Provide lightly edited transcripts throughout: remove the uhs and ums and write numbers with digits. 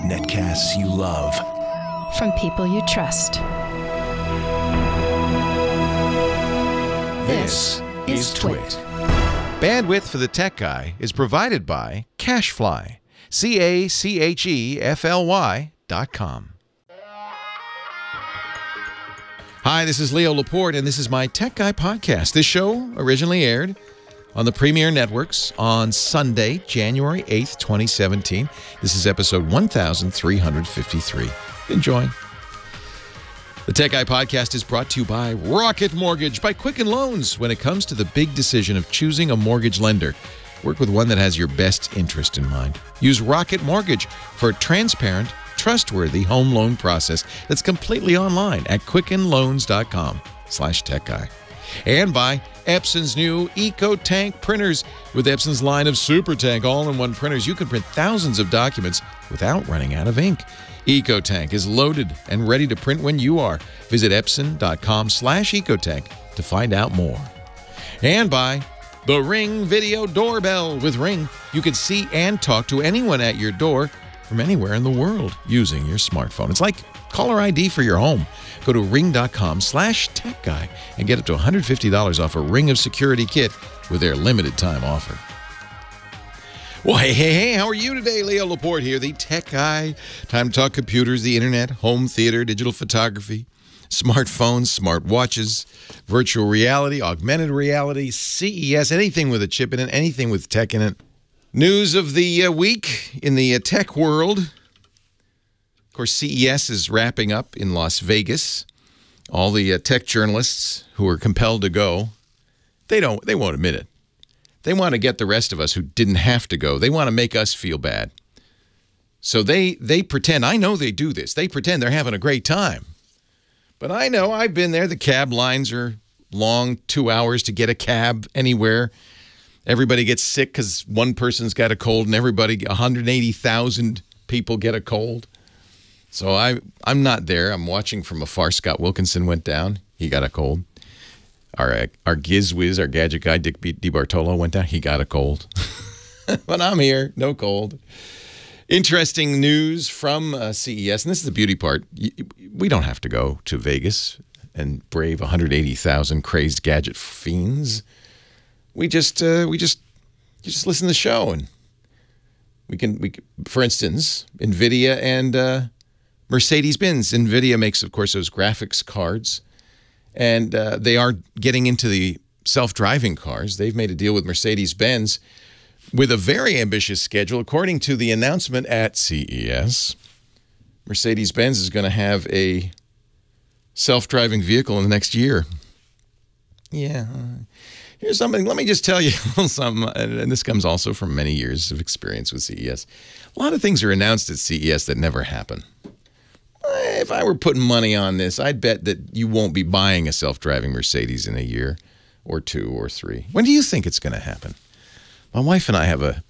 Netcasts you love. From people you trust. This is Twit. Bandwidth for the Tech Guy is provided by CacheFly. CacheFly.com. Hi, this is Leo Laporte, and this is my Tech Guy podcast. This show originally aired on the Premier Networks on Sunday, January 8th, 2017. This is episode 1353. Enjoy. The Tech Guy podcast is brought to you by Rocket Mortgage, by Quicken Loans. When it comes to the big decision of choosing a mortgage lender, work with one that has your best interest in mind. Use Rocket Mortgage for a transparent, trustworthy home loan process that's completely online at quickenloans.com/techguy. And by Epson's new EcoTank printers. With Epson's line of SuperTank all-in-one printers, you can print thousands of documents without running out of ink. EcoTank is loaded and ready to print when you are. Visit epson.com/ecotank to find out more. And by the Ring Video Doorbell. With Ring, you can see and talk to anyone at your door from anywhere in the world using your smartphone. It's like caller ID for your home. Go to ring.com/techguy and get up to $150 off a Ring of Security kit with their limited time offer. Well, hey, how are you today? Leo Laporte here, the Tech Guy. Time to talk computers, the internet, home theater, digital photography, smartphones, smart watches, virtual reality, augmented reality, CES, anything with a chip in it, anything with tech in it. News of the week in the tech world. Of course, CES is wrapping up in Las Vegas. All the tech journalists who are compelled to go, they won't admit it. They want to get the rest of us who didn't have to go. They want to make us feel bad. So they pretend, I know they do this, they pretend they're having a great time. But I know, I've been there. The cab lines are long, 2 hours to get a cab anywhere. Everybody gets sick because one person's got a cold, and 180,000 people get a cold. So I'm not there. I'm watching from afar. Scott Wilkinson went down. He got a cold. Our GizWiz, our gadget guy, Dick DiBartolo, went down. He got a cold. But I'm here. No cold. Interesting news from CES. And this is the beauty part. We don't have to go to Vegas and brave 180,000 crazed gadget fiends. We just listen to the show, and we can for instance, NVIDIA and Mercedes-Benz. NVIDIA makes, of course, those graphics cards, and they are getting into the self-driving cars. They've made a deal with Mercedes-Benz with a very ambitious schedule. According to the announcement at CES, Mercedes-Benz is going to have a self-driving vehicle in the next year. Yeah. Here's something, let me just tell you something, and this comes also from many years of experience with CES. A lot of things are announced at CES that never happen. If I were putting money on this, I'd bet that you won't be buying a self-driving Mercedes in a year or 2 or 3. When do you think it's going to happen? My wife and I have a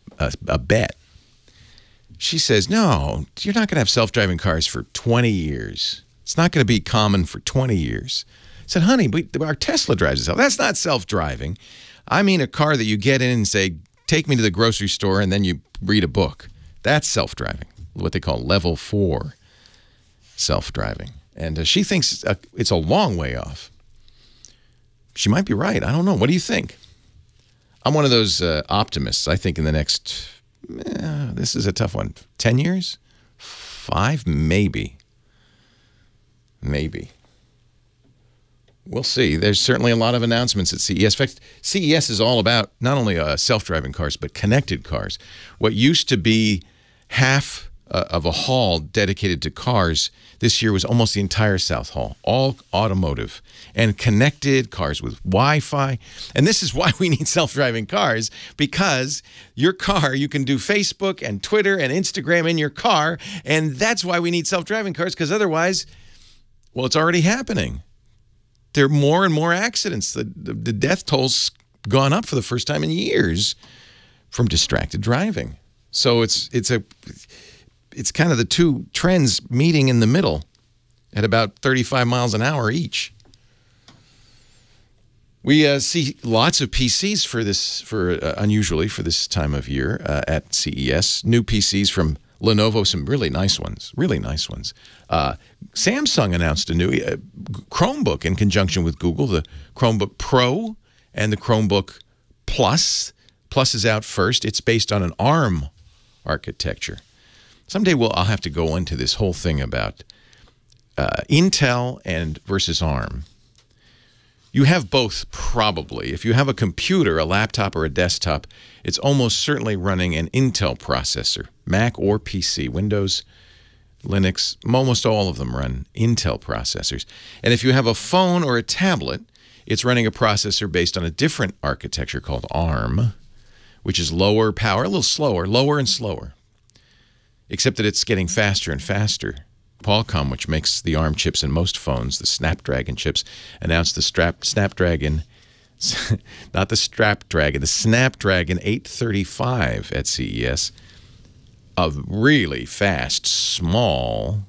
bet. She says, no, you're not going to have self-driving cars for 20 years. It's not going to be common for 20 years. I said, honey, our Tesla drives itself. That's not self-driving. I mean a car that you get in and say, take me to the grocery store, and then you read a book. That's self-driving, what they call level 4 self-driving. And she thinks it's a long way off. She might be right. I don't know. What do you think? I'm one of those optimists. I think in the next, this is a tough one, 10 years? 5? Maybe. Maybe. We'll see. There's certainly a lot of announcements at CES. In fact, CES is all about not only self-driving cars, but connected cars. What used to be half of a hall dedicated to cars, this year was almost the entire South Hall, all automotive and connected cars with Wi-Fi. And this is why we need self-driving cars, because your car, you can do Facebook and Twitter and Instagram in your car, and that's why we need self-driving cars, because otherwise, well, it's already happening. There are more and more accidents. The death toll's gone up for the first time in years from distracted driving. So it's kind of the two trends meeting in the middle at about 35 miles an hour each. We see lots of PCs unusually for this time of year at CES. New PCs from Lenovo, some really nice ones, Samsung announced a new Chromebook in conjunction with Google, the Chromebook Pro and the Chromebook Plus. Plus is out first. It's based on an ARM architecture. Someday I'll have to go into this whole thing about Intel versus ARM. You have both, probably. If you have a computer, a laptop, or a desktop, it's almost certainly running an Intel processor, Mac or PC, Windows, Linux, almost all of them run Intel processors. And if you have a phone or a tablet, it's running a processor based on a different architecture called ARM, which is lower power, a little slower, lower and slower, except that it's getting faster and faster. Qualcomm, which makes the ARM chips in most phones, the Snapdragon chips, announced the Snapdragon 835 at CES, a really fast, small,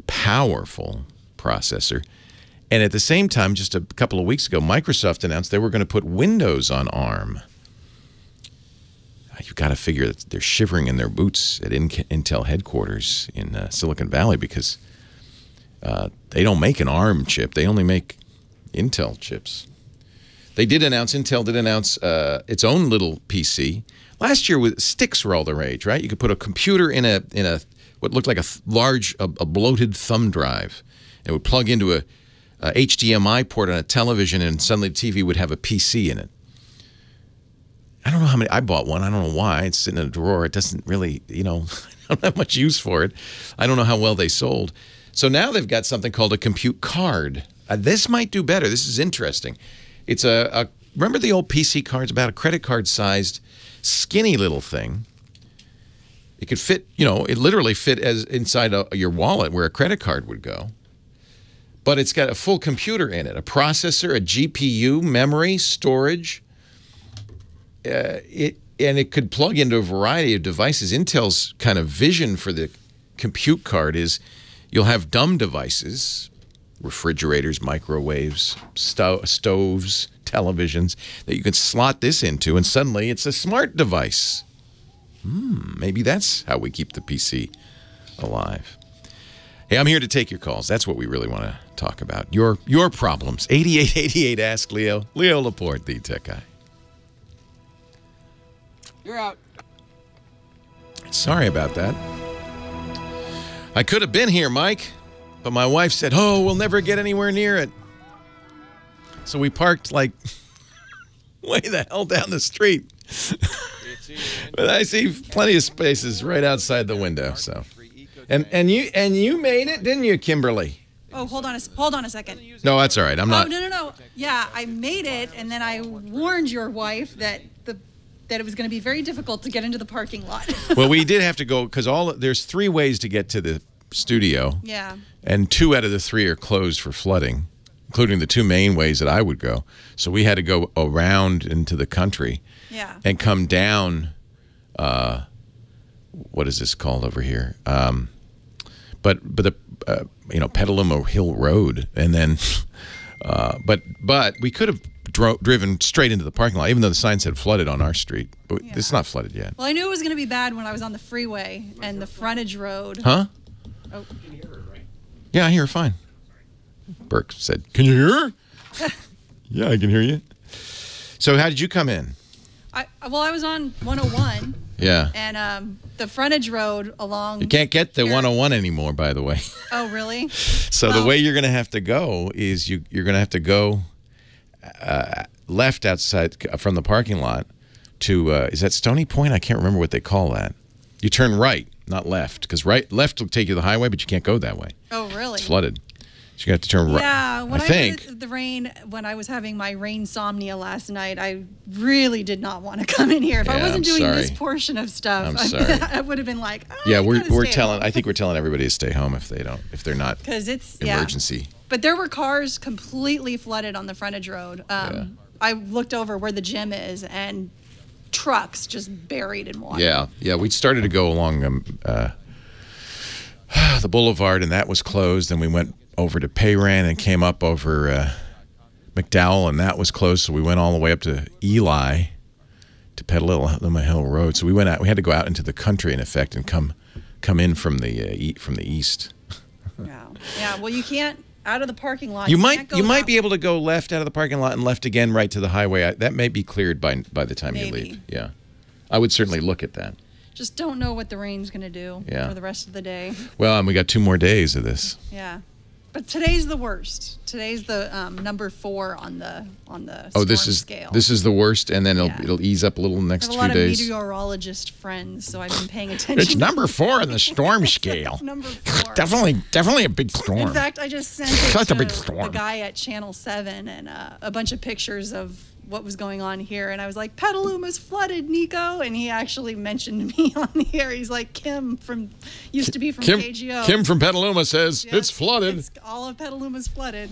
powerful processor. And at the same time, just a couple of weeks ago, Microsoft announced they were going to put Windows on ARM. You've got to figure that they're shivering in their boots at Intel headquarters in Silicon Valley because they don't make an ARM chip. They only make Intel chips. Intel did announce its own little PC. Last year, sticks were all the rage, right? You could put a computer in a what looked like a bloated thumb drive. It would plug into a HDMI port on a television, and suddenly the TV would have a PC in it. I don't know how many. I bought one. I don't know why. It's sitting in a drawer. It doesn't really, I don't have much use for it. I don't know how well they sold. So now they've got something called a compute card. This might do better. This is interesting. It's remember the old PC cards, about a credit card sized, skinny little thing. It could fit, it literally fit as inside your wallet where a credit card would go. But it's got a full computer in it, a processor, a GPU, memory, storage. It could plug into a variety of devices. Intel's kind of vision for the compute card is you'll have dumb devices, refrigerators, microwaves, stoves, televisions, that you can slot this into, and suddenly it's a smart device. Maybe that's how we keep the PC alive. Hey, I'm here to take your calls. That's what we really want to talk about. Your problems. 8888 Ask Leo. Leo Laporte, the tech guy. You're out. Sorry about that. I could have been here, Mike, but my wife said, we'll never get anywhere near it. So we parked like way the hell down the street. But I see plenty of spaces right outside the window. So, and you made it, didn't you, Kimberly? Oh, hold on a second. No, that's all right. I'm not. Oh, no. Yeah, I made it, and then I warned your wife that it was going to be very difficult to get into the parking lot. Well, we did have to go because there's 3 ways to get to the studio. Yeah. And 2 out of the 3 are closed for flooding, including the 2 main ways that I would go. So we had to go around into the country. Yeah. And come down. What is this called over here? But the Petaluma Hill Road, and then but we could have driven straight into the parking lot, even though the sign said flooded on our street. But it's not flooded yet. Well, I knew it was going to be bad when I was on the freeway and the frontage road. Huh? Oh. You can hear her, right? Yeah, I hear her fine. Burke said, "Can you hear her?" Yeah, I can hear you. So how did you come in? I was on 101. Yeah. And the frontage road along. You can't get the 101 anymore, by the way. Oh, really? So the way you're going to have to go is you're going to have to go left outside from the parking lot to, is that Stony Point? I can't remember what they call that. You turn right, not left, because left will take you to the highway, but you can't go that way. Oh, really? It's flooded. So you have to turn right. Yeah, when I think. The rain, when I was having my rainsomnia last night, I really did not want to come in here. If I wasn't doing this portion of stuff, I would have been like, yeah, I think we're telling everybody to stay home if they're not because it's emergency. Yeah. But there were cars completely flooded on the frontage road. I looked over where the gym is, and trucks just buried in water. Yeah. We started to go along the boulevard, and that was closed. And we went over to Payran and came up over McDowell, and that was close, so we went all the way up to Eli to Petaluma Hill Road. So we went out. We had to go out into the country, in effect, and come in from the east. Yeah. Well, you can't out of the parking lot. You might be able to go left out of the parking lot and left again right to the highway. That may be cleared by the time you leave. Yeah, I would certainly look at that. Just don't know what the rain's going to do for the rest of the day. Well, and we got 2 more days of this. Yeah. But today's the worst. Today's the number 4 on the storm scale. This is the worst, and then it'll ease up a little next few days. I have a lot of meteorologist friends, so I've been paying attention. It's number 4 on the storm scale. Number 4. Definitely a big storm. In fact, I just sent it to the guy at Channel 7 and a bunch of pictures of what was going on here, and I was like, Petaluma's flooded, Nico, and he actually mentioned me on the air. He's like, Kim used to be from KGO. Kim from Petaluma says it's flooded. All of Petaluma's flooded.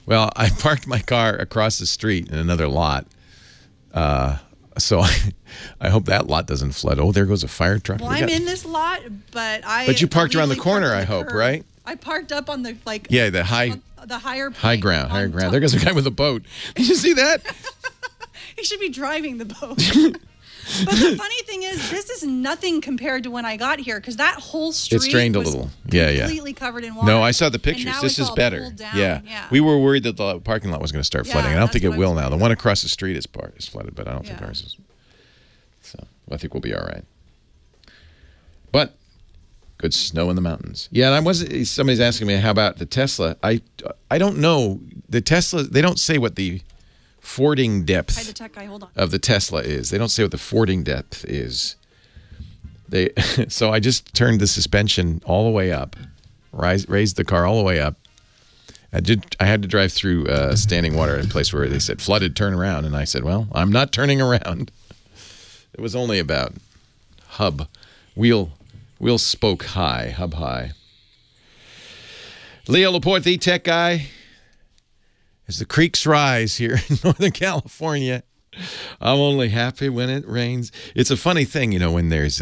Well, I parked my car across the street in another lot, so I hope that lot doesn't flood. Oh, there goes a fire truck. Well, I'm in this lot, but you parked around the corner, I hope, right? I parked up on the the high ground. There goes a guy with a boat. Did you see that? He should be driving the boat. But the funny thing is, this is nothing compared to when I got here, because that whole street it's drained a little. Completely covered in water. No, I saw the pictures. This is better. Yeah. We were worried that the parking lot was going to start flooding. I don't think it will now. The one across the street is flooded, but I don't think ours is. So I think we'll be all right. But good snow in the mountains. Yeah, and somebody's asking me, how about the Tesla? I don't know. The Tesla, they don't say what the fording depth of the Tesla is. They don't say what the fording depth is. So I just turned the suspension all the way up, raised the car all the way up. I had to drive through standing water in a place where they said flooded, turn around, and I said, well, I'm not turning around. It was only about wheel spoke high, hub high. Leo Laporte, the tech guy. As the creeks rise here in Northern California, I'm only happy when it rains. It's a funny thing, when there's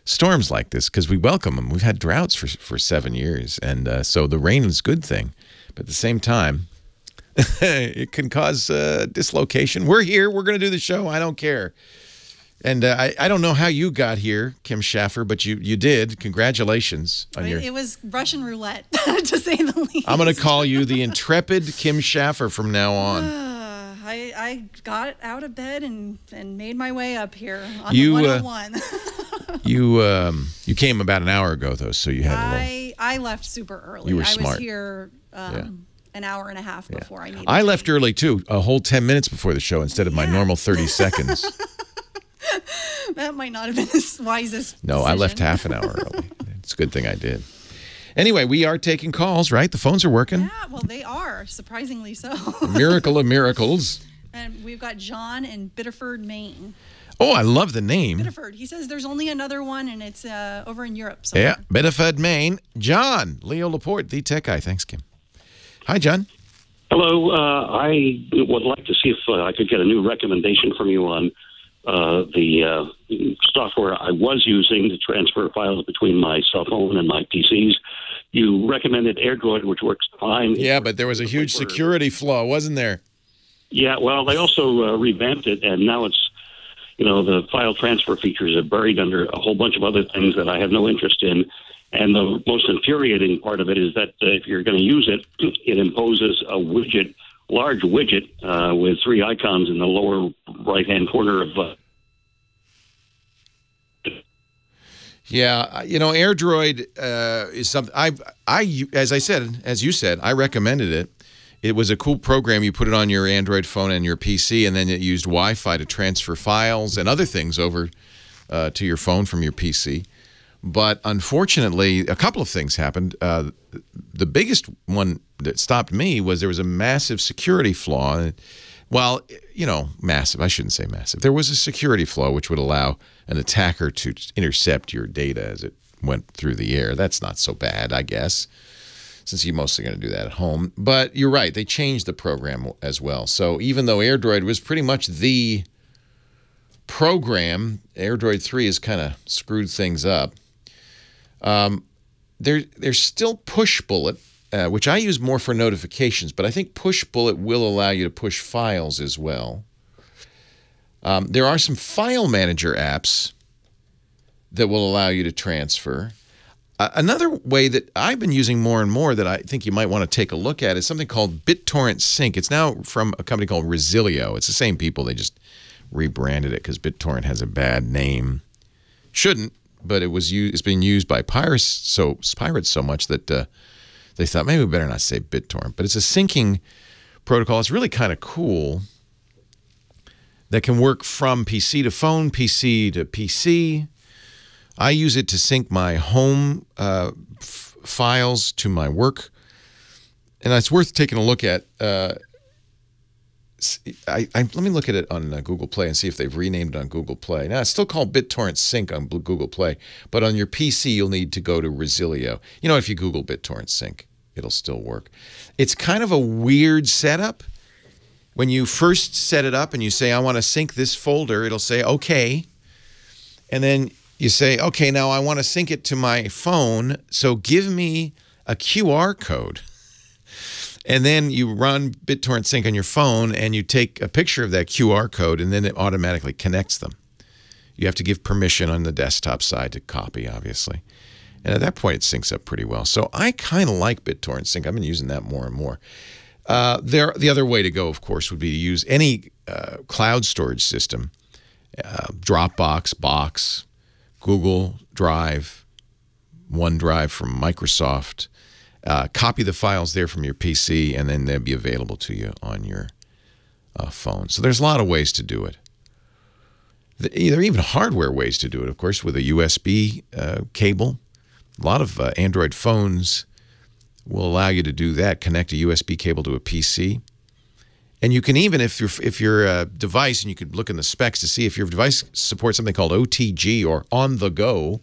storms like this, because we welcome them. We've had droughts for 7 years, and so the rain is a good thing. But at the same time, it can cause dislocation. We're here. We're going to do the show. I don't care. And I don't know how you got here, Kim Schaffer, but you did. Congratulations on It was Russian roulette, to say the least. I'm going to call you the intrepid Kim Schaffer from now on. I got out of bed and made my way up here on the 101. You came about an hour ago, though, so you had a little... I left super early. You were smart. I was here an hour and a half before I needed I left early, too, a whole 10 minutes before the show instead of my normal 30 seconds. That might not have been the wisest No, decision. I left half an hour early. It's a good thing I did. Anyway, we are taking calls, right? The phones are working. Yeah, well, they are, surprisingly so. Miracle of miracles. And we've got John in Biddeford, Maine. Oh, I love the name. Biddeford. He says there's only another one, and it's over in Europe somewhere. Yeah, Biddeford, Maine. John, Leo Laporte, the tech guy. Thanks, Kim. Hi, John. Hello. I would like to see if I could get a new recommendation from you on the software I was using to transfer files between my cell phone and my PCs. You recommended AirDroid, which works fine. Yeah, but there was a huge security flaw, wasn't there? Yeah, well, they also revamped it, and now it's, the file transfer features are buried under a whole bunch of other things that I have no interest in. And the most infuriating part of it is that if you're going to use it, it imposes a large widget with 3 icons in the lower right-hand corner of... Yeah, AirDroid is something as you said, I recommended it. It was a cool program. You put it on your Android phone and your PC, and then it used Wi-Fi to transfer files and other things over to your phone from your PC. But unfortunately, a couple of things happened. The biggest one that stopped me was there was a massive security flaw. Well, massive. I shouldn't say massive. There was a security flaw which would allow an attacker to intercept your data as it went through the air. That's not so bad, I guess, since you're mostly going to do that at home. But you're right. They changed the program as well. So even though AirDroid was pretty much the program, AirDroid 3 has kind of screwed things up. There's still Push Bullet which I use more for notifications, but I think Push Bullet will allow you to push files as well. There are some file manager apps that will allow you to transfer. Another way that I've been using more and more that I think you might want to take a look at is something called BitTorrent Sync. It's now from a company called Resilio. It's the same people. They just rebranded it because BitTorrent has a bad name. Shouldn't, but it's being used by pirates so much that they thought maybe we better not say BitTorrent. But it's a syncing protocol. It's really kind of cool that can work from PC to phone, PC to PC. I use it to sync my home files to my work, and it's worth taking a look at. Let me look at it on Google Play and see if they've renamed it on Google Play. Now, it's still called BitTorrent Sync on Google Play, but on your PC, you'll need to go to Resilio. You know, if you Google BitTorrent Sync, it'll still work. It's kind of a weird setup. When you first set it up and you say, I want to sync this folder, it'll say, okay, and then you say, okay, now I want to sync it to my phone, so give me a QR code. And then you run BitTorrent Sync on your phone, and you take a picture of that QR code, and then it automatically connects them. You have to give permission on the desktop side to copy, obviously. And at that point, it syncs up pretty well. So I kind of like BitTorrent Sync. I've been using that more and more. The other way to go, of course, would be to use any cloud storage system, Dropbox, Box, Google Drive, OneDrive from Microsoft. Copy the files there from your PC, and then they'll be available to you on your phone. So there's a lot of ways to do it. There are even hardware ways to do it, of course, with a USB cable. A lot of Android phones will allow you to do that, connect a USB cable to a PC. And you can even, if your device, and you could look in the specs to see if your device supports something called OTG, or on the go.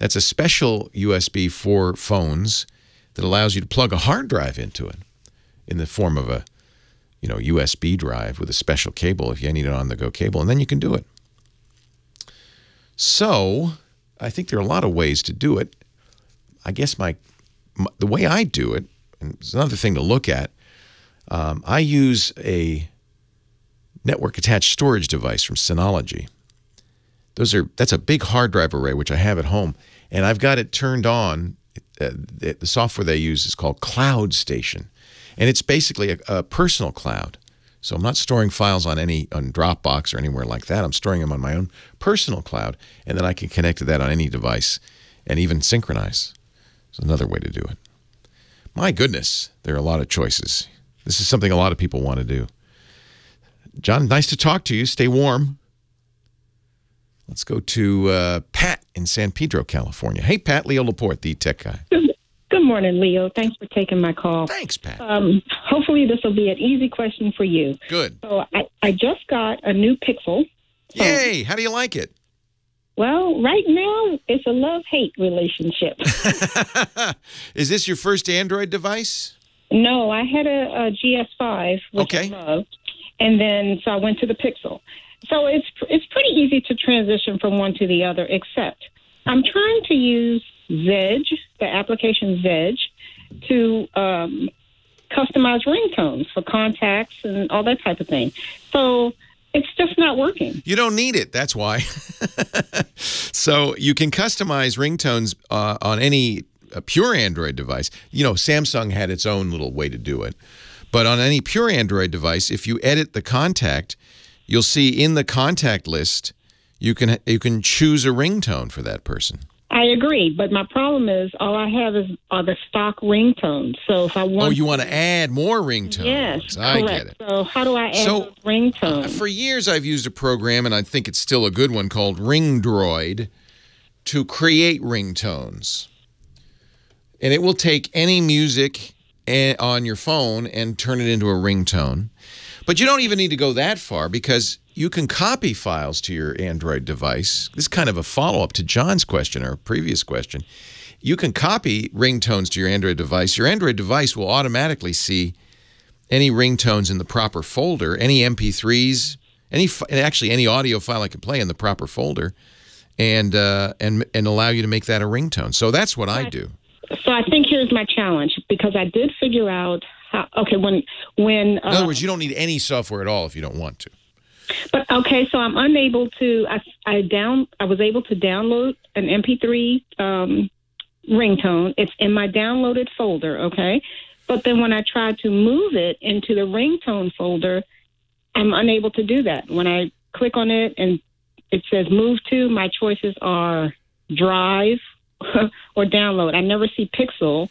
That's a special USB for phones that allows you to plug a hard drive into it in the form of a USB drive with a special cable if you need an on-the-go cable, and then you can do it. So I think there are a lot of ways to do it. I guess the way I do it, and it's another thing to look at, I use a network-attached storage device from Synology. That's a big hard drive array, which I have at home, and I've got it turned on. The software they use is called Cloud Station, and it's basically a personal cloud. So I'm not storing files on Dropbox or anywhere like that. I'm storing them on my own personal cloud, and then I can connect to that on any device and even synchronize. It's another way to do it. My goodness, there are a lot of choices. This is something a lot of people want to do. John, nice to talk to you. Stay warm. Let's go to Pat in San Pedro, California. Hey, Pat, Leo Laporte, the tech guy. Good morning, Leo. Thanks for taking my call. Thanks, Pat. Hopefully this will be an easy question for you. Good. So I just got a new Pixel. Yay! How do you like it? Well, right now, it's a love-hate relationship. Is this your first Android device? No, I had a GS5, which I loved, and then so I went to the Pixel. So it's pretty easy to transition from one to the other, except I'm trying to use Zedge, the application Zedge, to customize ringtones for contacts and all that type of thing. So it's just not working. You don't need it. That's why. So you can customize ringtones on any pure Android device. Samsung had its own little way to do it. But on any pure Android device, if you edit the contact, you'll see in the contact list, you can choose a ringtone for that person. I agree, but my problem is all I have are the stock ringtones. So if I want... Oh, you want to add more ringtones. Yes, I correct. get it. So how do I add those ringtones? For years, I've used a program, and I think it's still a good one, called RingDroid, to create ringtones. And it will take any music on your phone and turn it into a ringtone. But you don't even need to go that far, because you can copy files to your Android device. This is kind of a follow-up to John's question, or a previous question. You can copy ringtones to your Android device. Your Android device will automatically see any ringtones in the proper folder, any MP3s, actually any audio file I can play in the proper folder, and allow you to make that a ringtone. So that's what I do. So I think here's my challenge, because I did figure out how. Okay, when in other words, you don't need any software at all if you don't want to. But okay, so I'm unable to. I was able to download an MP3 ringtone. It's in my downloaded folder. Okay, but then when I try to move it into the ringtone folder, I'm unable to do that. When I click on it and it says move to, my choices are drive or download. I never see Pixel,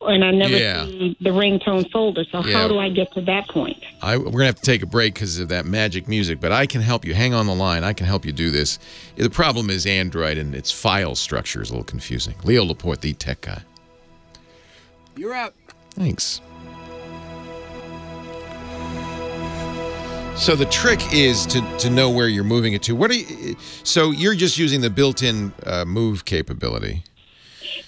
and I never see the ringtone folder. So how do I get to that point? We're going to have to take a break because of that magic music, but I can help you. Hang on the line. I can help you do this. The problem is Android, and its file structure is a little confusing. Leo Laporte, the tech guy. You're up. Thanks. So the trick is to know where you're moving it to. So you're just using the built-in move capability.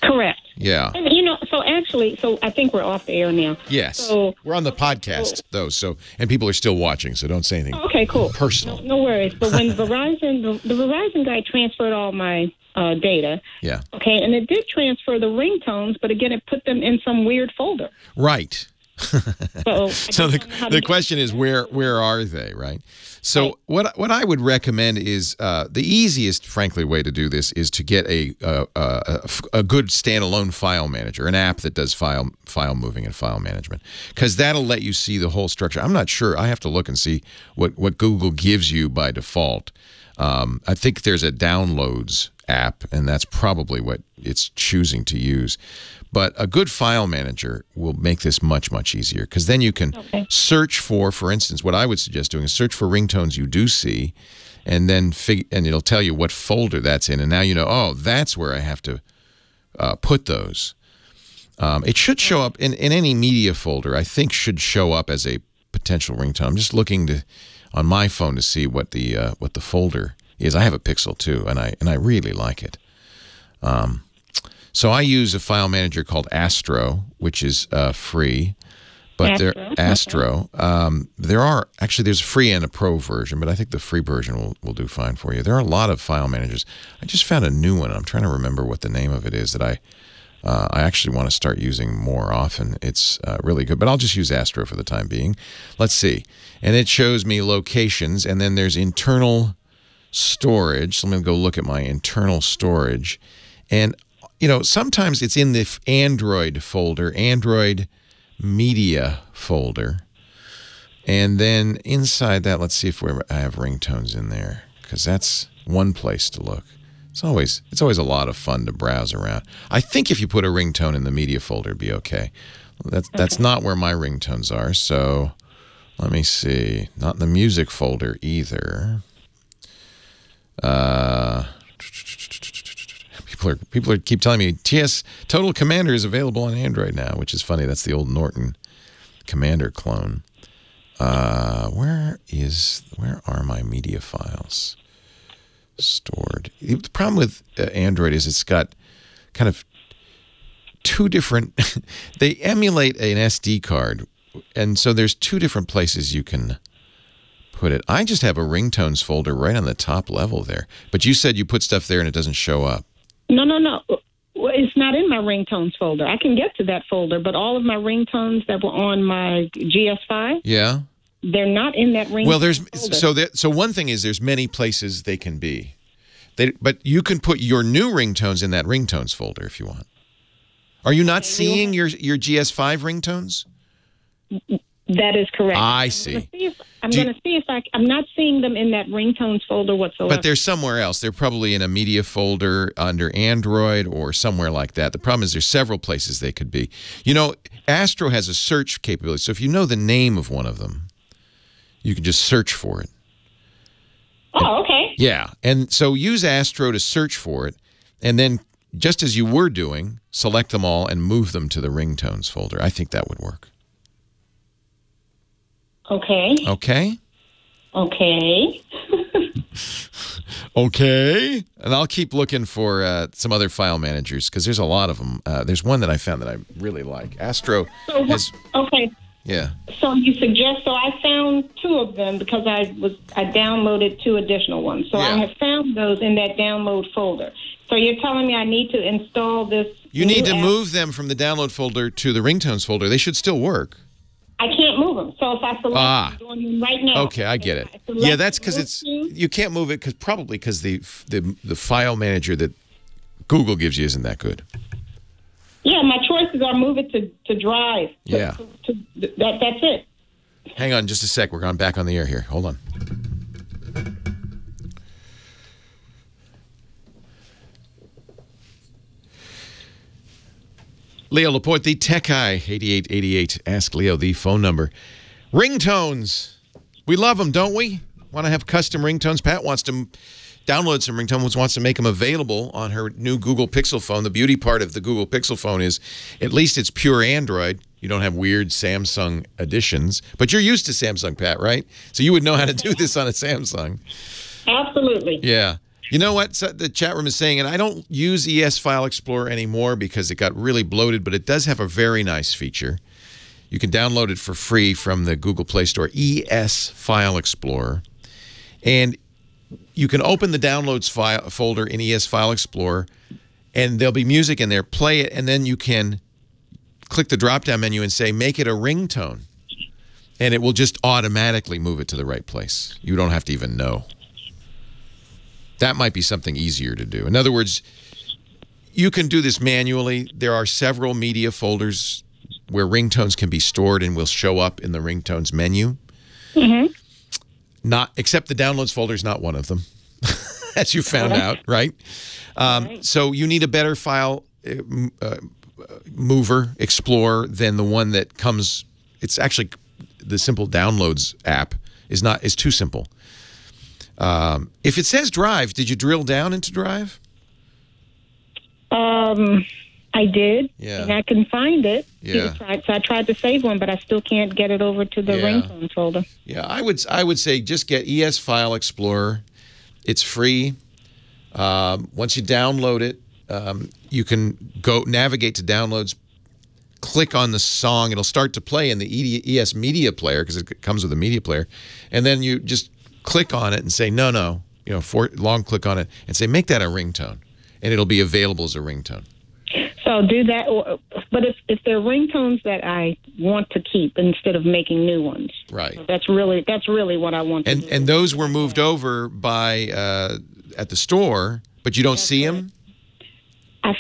Correct. Yeah. And, so I think we're off the air now. Yes. So we're on the podcast, though, and people are still watching, so don't say anything okay, cool. personal. No worries. But when the Verizon guy transferred all my data, okay, and it did transfer the ringtones, but again, it put them in some weird folder. Right. So the question is, where are they, right? So what I would recommend is the easiest, frankly, way to do this is to get a good standalone file manager, an app that does file moving and file management, because that'll let you see the whole structure. I'm not sure. I have to look and see what Google gives you by default. I think there's a downloads app, and that's probably what it's choosing to use. But a good file manager will make this much, much easier, because then you can search for instance, what I would suggest doing is search for ringtones you do see, and then and it'll tell you what folder that's in, and now you know, oh, that's where I have to put those. It should show up in any media folder. I think should show up as a potential ringtone. I'm just looking on my phone to see what the folder is. I have a Pixel too, and I really like it. So I use a file manager called Astro, which is free. But Astro. There's a free and a pro version, but I think the free version will do fine for you. There are a lot of file managers. I just found a new one. I'm trying to remember what the name of it is that I actually want to start using more often. It's really good, but I'll just use Astro for the time being. Let's see. And it shows me locations, and then there's internal storage. So I'm going to go look at my internal storage. And, sometimes it's in the Android folder, Android media folder. And then inside that, let's see if I have ringtones in there, because that's one place to look. It's always a lot of fun to browse around. I think if you put a ringtone in the media folder, it'd be okay. That's not where my ringtones are, so let me see. Not in the music folder either. People keep telling me TS Total Commander is available on Android now, which is funny. That's the old Norton Commander clone. Where are my media files stored? The problem with Android is it's got kind of two different. They emulate an SD card, and so there's two different places you can put it. I just have a ringtones folder right on the top level there. But you said you put stuff there and it doesn't show up. No. It's not in my ringtones folder. I can get to that folder, but all of my ringtones that were on my GS5, they're not in that ringtones folder. So one thing is there's many places they can be. But you can put your new ringtones in that ringtones folder if you want. Are you not seeing your GS5 ringtones? That is correct. I see. I'm going to see if I'm not seeing them in that ringtones folder whatsoever. But they're somewhere else. They're probably in a media folder under Android or somewhere like that. The problem is there's several places they could be. Astro has a search capability. So if you know the name of one of them, you can just search for it. Oh, okay. Yeah. And so use Astro to search for it, and then just as you were doing, select them all and move them to the ringtones folder. I think that would work. Okay. Okay? Okay. Okay. And I'll keep looking for some other file managers, because there's a lot of them. There's one that I found that I really like. Astro has... Okay. Yeah. So you suggest, so I found 2 of them because I downloaded 2 additional ones. So I have found those in that download folder. So you're telling me I need to install this? You need to move them from the download folder to the ringtones folder. They should still work. I can't move them. So if I select, I'm doing them right now. Okay, I get it. Yeah, that's because you can't move it because the file manager that Google gives you isn't that good. Yeah, my choices are move it to Drive. That's it. Hang on just a sec. We're going back on the air here. Hold on. Leo Laporte, the Tech Guy, 8888. Ask Leo, the phone number. Ringtones. We love them, don't we? Want to have custom ringtones? Pat wants to download some ringtones, wants to make them available on her new Google Pixel phone. The beauty part of the Google Pixel phone is at least it's pure Android. You don't have weird Samsung additions. But you're used to Samsung, Pat, right? So you would know how to do this on a Samsung. Absolutely. Yeah. You know what the chat room is saying, and I don't use ES File Explorer anymore because it got really bloated, but it does have a very nice feature. You can download it for free from the Google Play Store, ES File Explorer. And you can open the downloads folder in ES File Explorer, and there'll be music in there. Play it, and then you can click the drop-down menu and say, make it a ringtone. And it will just automatically move it to the right place. You don't have to even know. That might be something easier to do. In other words, you can do this manually. There are several media folders where ringtones can be stored and will show up in the ringtones menu. Mm-hmm. Except the downloads folder is not one of them, as you found out, right? So you need a better file explorer than the one that comes. It's actually the simple downloads app is too simple. If it says Drive, did you drill down into Drive? I did, yeah. And I can find it. Yeah. So I tried to save one, but I still can't get it over to the ringtone folder. Yeah, I would say just get ES File Explorer. It's free. Once you download it, you can go navigate to downloads, click on the song. It'll start to play in the ES Media Player because it comes with a media player, and then you just click on it and say no, long click on it and say make that a ringtone, and it'll be available as a ringtone. So do that, but if they're ringtones that I want to keep instead of making new ones, right? So that's really what I want to do. And those were moved over by at the store, but you don't see them. I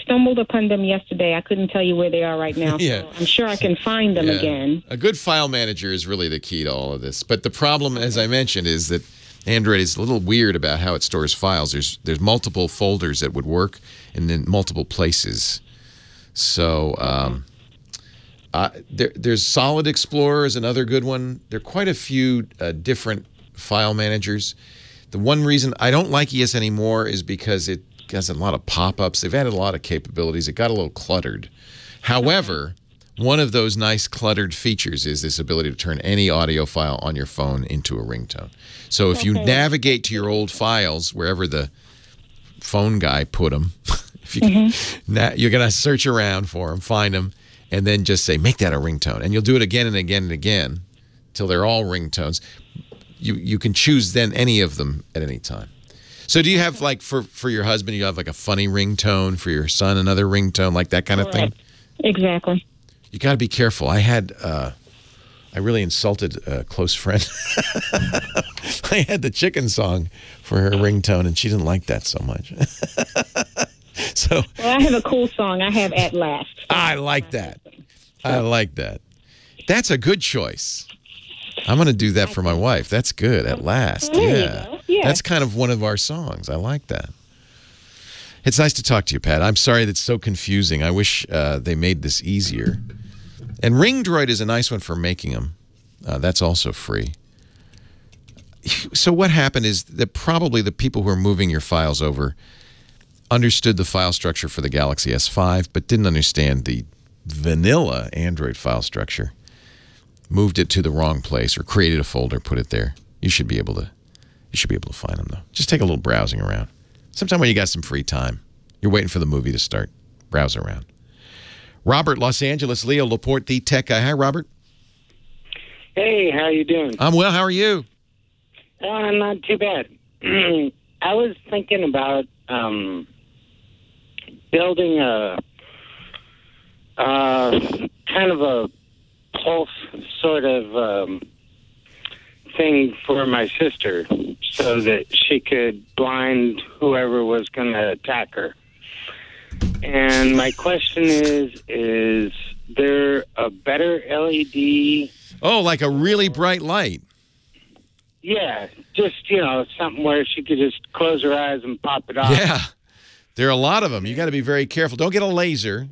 stumbled upon them yesterday. I couldn't tell you where they are right now. Yeah. So I'm sure I can find them again. A good file manager is really the key to all of this. But the problem, as I mentioned, is that Android is a little weird about how it stores files. There's multiple folders that would work and in multiple places. So there's Solid Explorer is another good one. There are quite a few different file managers. The one reason I don't like ES anymore is because it has a lot of pop-ups. They've added a lot of capabilities. It got a little cluttered. However, one of those nice cluttered features is this ability to turn any audio file on your phone into a ringtone. So if you navigate to your old files, wherever the phone guy put them, if you you're going to search around for them, find them, and then just say, make that a ringtone. And you'll do it again and again and again till they're all ringtones. You can choose then any of them at any time. So do you have, like, for your husband, you have, like, a funny ringtone, for your son, another ringtone, like that kind of thing? Exactly. You got to be careful. I really insulted a close friend. I had the chicken song for her ringtone, and she didn't like that so much. Well, I have a cool song. I have At Last. I like that. I like that. That's a good choice. I'm going to do that for my wife. That's good. At Last. Yeah. That's kind of one of our songs. I like that. It's nice to talk to you, Pat. I'm sorry that's so confusing. I wish they made this easier. And RingDroid is a nice one for making them. That's also free. So what happened is that probably the people who are moving your files over understood the file structure for the Galaxy S5, but didn't understand the vanilla Android file structure. Moved it to the wrong place or created a folder, put it there. You should be able to find them, though. Just take a little browsing around. Sometime when you got some free time, you're waiting for the movie to start, browse around. Robert, Los Angeles, Leo Laporte, the Tech Guy. Hi, Robert. Hey, how you doing? I'm well. How are you? Not too bad. I was thinking about building a kind of a pulse sort of thing for my sister so that she could blind whoever was going to attack her. And my question is there a better LED? Oh, like a really bright light. Yeah, just, something where she could just close her eyes and pop it off. Yeah, there are a lot of them. You got to be very careful. Don't get a laser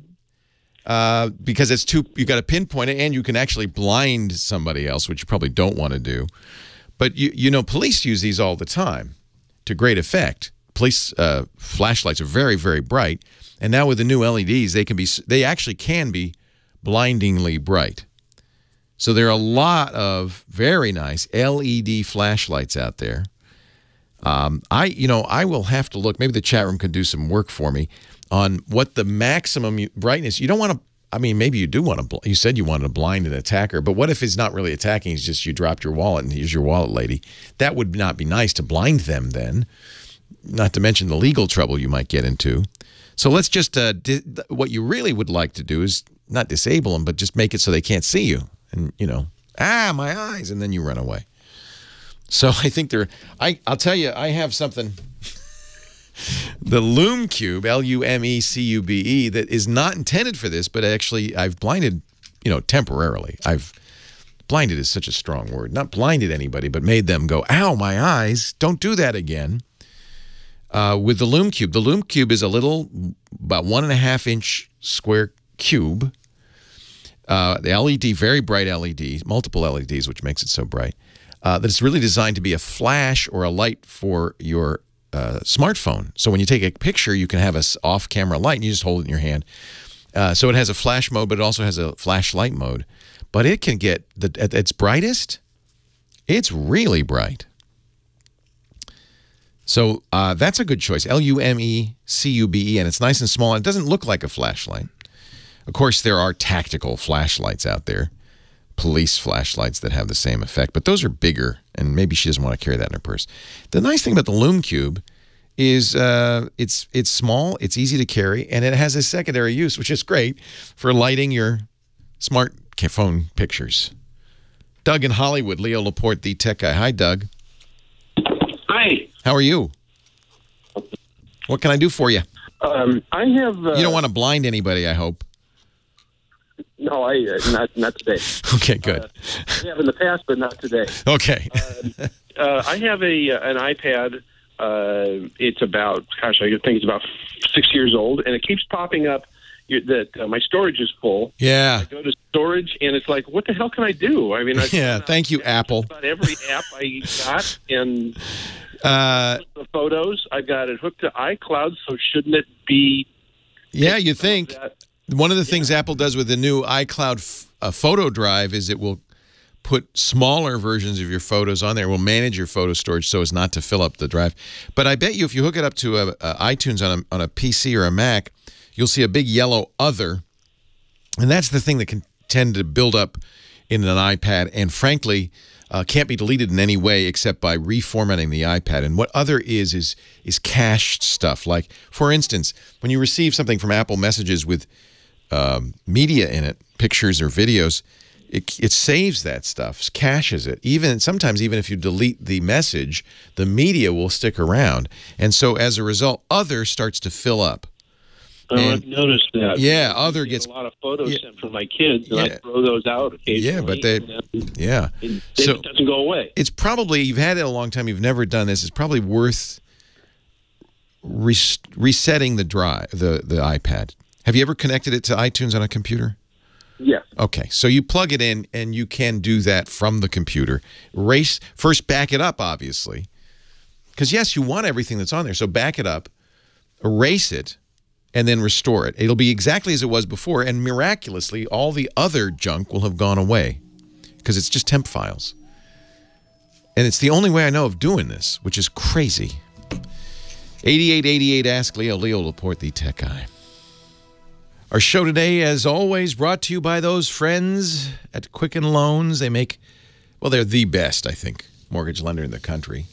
because it's you got to pinpoint it, and you can actually blind somebody else, which you probably don't want to do. But, police use these all the time to great effect. Police flashlights are very, very bright. And now with the new LEDs, they actually can be blindingly bright. So there are a lot of very nice LED flashlights out there. I will have to look. Maybe the chat room could do some work for me on what the maximum brightness. You don't want to. I mean, maybe you do want to. You said you wanted to blind an attacker, but what if he's not really attacking? He's just you dropped your wallet and here's your wallet, lady. That would not be nice to blind them then. Not to mention the legal trouble you might get into. So let's just what you really would like to do is not disable them, but just make it so they can't see you. And, my eyes, and then you run away. So I think I'll tell you, I have something, the Lume Cube, L-U-M-E-C-U-B-E, that is not intended for this, but actually I've blinded, temporarily. Blinded is such a strong word. Not blinded anybody, but made them go, ow, my eyes, don't do that again. With the Lume Cube. The Lume Cube is a little, about 1.5-inch square cube. The LED, very bright LED, multiple LEDs, which makes it so bright, that it's really designed to be a flash or a light for your smartphone. So when you take a picture, you can have an off-camera light, and you just hold it in your hand. So it has a flash mode, but it also has a flashlight mode. But it can get, at its brightest, it's really bright. So that's a good choice, L-U-M-E-C-U-B-E, and it's nice and small, and it doesn't look like a flashlight. Of course, there are tactical flashlights out there, police flashlights that have the same effect, but those are bigger, and maybe she doesn't want to carry that in her purse. The nice thing about the Lume Cube is it's small, it's easy to carry, and it has a secondary use, which is great for lighting your smartphone pictures. Doug in Hollywood, Leo Laporte, the tech guy. Hi, Doug. Hi. How are you? What can I do for you? I have... you don't want to blind anybody, I hope. No, not today. Okay, good. I have in the past, but not today. Okay. I have an iPad. It's about, I think it's about 6 years old, and it keeps popping up that my storage is full. Yeah. I go to storage, and it's like, what the hell can I do? I mean, thank you, Apple. About every app I got, and the photos, I've got it hooked to iCloud, so shouldn't it be... Yeah, you think. One of the things Apple does with the new iCloud photo drive is it will put smaller versions of your photos on there. It will manage your photo storage so as not to fill up the drive. But I bet you if you hook it up to iTunes on a PC or a Mac, you'll see a big yellow other. And that's the thing that can tend to build up in an iPad and, frankly, can't be deleted in any way except by reformatting the iPad. And what other is cached stuff. Like, for instance, when you receive something from Apple Messages with media in it, pictures or videos, it saves that stuff, caches it. Sometimes even if you delete the message, the media will stick around. And so as a result, other starts to fill up. I've noticed that. Yeah, other gets a lot of photos sent from my kids, and I throw those out occasionally. Yeah, but it doesn't go away. It's probably, you've had it a long time, you've never done this, it's probably worth resetting the drive, the iPad. Have you ever connected it to iTunes on a computer? Yes. Okay, so you plug it in, and you can do that from the computer. First, back it up, obviously. Because, yes, you want everything that's on there, so back it up, erase it, and then restore it. It'll be exactly as it was before, and miraculously, all the other junk will have gone away because it's just temp files. And it's the only way I know of doing this, which is crazy. 8888 Ask Leo, Leo Laporte, the tech guy. Our show today, as always, brought to you by those friends at Quicken Loans. They make Well, they're the best, I think, mortgage lender in the country.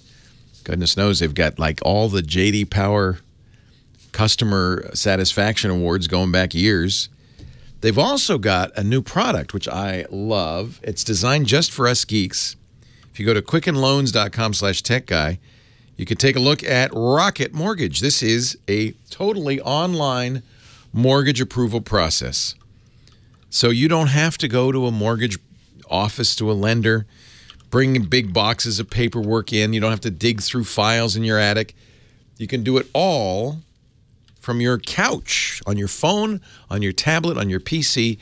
Goodness knows they've got like all the J.D. Power customer satisfaction awards going back years. They've also got a new product, which I love. It's designed just for us geeks. If you go to quickenloans.com/techguy, you can take a look at Rocket Mortgage. This is a totally online mortgage approval process. So you don't have to go to a mortgage office, to a lender, bring big boxes of paperwork in. You don't have to dig through files in your attic. You can do it all from your couch, on your phone, on your tablet, on your PC.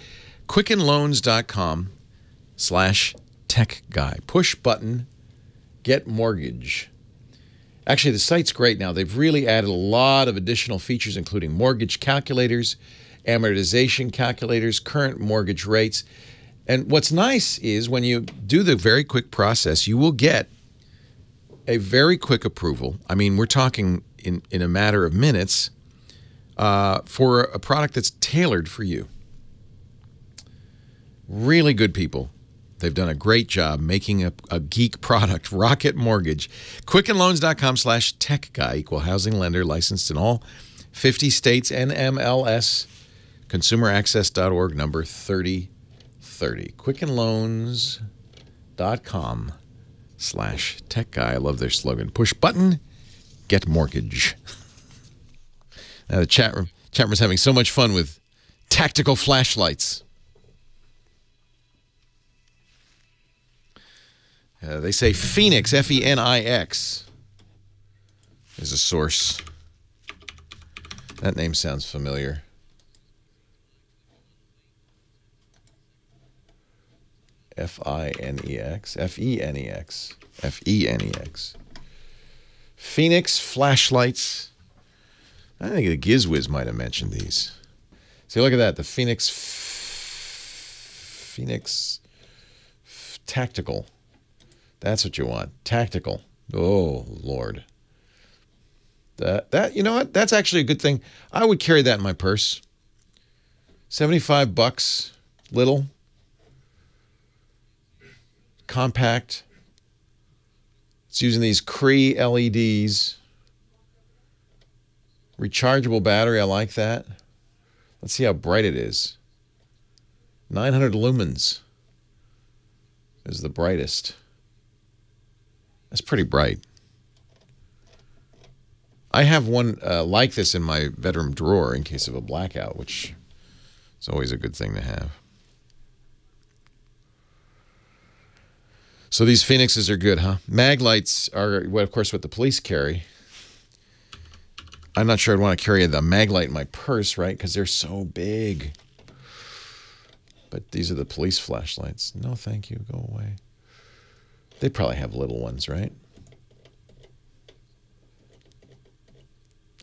quickenloans.com/techguy. Push button, get mortgage. Actually, the site's great now. They've really added a lot of additional features, including mortgage calculators, amortization calculators, current mortgage rates. And what's nice is when you do the very quick process, you will get a very quick approval. I mean, we're talking in a matter of minutes for a product that's tailored for you. Really good people. They've done a great job making a geek product, Rocket Mortgage. quickenloans.com/techguy, equal housing lender, licensed in all 50 states, NMLS, consumeraccess.org, number 3030. quickenloans.com/techguy. I love their slogan. Push button, get mortgage. Now the chat room's having so much fun with tactical flashlights. They say Phoenix, F-E-N-I-X, is a source. That name sounds familiar. F-I-N-E-X, F-E-N-E-X, F-E-N-E-X. Phoenix flashlights. I think the GizWiz might have mentioned these. See, look at that. The Phoenix Tactical. That's what you want. Tactical. Oh, Lord. That you know what? That's actually a good thing. I would carry that in my purse. $75, little, compact. It's using these Cree LEDs. Rechargeable battery, I like that. Let's see how bright it is. 900 lumens is the brightest. That's pretty bright. I have one like this in my bedroom drawer in case of a blackout, which is always a good thing to have. So these Phoenixes are good, huh? Mag lights are, well, of course, what the police carry. I'm not sure I'd want to carry the mag light in my purse, right? Because they're so big. But these are the police flashlights. No, thank you. Go away. They probably have little ones, right?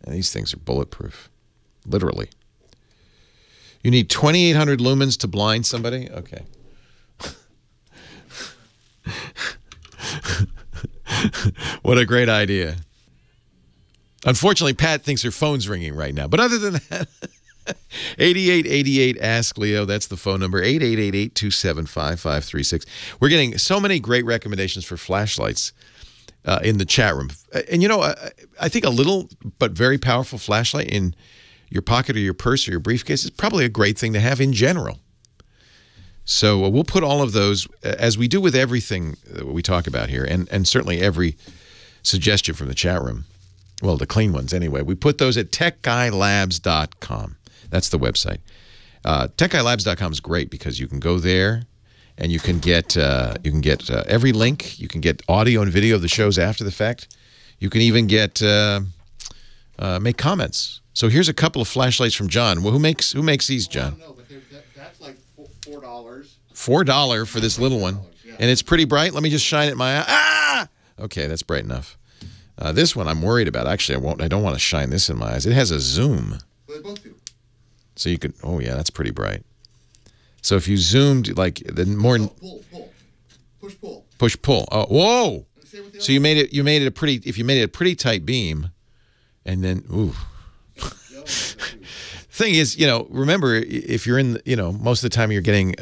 And these things are bulletproof. Literally. You need 2,800 lumens to blind somebody? Okay. What a great idea. Unfortunately, Pat thinks her phone's ringing right now. But other than that, 8888 Ask Leo. That's the phone number. 8888-275-536. We're getting so many great recommendations for flashlights in the chat room. And, you know, I think a little but very powerful flashlight in your pocket or your purse or your briefcase is probably a great thing to have in general. So we'll put all of those, as we do with everything that we talk about here, and certainly every suggestion from the chat room. Well, the clean ones anyway. We put those at techguylabs.com. That's the website. Techguylabs.com is great because you can go there and you can get every link. You can get audio and video of the shows after the fact. You can even get make comments. So here's a couple of flashlights from John. Well, who makes these, John? No, but that's like $4. $4 for this little one, yeah. And it's pretty bright. Let me just shine it my eye. Ah! Okay, that's bright enough. This one I'm worried about. Actually, I don't want to shine this in my eyes. It has a zoom. Well, they both do. So you could. Oh yeah, that's pretty bright. So if you zoomed, like the more. Pull. Push pull. Oh, whoa! So you made it a pretty. If you made it a pretty tight beam, and then ooh. Thing is, remember, if you're in, most of the time you're getting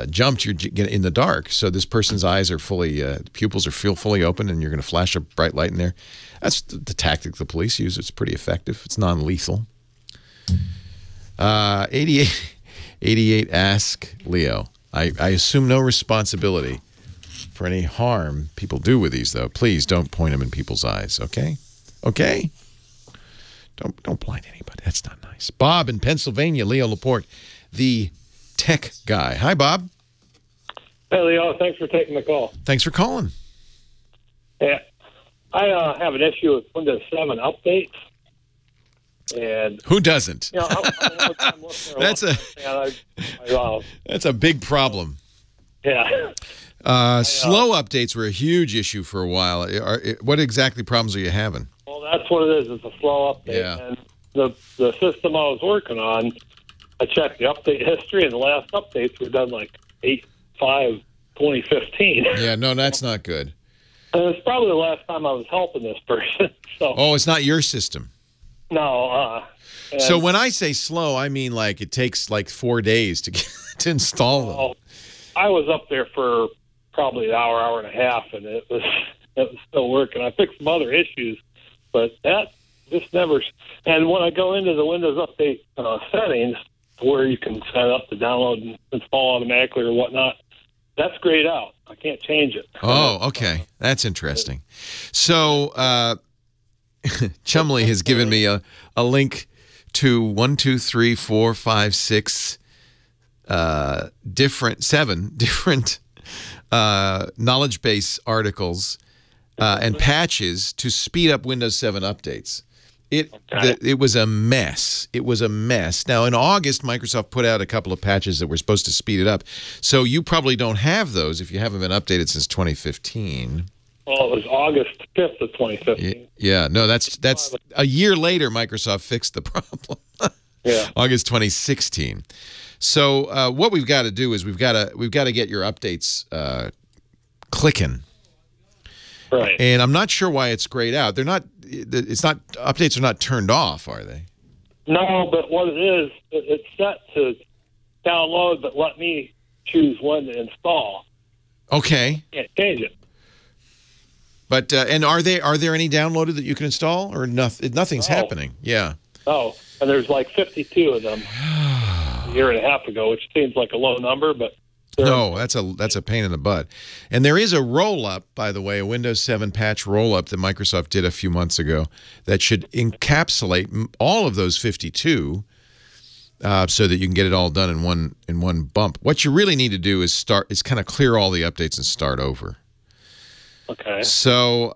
jumped, you're getting in the dark. So this person's eyes are fully, pupils are fully open, and you're going to flash a bright light in there. That's the tactic the police use. It's pretty effective. It's non-lethal. 88 ask Leo. I assume no responsibility for any harm people do with these, though. Please don't point them in people's eyes, okay? Okay? Don't blind anybody. That's not nice. Bob in Pennsylvania, Leo Laporte, the tech guy. Hi, Bob. Hey, Leo. Thanks for taking the call. Thanks for calling. Yeah, I have an issue with Windows 7 updates. And who doesn't? That's a big problem. Yeah. Slow updates were a huge issue for a while. What exactly problems are you having? Well, that's what it is. It's a slow update. Yeah. And the system I was working on, I checked the update history, and the last updates were done like 8/5/2015. Yeah, no, that's not good. And it's probably the last time I was helping this person. So. Oh, it's not your system. No. So when I say slow, I mean like it takes like 4 days to to install them. I was up there for probably an hour and a half, and it was still working. I fixed some other issues, but that just never. And when I go into the Windows Update settings, where you can set up to download and install automatically or whatnot, that's grayed out. I can't change it. Oh, okay, that's interesting. So. Chumley has given me a link to 1, 2, 3, 4, 5, 6 7 different knowledge base articles and patches to speed up Windows 7 updates. It was a mess. It was a mess. Now, in August, Microsoft put out a couple of patches that were supposed to speed it up. So you probably don't have those if you haven't been updated since 2015. Well, it was August 5th of 2015. Yeah, no, that's a year later. Microsoft fixed the problem. Yeah, August 2016. So what we've got to do is we've got to get your updates clicking. Right. And I'm not sure why it's grayed out. They're not. It's not. Updates are not turned off, are they? No, but what it is, it's set to download, but let me choose when to install. Okay. Can't change it. But and are there any downloaded that you can install, or nothing's happening? Yeah. Oh, and there's like 52 of them a year and a half ago, which seems like a low number, but no, that's a pain in the butt. And there is a roll-up, by the way, a Windows 7 patch roll-up that Microsoft did a few months ago that should encapsulate all of those 52 so that you can get it all done in one bump. What you really need to do is kind of clear all the updates and start over. Okay. So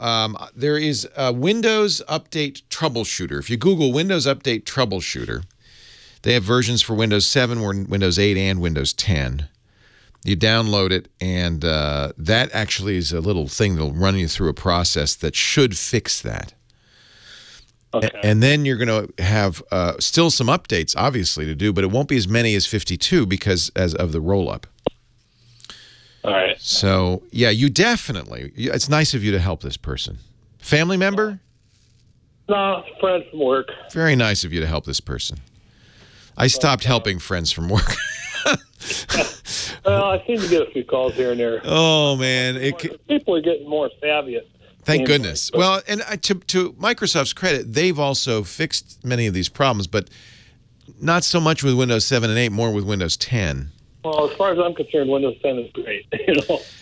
there is a Windows Update Troubleshooter. If you Google Windows Update Troubleshooter, they have versions for Windows 7, Windows 8, and Windows 10. You download it, and that actually is a little thing that will run you through a process that should fix that. Okay. And then you're going to have still some updates, obviously, to do, but it won't be as many as 52 because of the roll-up. All right. So, yeah, you definitely, it's nice of you to help this person. Family member? No, it's a friend from work. Very nice of you to help this person. I stopped helping friends from work. Well, I seem to get a few calls here and there. Oh, man. People are getting more savvy at Thank goodness. Well, and to Microsoft's credit, they've also fixed many of these problems, but not so much with Windows 7 and 8, more with Windows 10. Well, as far as I'm concerned, Windows 10 is great.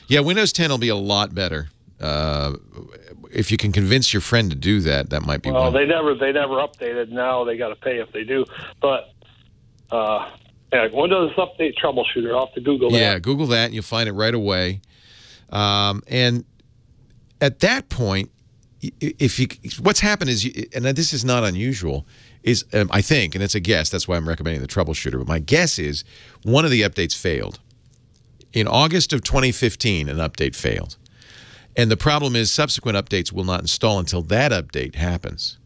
Yeah, Windows 10 will be a lot better. If you can convince your friend to do that, that might be well, one. they never updated. Now they got to pay if they do. But yeah, Windows Update Troubleshooter. I'll have to Google that. Yeah, Google that, and you'll find it right away. And at that point, what's happened is, and this is not unusual, is I think, and it's a guess, that's why I'm recommending the troubleshooter, but my guess is one of the updates failed. In August of 2015, an update failed. And the problem is subsequent updates will not install until that update happens.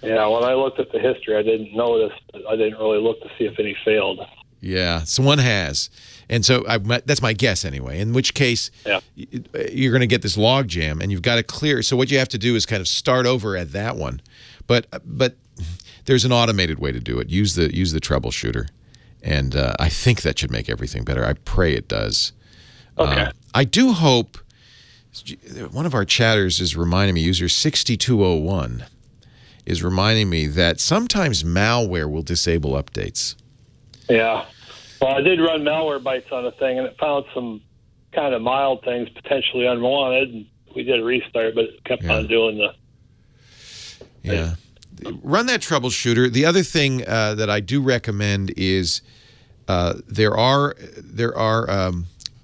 Yeah, when I looked at the history, I didn't notice. I didn't really look to see if any failed. Yeah, so one has. And so that's my guess anyway, in which case you're going to get this log jam and you've got to clear. So what you have to do is kind of start over at that one. But there's an automated way to do it. Use the troubleshooter, and I think that should make everything better. I pray it does. Okay. I do hope. One of our chatters is reminding me, user 6201 is reminding me that sometimes malware will disable updates. Yeah. Well, I did run malware bites on a thing, and it found some kind of mild things potentially unwanted. And we did a restart, but it kept on doing the. Yeah. Run that troubleshooter. The other thing that I do recommend is there are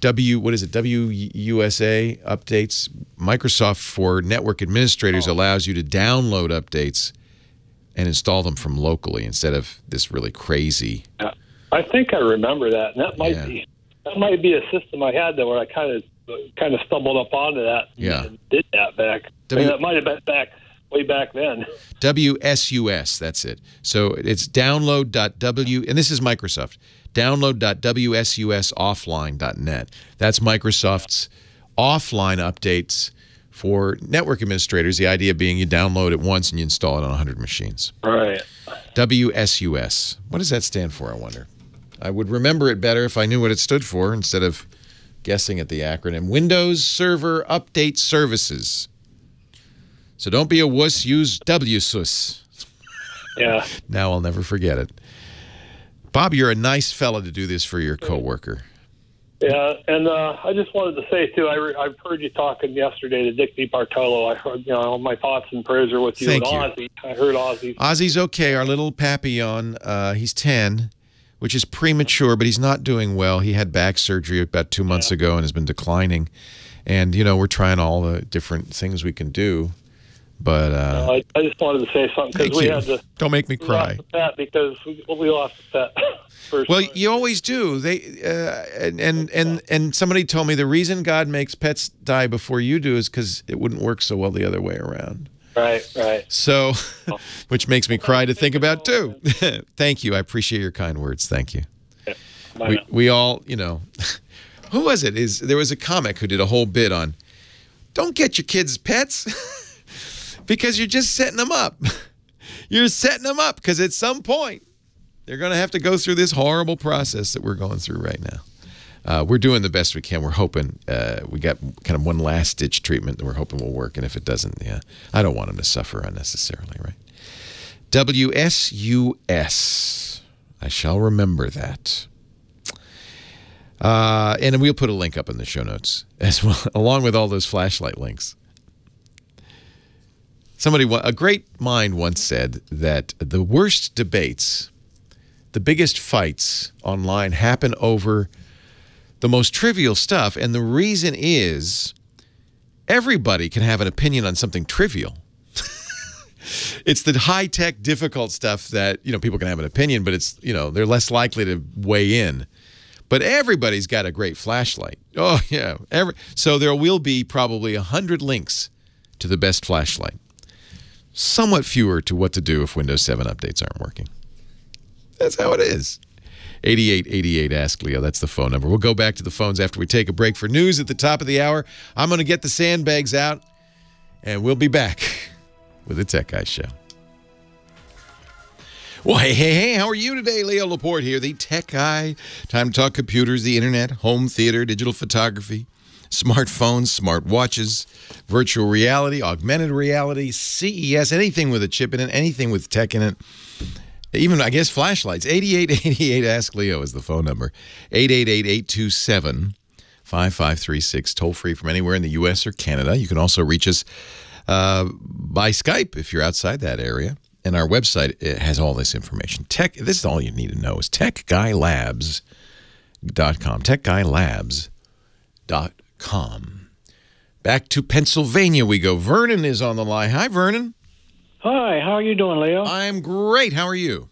WUSA updates. Microsoft for network administrators allows you to download updates and install them from locally instead of this really crazy. I think I remember that, and that might be a system I had there where I kind of stumbled up onto that. And did that back. That might have been way back then. WSUS, that's it. So it's download.w, and this is Microsoft. Download.wsusoffline.net. That's Microsoft's offline updates for network administrators. The idea being you download it once and you install it on 100 machines. Right. WSUS. What does that stand for, I wonder? I would remember it better if I knew what it stood for instead of guessing at the acronym. Windows Server Update Services. So don't be a wuss, use WSUS. Yeah. Now I'll never forget it. Bob, you're a nice fella to do this for your coworker. Yeah, and I just wanted to say, too, I've heard you talking yesterday to Dick DiBartolo. I heard, my thoughts and prayers are with you and Ozzy. I heard Ozzy. Ozzy's okay. Our little Papillon, he's 10, which is premature, but he's not doing well. He had back surgery about 2 months ago and has been declining. And, we're trying all the different things we can do. But I just wanted to say something because we had to. Don't make me cry. Lost the pet because we lost the pet. Well, you always do. And somebody told me the reason God makes pets die before you do is because it wouldn't work so well the other way around. Right. So, which makes me cry to think about too. Thank you. I appreciate your kind words. Thank you. Yeah. We all, who was it? There was a comic who did a whole bit on, don't get your kids pets. Because you're just setting them up. You're setting them up because at some point they're going to have to go through this horrible process that we're going through right now. We're doing the best we can. We're hoping we got kind of one last-ditch treatment that we're hoping will work. And if it doesn't, I don't want them to suffer unnecessarily, right? WSUS. I shall remember that. And we'll put a link up in the show notes as well, along with all those flashlight links. A great mind once said that the worst debates, the biggest fights online happen over the most trivial stuff. And the reason is everybody can have an opinion on something trivial. It's the high-tech, difficult stuff that, people can have an opinion, but it's, they're less likely to weigh in. But everybody's got a great flashlight. Oh, yeah. So there will be probably 100 links to the best flashlight. Somewhat fewer to what to do if Windows 7 updates aren't working. That's how it is. 8888 Ask Leo. That's the phone number. We'll go back to the phones after we take a break for news at the top of the hour. I'm going to get the sandbags out, and we'll be back with the Tech Guy Show. Well, hey, how are you today? Leo Laporte here, the Tech Guy. Time to talk computers, the internet, home theater, digital photography, smartphones, smartwatches, virtual reality, augmented reality, CES, anything with a chip in it, anything with tech in it, even, I guess, flashlights. 8888 Ask Leo is the phone number. 888-827-5536, toll-free from anywhere in the U.S. or Canada. You can also reach us by Skype if you're outside that area. And our website, it has all this information. This is all you need to know is techguylabs.com. Techguylabs.com. Back to Pennsylvania we go. Vernon is on the line. Hi, Vernon. Hi, how are you doing, Leo? I'm great. How are you?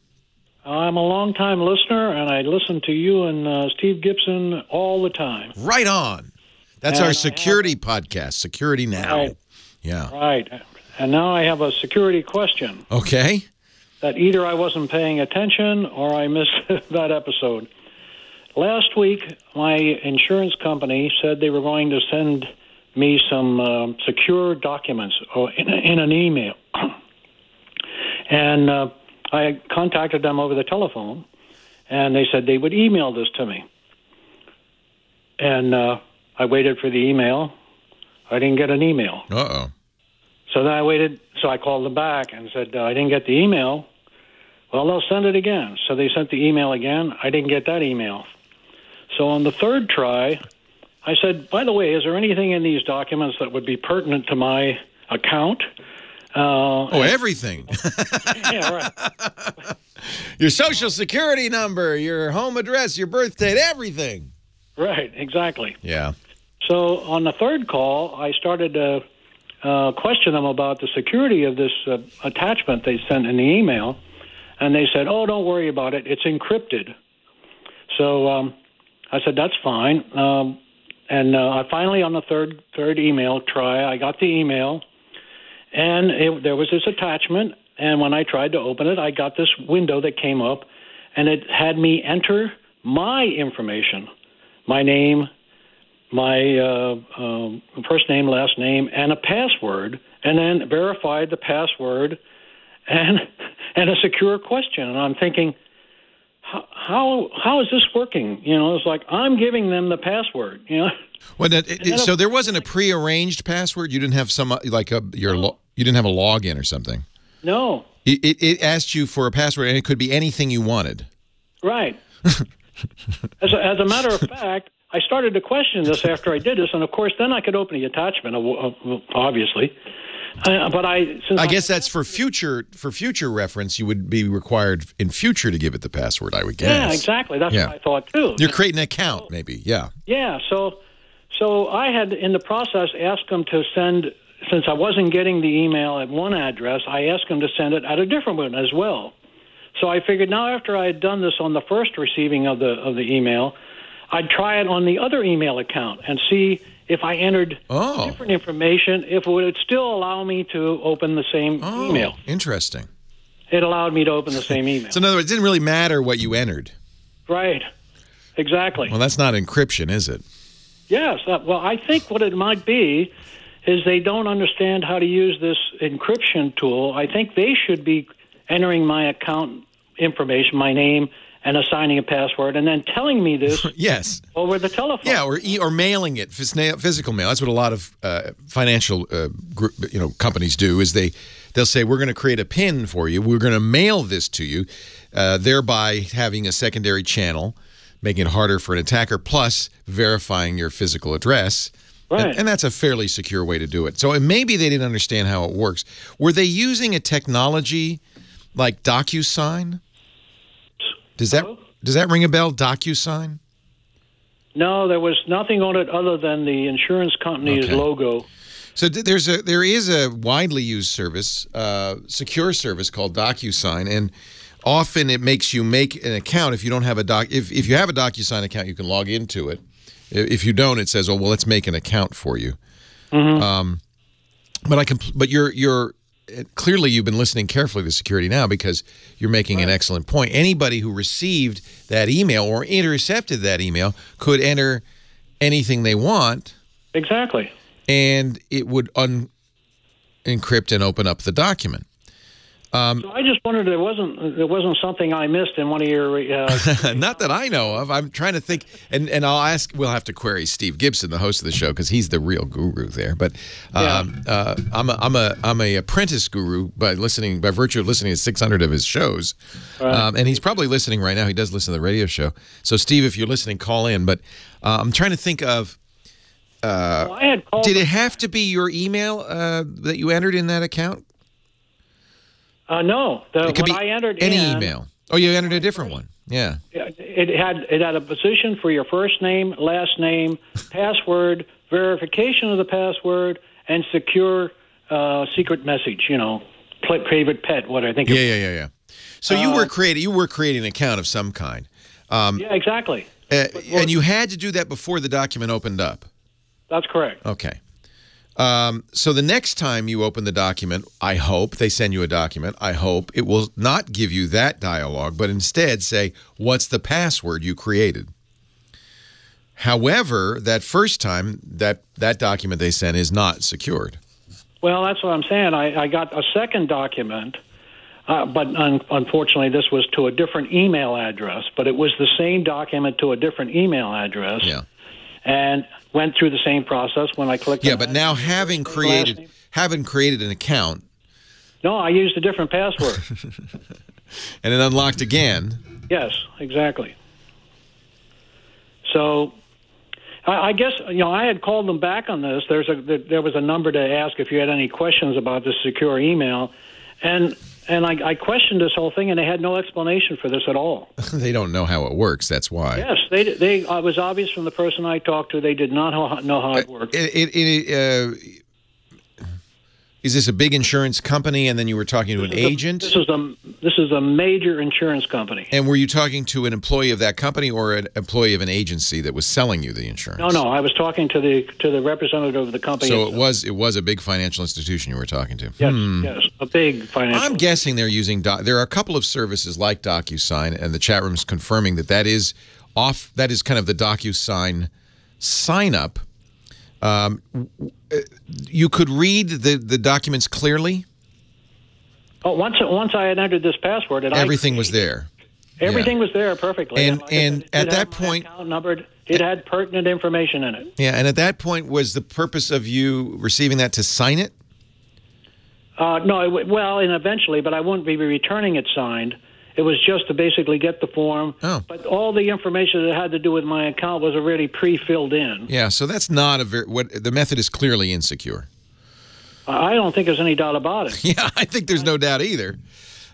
I'm a long-time listener, and I listen to you and Steve Gibson all the time. Right on. That's our security podcast, Security Now. Right. Yeah. Right. And now I have a security question. Okay. That either I wasn't paying attention or I missed that episode. Last week, my insurance company said they were going to send me some secure documents in an email. And I contacted them over the telephone, and they said they would email this to me. And I waited for the email. I didn't get an email. Uh-oh. So then I waited. So I called them back and said, I didn't get the email. Well, they'll send it again. So they sent the email again. I didn't get that email. So on the third try, I said, by the way, is there anything in these documents that would be pertinent to my account? Everything. Yeah, right. Your social security number, your home address, your birth date, everything. Right, exactly. Yeah. So on the third call, I started to question them about the security of this attachment they sent in the email, and they said, "Oh, don't worry about it. It's encrypted." So I said, "That's fine." And I finally, on the third email try, I got the email, and there was this attachment. And when I tried to open it, I got this window that came up, and it had me enter my information. My name, my first name, last name, and a password, and then verified the password and a secure question. And I'm thinking, how is this working? You know, it's like I'm giving them the password. You know. Well, so there wasn't a prearranged password. You didn't have you didn't have a login or something. No. It asked you for a password, and it could be anything you wanted. Right. As a matter of fact, I started to question this after I did this, and of course, then I could open the attachment, obviously. But I guess that's for future reference. You would be required in future to give it the password, I would guess. Yeah, exactly. That's what I thought too. You're creating an account, maybe. Yeah. Yeah. So I had, in the process, asked them to send. Since I wasn't getting the email at one address, I asked them to send it at a different one as well. So I figured now, after I had done this on the first receiving of the email, I'd try it on the other email account and see if I entered different information, if it would still allow me to open the same email. Interesting. It allowed me to open the same email. So in other words, it didn't really matter what you entered. Right. Exactly. Well, that's not encryption, is it? Yes. Well, I think what it might be is they don't understand how to use this encryption tool. I think they should be entering my account information, my name, and assigning a password, and then telling me this yes. over the telephone. Yeah, or mailing it, physical mail. That's what a lot of financial companies do, is they'll say, we're going to create a PIN for you. We're going to mail this to you, thereby having a secondary channel, making it harder for an attacker, plus verifying your physical address. Right. And that's a fairly secure way to do it. So maybe they didn't understand how it works. Were they using a technology like DocuSign? Does that ring a bell, DocuSign? No, there was nothing on it other than the insurance company's logo. So there is a widely used service, secure service called DocuSign, and often it makes you make an account. If you don't have if you have a DocuSign account, you can log into it. If you don't, it says, "Oh, well, let's make an account for you." Mm-hmm. But you're clearly you've been listening carefully to security now, because you're making an excellent point. Anybody who received that email or intercepted that email could enter anything they want. Exactly. And it would encrypt and open up the document. So I just wondered, there wasn't something I missed in one of your... Not that I know of. I'm trying to think, and I'll ask. We'll have to query Steve Gibson, the host of the show, because he's the real guru there. But I'm a apprentice guru by virtue of listening to 600 of his shows, and he's probably listening right now. He does listen to the radio show. So Steve, if you're listening, call in. But I'm trying to think of. I had called. Did it have to be your email that you entered in that account? No, it could be I entered any email. Oh, you entered a different one. Yeah. It had a position for your first name, last name, password, verification of the password, and secure secret message. You know, favorite pet. What I think. Yeah. So you were creating an account of some kind. Yeah, exactly. And you had to do that before the document opened up. That's correct. Okay. So the next time you open the document, I hope they send you a document. I hope it will not give you that dialogue, but instead say, what's the password you created? However, that first time, that document they sent is not secured. Well, that's what I'm saying. I got a second document But unfortunately, this was to a different email address. But it was the same document to a different email address. Yeah. And went through the same process when I clicked. Yeah, but now having created an account. No, I used a different password. And it unlocked again. Yes, exactly. So, I guess I had called them back on this. There was a number to ask if you had any questions about this secure email, and I questioned this whole thing, and they had no explanation for this at all. They don't know how it works. That's why. Yes, it was obvious from the person I talked to. They did not know how it worked. Is this a big insurance company, and then you were talking to an agent? This is a major insurance company. And were you talking to an employee of that company or an employee of an agency that was selling you the insurance? No. I was talking to the representative of the company. So it was a big financial institution you were talking to. Yes, a big financial. I'm guessing they're using. There are a couple of services like DocuSign, and the chat room is confirming that is off. That is kind of the DocuSign sign up. You could read the documents clearly? Oh, once I had entered this password, everything was there. Everything was there perfectly. And at that point, account numbered, it had pertinent information in it. Yeah, and at that point, was the purpose of you receiving that to sign it? No, and eventually, but I wouldn't be returning it signed. It was just to basically get the form. Oh. But all the information that had to do with my account was already pre-filled in. Yeah, so that's not the method is clearly insecure. I don't think there's any doubt about it. Yeah, I think there's no doubt either.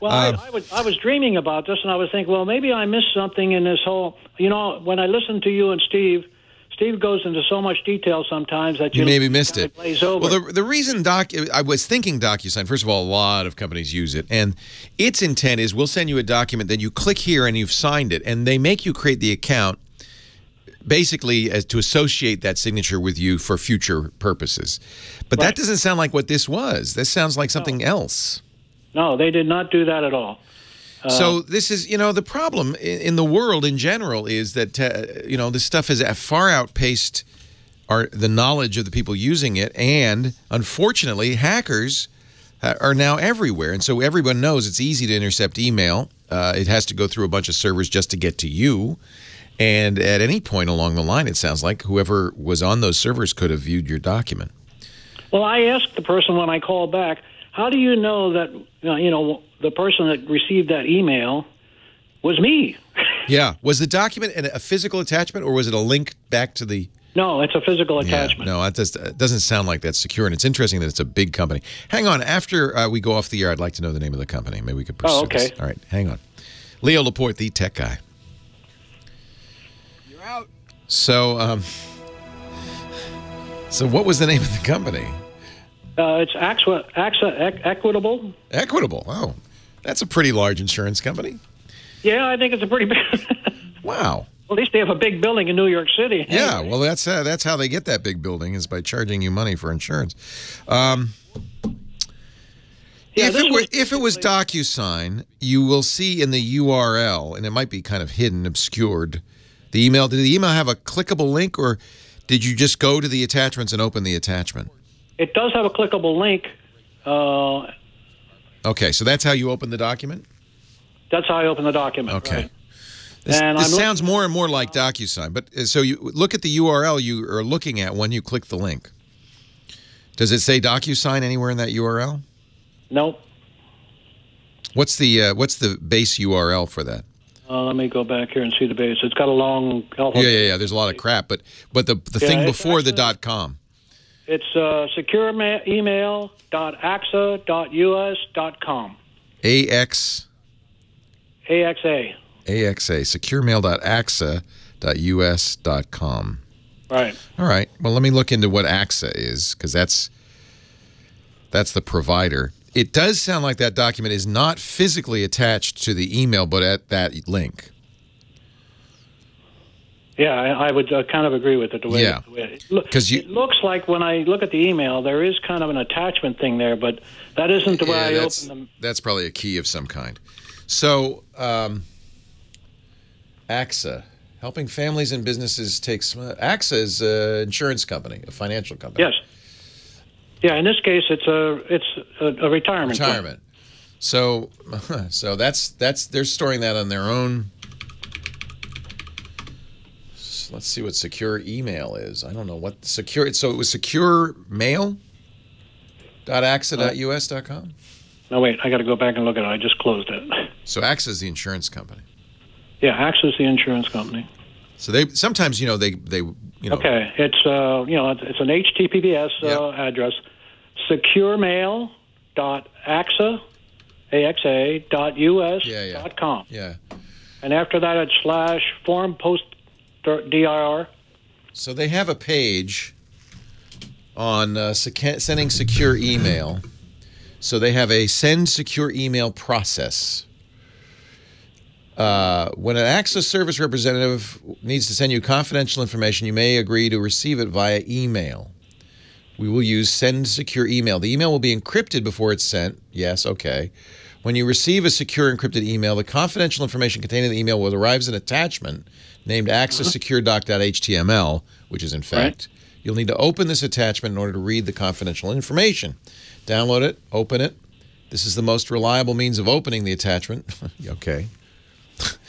Well, I was dreaming about this, and I was thinking, well, maybe I missed something in this whole. When I listened to you and Steve goes into so much detail sometimes that you maybe missed it. Over. Well, the reason I was thinking DocuSign. First of all, a lot of companies use it, and its intent is we'll send you a document, then you click here and you've signed it, and they make you create the account, basically to associate that signature with you for future purposes. But that doesn't sound like what this was. This sounds like something else. No, they did not do that at all. So this is, the problem in the world in general is that, this stuff has far outpaced the knowledge of the people using it. And unfortunately, hackers are now everywhere. And so everyone knows it's easy to intercept email. It has to go through a bunch of servers just to get to you. And at any point along the line, it sounds like whoever was on those servers could have viewed your document. Well, I asked the person when I called back, how do you know that, the person that received that email was me? Yeah. Was the document a physical attachment, or was it a link back to the... No, it's a physical attachment. No, it doesn't sound like that's secure, and it's interesting that it's a big company. Hang on. After we go off the air, I'd like to know the name of the company. Maybe we could pursue this. All right, hang on. Leo Laporte, the tech guy. You're out. So what was the name of the company? It's AXA Equitable. Equitable. Oh, that's a pretty large insurance company. Yeah, I think it's a pretty big... Wow. Well, at least they have a big building in New York City. Yeah, anyway. Well, that's how they get that big building, is by charging you money for insurance. If it was DocuSign, you will see in the URL, and it might be kind of hidden, obscured, the email. Did the email have a clickable link, or did you just go to the attachments and open the attachment? It does have a clickable link. Okay, so that's how you open the document? That's how I open the document. Okay. Right. This sounds more and more like DocuSign. But so you look at the URL you are looking at when you click the link. Does it say DocuSign anywhere in that URL? Nope. What's the base URL for that? Let me go back here and see the base. It's got a long alphabet. Yeah. There's a lot of crap, but the thing before the .com. It's securemail.axa.us.com. AXA. securemail.axa.us.com. Right. All right. Well, let me look into what AXA is, because that's the provider. It does sound like that document is not physically attached to the email, but at that link. Yeah, I would kind of agree with it. It looks like when I look at the email, there is kind of an attachment thing there, but that isn't the way I open them. That's probably a key of some kind. So, AXA, helping families and businesses take... AXA is an insurance company, a financial company. Yes. Yeah, in this case, it's a retirement. Retirement. So that's they're storing that on their own. Let's see what secure email is. I don't know what secure. So it was securemail.axa.us.com. No, wait. I got to go back and look at it. I just closed it. So AXA is the insurance company. Yeah, AXA is the insurance company. So they sometimes they Okay, it's it's an HTTPS address, securemail.axa.us.com. Yeah. And after that, it's /forum post dir. So they have a page on sending secure email. So they have a send secure email process. When an AXA service representative needs to send you confidential information, you may agree to receive it via email. We will use send secure email. The email will be encrypted before it's sent. Yes, okay. When you receive a secure encrypted email, the confidential information contained in the email will arrive as an attachment named AXA-SecureDoc.html, which is in fact, you'll need to open this attachment in order to read the confidential information. Download it, open it. This is the most reliable means of opening the attachment. Okay.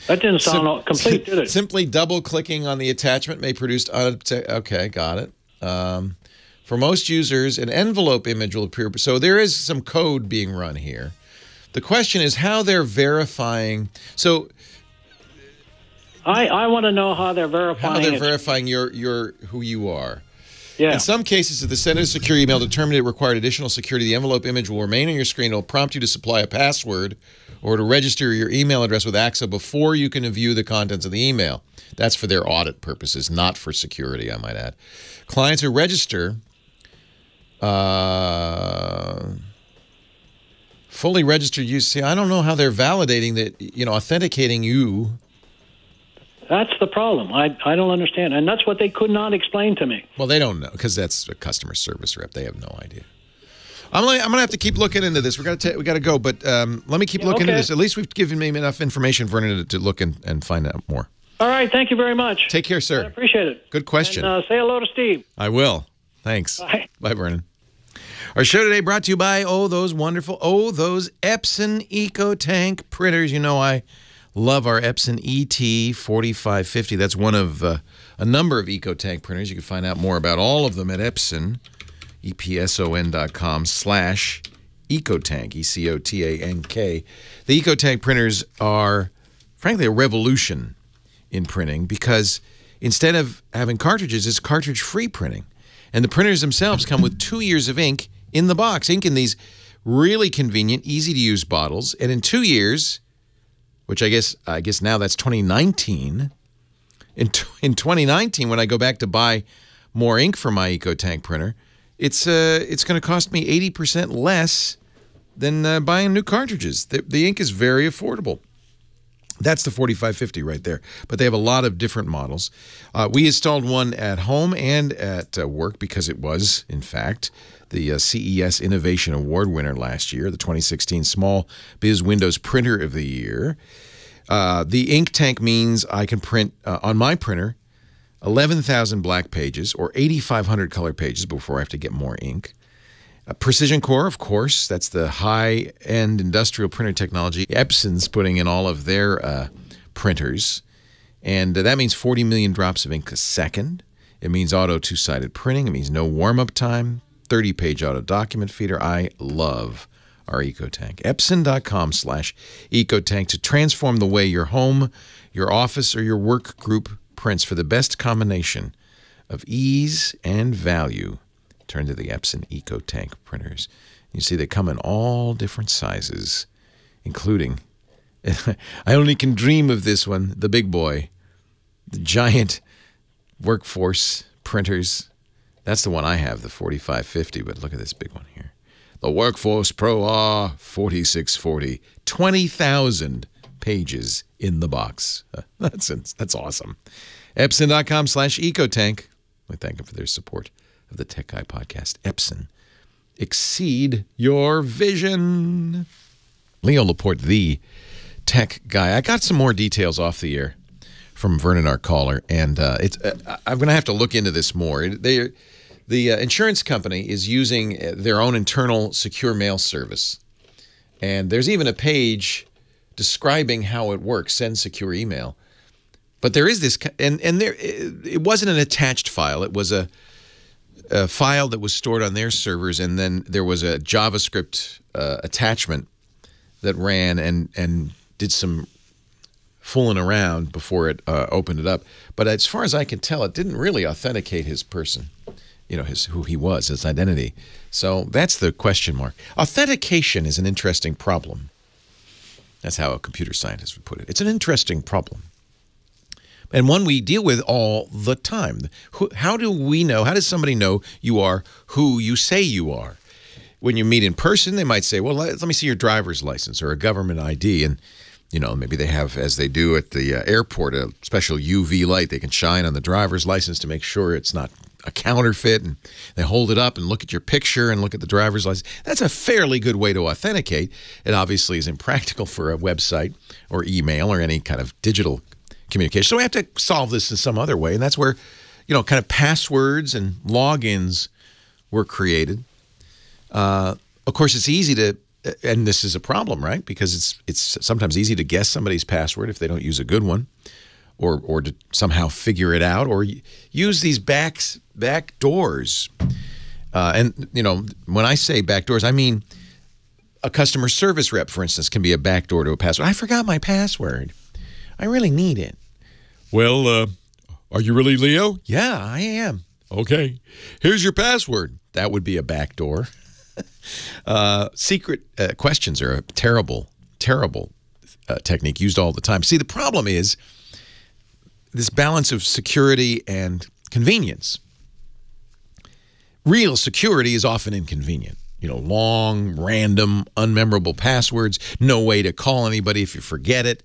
That didn't sound complete, did it? Simply double-clicking on the attachment may produce... Okay, got it. For most users, an envelope image will appear. So there is some code being run here. The question is how they're verifying... So... I want to know how they're verifying your who you are. Yeah. In some cases, if the sender secure email determined it required additional security, the envelope image will remain on your screen. It will prompt you to supply a password or to register your email address with AXA before you can view the contents of the email. That's for their audit purposes, not for security, I might add. Clients who register, fully registered use. See, I don't know how they're validating that, authenticating you. That's the problem. I don't understand. And that's what they could not explain to me. Well, they don't know because that's a customer service rep. They have no idea. I'm gonna have to keep looking into this. We got to go, but let me keep looking into this. At least we've given me enough information for Vernon to look and find out more. All right. Thank you very much. Take care, sir. I appreciate it. Good question. And say hello to Steve. I will. Thanks. Bye. Bye, Vernon. Our show today brought to you by those Epson EcoTank printers. You know I love our Epson ET4550. That's one of a number of EcoTank printers. You can find out more about all of them at Epson, epson.com/EcoTank, ECOTANK. The EcoTank printers are, frankly, a revolution in printing because instead of having cartridges, it's cartridge-free printing. And the printers themselves come with 2 years of ink in the box. Ink in these really convenient, easy-to-use bottles. And in 2 years... which I guess now that's 2019. In 2019, when I go back to buy more ink for my EcoTank printer, it's going to cost me 80% less than buying new cartridges. The ink is very affordable. That's the 4550 right there. But they have a lot of different models. We installed one at home and at work because it was, in fact, the CES Innovation Award winner last year, the 2016 Small Biz Windows Printer of the Year. The ink tank means I can print on my printer 11,000 black pages or 8,500 color pages before I have to get more ink. Precision Core, of course, that's the high-end industrial printer technology. Epson's putting in all of their printers, and that means 40 million drops of ink a second. It means auto two-sided printing. It means no warm-up time, 30-page auto document feeder. I love our EcoTank. Epson.com/EcoTank to transform the way your home, your office, or your work group prints for the best combination of ease and value. Turn to the Epson EcoTank printers. You see they come in all different sizes, including, I only can dream of this one, the big boy, the giant workforce printers. That's the one I have, the 4550, but look at this big one here. The Workforce Pro R4640, 20,000 pages in the box. That's awesome. Epson.com/EcoTank. We thank them for their support of the Tech Guy podcast. Epson. Exceed your vision. Leo Laporte, the Tech Guy. I got some more details off the air from Vernon, our caller, and I'm going to have to look into this more. The insurance company is using their own internal secure mail service And there's even a page describing how it works, send secure email. But there is this, and there, it wasn't an attached file. It was a file that was stored on their servers, and then there was a JavaScript attachment that ran and did some fooling around before it opened it up. But as far as I can tell, it didn't really authenticate his person, who he was, his identity. So that's the question mark. Authentication is an interesting problem. That's how a computer scientist would put it. It's an interesting problem. And one we deal with all the time. How do we know, how does somebody know you are who you say you are? When you meet in person, they might say, well, let me see your driver's license or a government ID. And, maybe they have, as they do at the airport, a special UV light they can shine on the driver's license to make sure it's not a counterfeit. And they hold it up and look at your picture and look at the driver's license. That's a fairly good way to authenticate. It obviously is impractical for a website or email or any kind of digital communication. So we have to solve this in some other way. And that's where, kind of passwords and logins were created. Of course, it's easy to, and this is a problem, right? Because it's sometimes easy to guess somebody's password if they don't use a good one, or to somehow figure it out, or use these back doors. And when I say back doors, I mean a customer service rep, for instance, can be a back door to a password. I forgot my password. I really need it. Well, are you really Leo? Yeah, I am. Okay. Here's your password. That would be a back door. Secret questions are a terrible, terrible technique used all the time. See, the problem is this balance of security and convenience. Real security is often inconvenient. Long, random, unmemorable passwords, no way to call anybody if you forget it.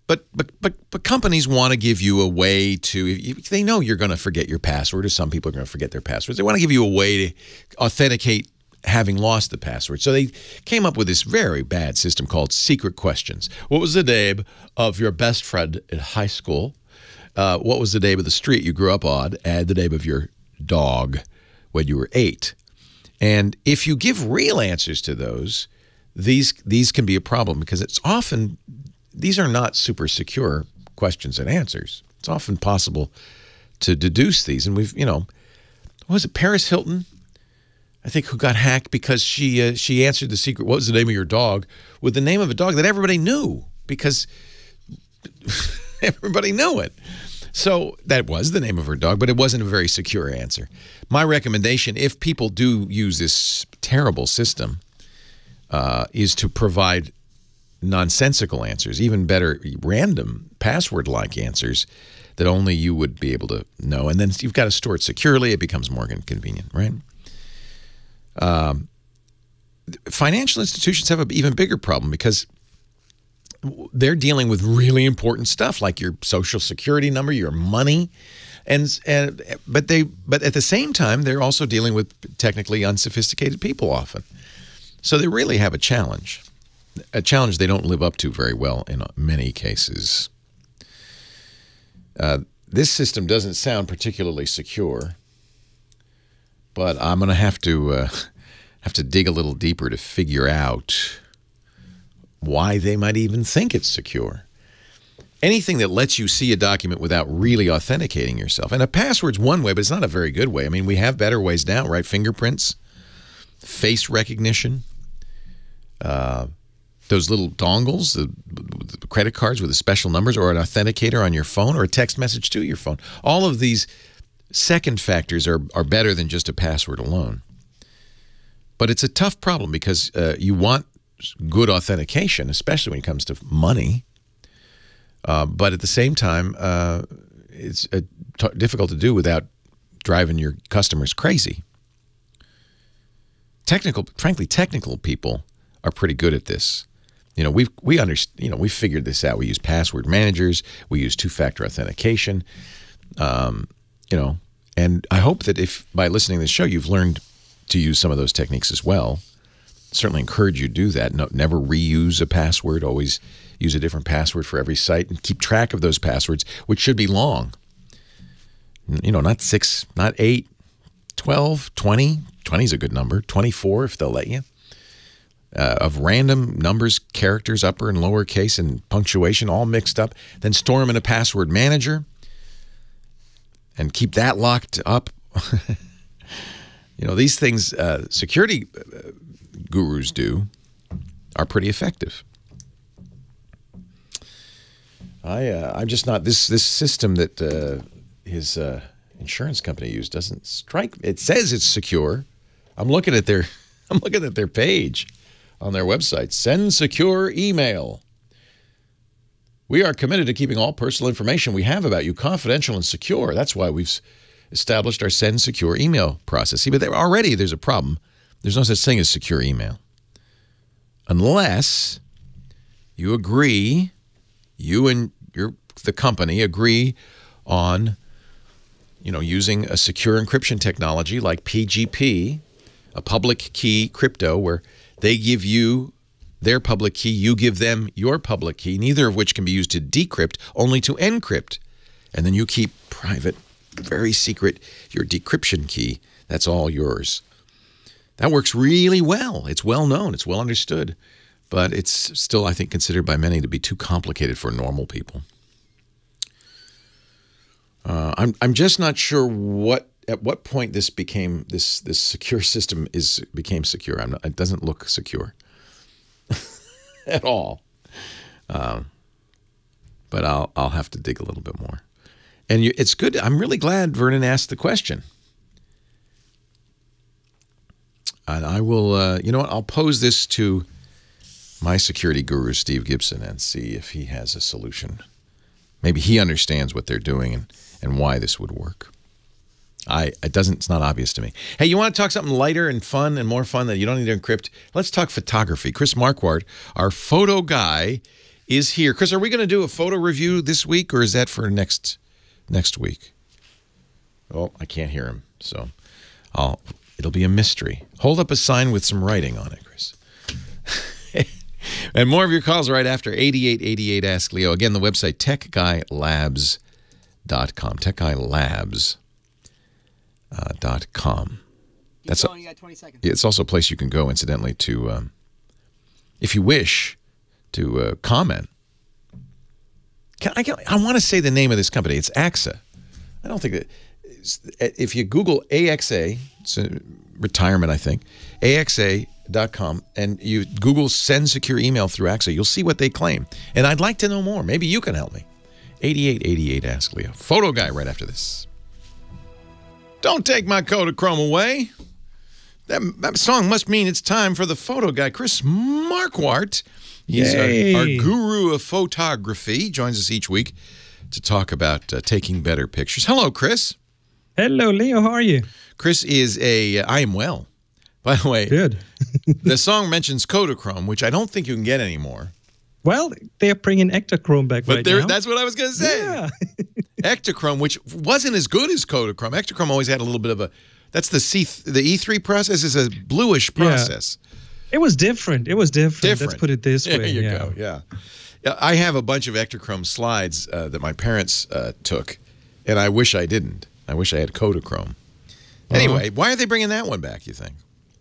But companies want to give you a way to, they know you're going to forget your password, or some people are going to forget their passwords. They want to give you a way to authenticate having lost the password. So they came up with this very bad system called secret questions. What was the name of your best friend in high school? What was the name of the street you grew up on? And the name of your dog when you were 8. And if you give real answers to those, these can be a problem, because it's often, these are not super secure questions and answers. It's often possible to deduce these. And we've, what was it, Paris Hilton, I think, who got hacked because she answered the secret, what was the name of your dog, with the name of a dog that everybody knew, because everybody knew it. So that was the name of her dog, but it wasn't a very secure answer. My recommendation, if people do use this terrible system, is to provide nonsensical answers, even better, random password-like answers that only you would be able to know. And then you've got to store it securely. It becomes more inconvenient, right? Financial institutions have an even bigger problem, because they're dealing with really important stuff like your social security number, your money, but at the same time they're also dealing with technically unsophisticated people often. So they really have a challenge they don't live up to very well in many cases. This system doesn't sound particularly secure, but I'm going to have to dig a little deeper to figure out why they might even think it's secure. Anything that lets you see a document without really authenticating yourself. And a password's one way, but it's not a very good way. I mean, we have better ways now, right? Fingerprints, face recognition, those little dongles, the credit cards with the special numbers, or an authenticator on your phone, or a text message to your phone. All of these second factors are better than just a password alone. But it's a tough problem, because you want good authentication, especially when it comes to money. But at the same time, it's difficult to do without driving your customers crazy. Frankly, technical people are pretty good at this. We've figured this out. We use password managers. We use two-factor authentication. And I hope that if by listening to this show you've learned to use some of those techniques as well. Certainly encourage you to do that. never reuse a password. Always use a different password for every site, and keep track of those passwords, which should be long. Not 6, not 8, 12, 20. 20 is a good number. 24 if they'll let you. of random numbers, characters, upper and lower case, and punctuation all mixed up. Then store them in a password manager and keep that locked up. You know, these things security gurus do are pretty effective. I'm just not this system that his insurance company used doesn't strike. It says it's secure. I'm looking at their page on their website. Send secure email. We are committed to keeping all personal information we have about you confidential and secure. That's why we've established our send secure email process. See, but already there's a problem. There's no such thing as secure email. Unless you agree, you and the company agree on, you know, using a secure encryption technology like PGP, a public key crypto, where they give you their public key, you give them your public key, neither of which can be used to decrypt, only to encrypt. And then you keep private, very secret, your decryption key. That's all yours. That works really well. It's well known. It's well understood. But it's still, I think, considered by many to be too complicated for normal people. I'm just not sure at what point this became this secure system became secure. It doesn't look secure at all. But I'll have to dig a little bit more. And it's good. I'm really glad Vernon asked the question. And I will, you know what? I'll pose this to my security guru, Steve Gibson, and see if he has a solution. Maybe he understands what they're doing and why this would work. It's not obvious to me. Hey, you want to talk something lighter and fun and more fun that you don't need to encrypt? Let's talk photography. Chris Marquardt, our photo guy, is here. Chris, are we going to do a photo review this week, or is that for next week? Oh, I can't hear him, so it'll be a mystery. Hold up a sign with some writing on it, Chris. And more of your calls right after 8888 Ask Leo. Again, the website, techguylabs.com. techguylabs.com. Keep going, you got 20 seconds. It's also a place you can go, incidentally, to, if you wish, to comment. I want to say the name of this company. It's AXA. I don't think that. If you Google AXA, it's a retirement, I think, AXA.com, and you Google send secure email through AXA, you'll see what they claim. And I'd like to know more. Maybe you can help me. 8888 Ask Leo. Photo guy right after this. Don't take my Kodachrome away. That song must mean it's time for the photo guy, Chris Marquardt. He's our guru of photography. He joins us each week to talk about taking better pictures. Hello, Chris. Hello, Leo. How are you? Chris is I am well. By the way, good. The song mentions Kodachrome, which I don't think you can get anymore. Well, they're bringing Ektachrome back right now. That's what I was going to say. Yeah. Ektachrome, which wasn't as good as Kodachrome. Ektachrome always had a little bit of a. That's the E3 process is a bluish process. Yeah. It was different. Let's put it this way. There you go. Yeah. I have a bunch of Ektachrome slides that my parents took, and I wish I didn't. I wish I had Kodachrome. Anyway, why are they bringing that one back, you think?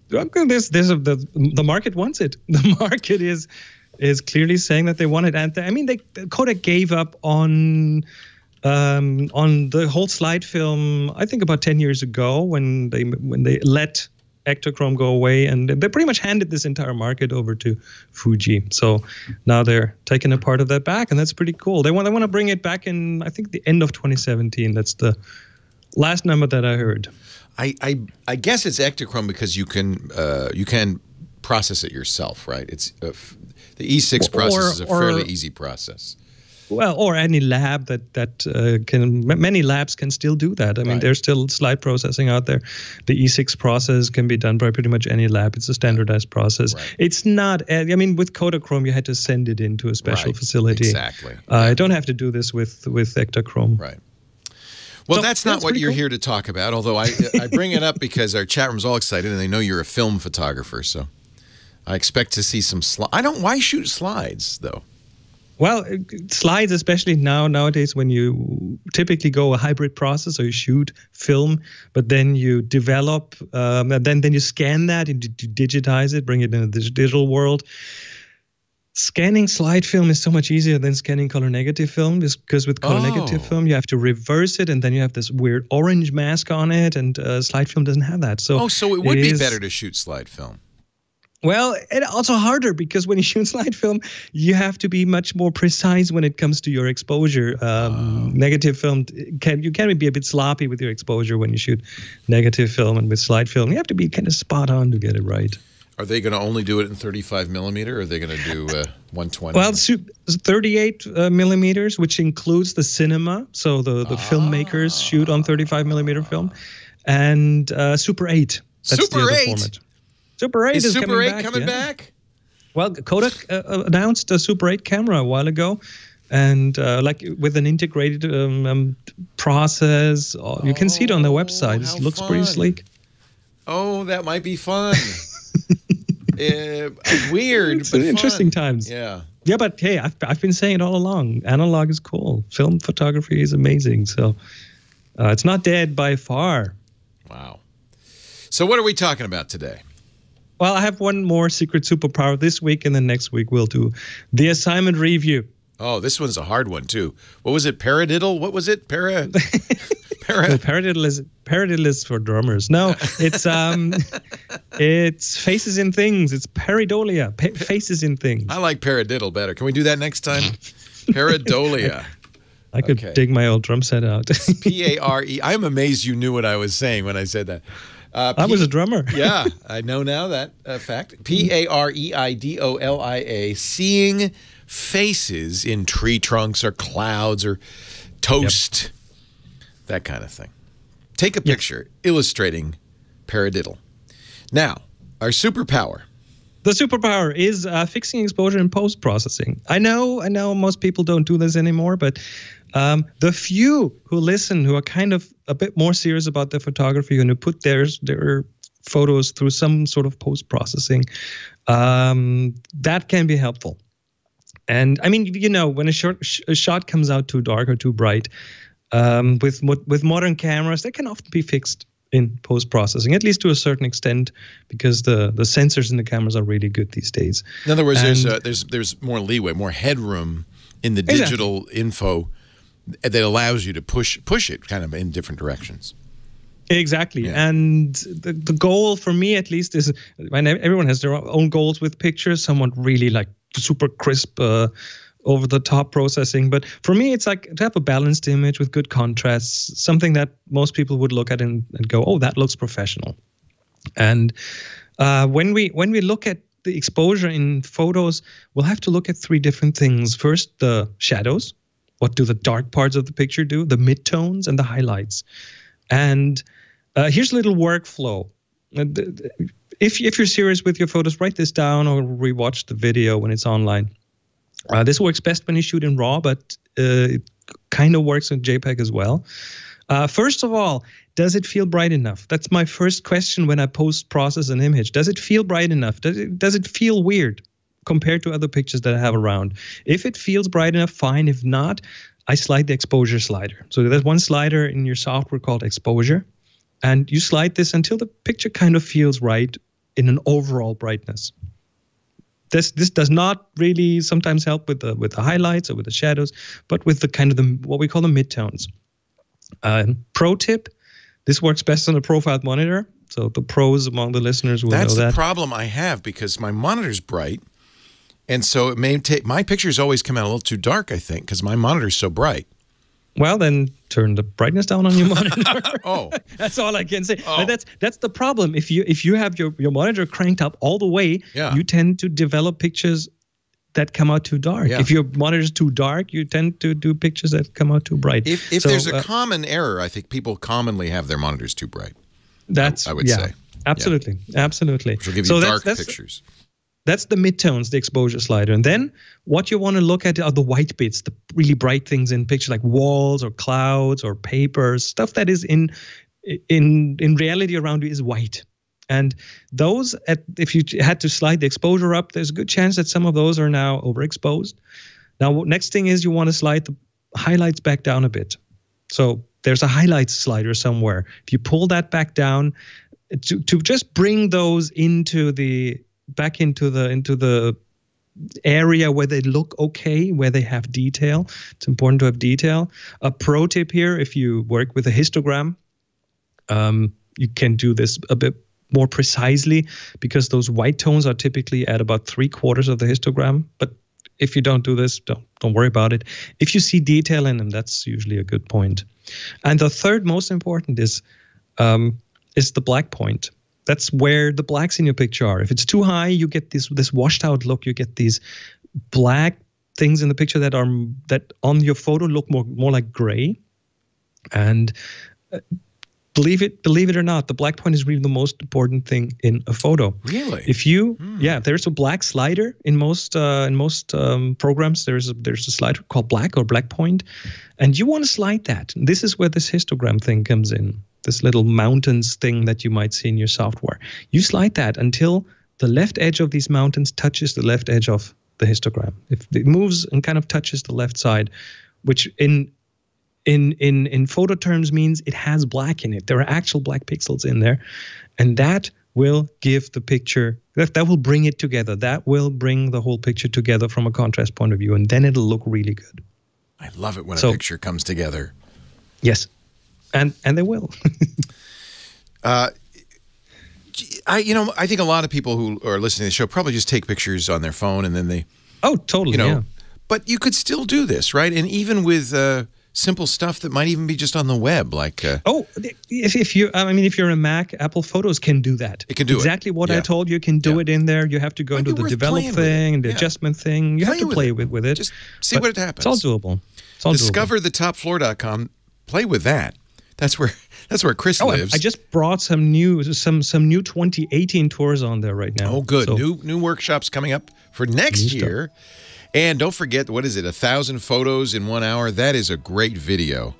The market wants it. The market is clearly saying that they want it. And Kodak gave up on the whole slide film, I think about 10 years ago when they let Ektachrome go away, and they pretty much handed this entire market over to Fuji. So now they're taking a part of that back, and that's pretty cool. They want to bring it back in, I think, the end of 2017. That's the last number that I heard. I guess it's Ektachrome because you can process it yourself, right? It's the E6 process is a fairly easy process. Well, or any lab that can. Many labs can still do that. I mean, there's still slide processing out there. The E6 process can be done by pretty much any lab. It's a standardized process. Right. It's not. I mean, with Kodachrome, you had to send it into a special facility. Exactly. I don't have to do this with Ektachrome. Right. Well, that's not what you're here to talk about. Although I bring it up because our chat room's all excited and they know you're a film photographer. So I expect to see some slides. Why shoot slides though? Well, slides, especially nowadays, when you typically go a hybrid process, so you shoot film, but then you develop, and then you scan that and you digitize it, bring it into the digital world. Scanning slide film is so much easier than scanning color negative film, because with color negative film, you have to reverse it, and then you have this weird orange mask on it, and slide film doesn't have that. So it would be better to shoot slide film. Well, it's also harder because when you shoot slide film, you have to be much more precise when it comes to your exposure. Negative film, you can be a bit sloppy with your exposure when you shoot negative film, and with slide film, you have to be kind of spot on to get it right. Are they going to only do it in 35 millimeter, or are they going to do 120? Well, 38 millimeters, which includes the cinema. So the filmmakers shoot on 35 millimeter film, and Super 8. That's Super the other 8? format. Super 8 is Super 8 coming back? Well, Kodak announced a Super 8 camera a while ago, and like with an integrated process. You can see it on their website. It looks pretty sleek. Oh, that might be fun. Weird, but interesting fun. Times. Yeah. Yeah, but hey, I've been saying it all along. Analog is cool. Film photography is amazing. So it's not dead by far. Wow. So what are we talking about today? Well, I have one more secret superpower this week, and then next week we'll do the assignment review. Oh, this one's a hard one, too. What was it? Paradiddle? What was it? Paradiddle is for drummers. No, it's it's faces in things. It's pareidolia. Faces in things. I like paradiddle better. Can we do that next time? Pareidolia. I could dig my old drum set out. P-A-R-E. I'm amazed you knew what I was saying when I said that. I was a drummer. Yeah, I know now that fact. P-A-R-E-I-D-O-L-I-A. Seeing faces in tree trunks or clouds or toast, that kind of thing. Take a picture illustrating paradiddle. Now, our superpower. The superpower is fixing exposure in post-processing. I know most people don't do this anymore, but the few who listen, who are kind of a bit more serious about their photography and who put their photos through some sort of post-processing, that can be helpful. And I mean, when a shot comes out too dark or too bright, with modern cameras, they can often be fixed in post-processing, at least to a certain extent, because the sensors in the cameras are really good these days. In other words, there's more leeway, more headroom in the digital info that allows you to push it kind of in different directions. Exactly. Yeah. And the goal for me, at least, is when everyone has their own goals with pictures. Some want really like super crisp, over-the-top processing. But for me, it's like to have a balanced image with good contrasts, something that most people would look at and go, oh, that looks professional. And when we look at the exposure in photos, we'll have to look at three different things. First, the shadows. What do the dark parts of the picture do? The midtones and the highlights. And here's a little workflow. If you're serious with your photos, write this down or rewatch the video when it's online. This works best when you shoot in RAW, but it kind of works in JPEG as well. First of all, does it feel bright enough? That's my first question when I post-process an image. Does it feel bright enough? Does it feel weird compared to other pictures that I have around? If it feels bright enough, fine. If not, I slide the exposure slider. So there's one slider in your software called exposure, and you slide this until the picture kind of feels right in an overall brightness. This does not really sometimes help with the highlights or with the shadows, but with the kind of what we call the midtones. Pro tip: this works best on a profiled monitor. So the pros among the listeners will know that. That's the problem I have, because my monitor's bright, and so it may take my pictures always come out a little too dark, I think, because my monitor's so bright. Well, then turn the brightness down on your monitor. Oh, that's all I can say. Oh. But that's the problem. If you have your monitor cranked up all the way, you tend to develop pictures that come out too dark. Yeah. If your monitor is too dark, you tend to do pictures that come out too bright. If there's a common error, I think people commonly have their monitors too bright. I would say. Absolutely. Absolutely. Which will give you dark pictures. That's the midtones, the exposure slider. And then what you want to look at are the white bits, the really bright things in pictures like walls or clouds or papers, stuff that is in reality around you is white. And those, if you had to slide the exposure up, there's a good chance that some of those are now overexposed. Now, next thing is you want to slide the highlights back down a bit. So there's a highlights slider somewhere. If you pull that back down to just bring those into the area where they look okay, where they have detail. It's important to have detail. A pro tip here, if you work with a histogram, you can do this a bit more precisely because those white tones are typically at about 3/4 of the histogram. But if you don't do this, don't worry about it. If you see detail in them, that's usually a good point. And the third most important is the black point. That's where the blacks in your picture are. If it's too high, you get this washed out look. You get these black things in the picture that on your photo look more like gray. And believe it or not, the black point is really the most important thing in a photo. Really? If you, there's a black slider in most programs. There's a slider called black or black point, and you want to slide that. This is where this histogram thing comes in. This little mountains thing that you might see in your software. You slide that until the left edge of these mountains touches the left edge of the histogram. If it moves and kind of touches the left side, which in photo terms means it has black in it. There are actual black pixels in there, and that will give the picture, that will bring it together. That will bring the whole picture together from a contrast point of view, and then it'll look really good. I love it when a picture comes together. Yes, and they will. I think a lot of people who are listening to the show probably just take pictures on their phone and then they. Oh, totally. Yeah. But you could still do this, right? And even with simple stuff that might even be just on the web, like. If you're a Mac, Apple Photos can do that. It can do exactly what I told you. You can do it in there. You have to go into the develop thing and the adjustment thing. You have to play with it. Just see what happens. It's all doable. DiscoverTheTopFloor.com. Play with that. That's where Chris lives. I just brought some new 2018 tours on there right now. Oh, good. So, new workshops coming up for next year. And don't forget, what is it, 1,000 photos in 1 hour? That is a great video.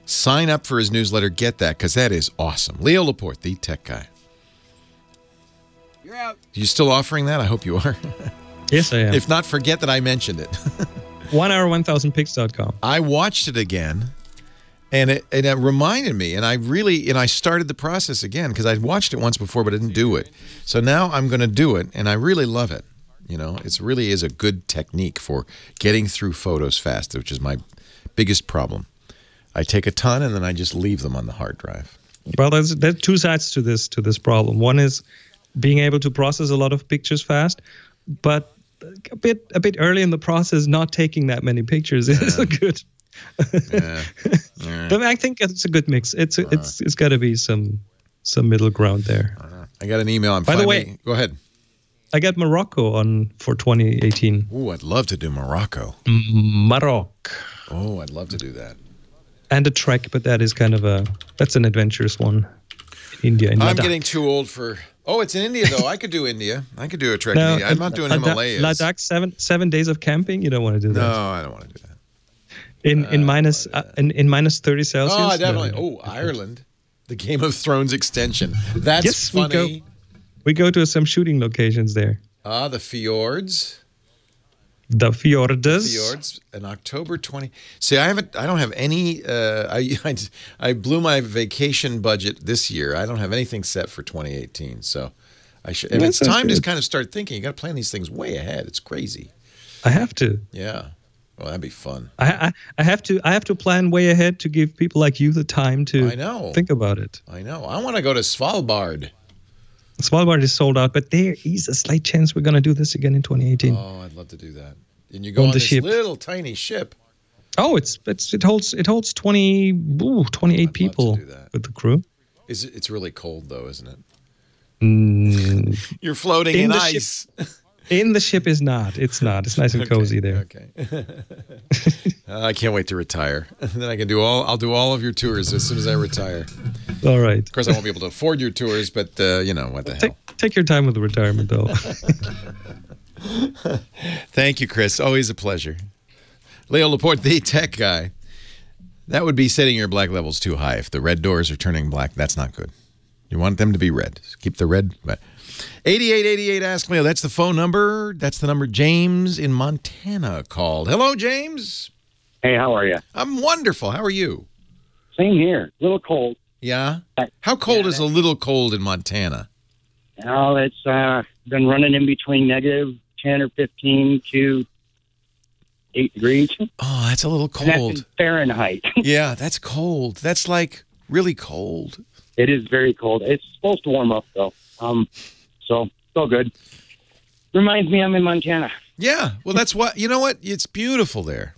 Sign up for his newsletter. Get that, because that is awesome. Leo Laporte, the tech guy. You're out. You still offering that? I hope you are. Yes, I am. If not, forget that I mentioned it. 1hour1000pics.com. I watched it again. And it reminded me, and I started the process again because I'd watched it once before but I didn't do it. So now I'm going to do it, and I really love it. It really is a good technique for getting through photos fast, which is my biggest problem. I take a ton and then I just leave them on the hard drive. Well, there's two sides to this problem. One is being able to process a lot of pictures fast, but a bit early in the process, not taking that many pictures is a good. But I think it's a good mix. It's got to be some middle ground there. I got an email. By the way, go ahead. I got Morocco on for 2018. Oh, I'd love to do Morocco. Morocco. Oh, I'd love to do that. And a trek, but that is that's an adventurous one. India. I'm getting too old for. Oh, it's in India though. I could do India. I could do a trek in India. I'm not doing Himalayas. Ladakh, 7 days of camping. You don't want to do that. No, I don't want to do that. In minus 30 Celsius. Oh, definitely. No. Oh, Ireland, the Game of Thrones extension. That's funny. We go to some shooting locations there. The fjords. The fjords. The fjords in October 20. See, I don't have any. I blew my vacation budget this year. I don't have anything set for 2018. So I should. And it's time to kind of start thinking. You got to plan these things way ahead. It's crazy. I have to. Yeah. Well, that'd be fun. I have to plan way ahead to give people like you the time to think about it. I know. I want to go to Svalbard. Svalbard is sold out, but there is a slight chance we're going to do this again in 2018. Oh, I'd love to do that. And you go on this little tiny ship. Oh, it holds 28 people with the crew. It's really cold though, isn't it? You're floating in ice. In the ship is not. It's not. It's nice and cozy there. Okay. I can't wait to retire. Then I can I'll do all of your tours as soon as I retire. All right. Of course, I won't be able to afford your tours, but what the hell? Take your time with the retirement, though. Thank you, Chris. Always a pleasure. Leo Laporte, the tech guy. That would be setting your black levels too high. If the red doors are turning black, that's not good. You want them to be red. Keep the red. 8888 Ask Leo. That's the phone number. That's the number James in Montana called. Hello, James. Hey, how are you? I'm wonderful. How are you? Same here. A little cold. Yeah? How cold is a little cold in Montana? Well, it's been running in between negative 10 or 15 to 8 degrees. Oh, that's a little And that's cold. in Fahrenheit. Yeah, that's cold. That's like really cold. It is very cold. It's supposed to warm up, though. So it's all good. Reminds me I'm in Montana. Yeah, well, that's what, you know what? It's beautiful there.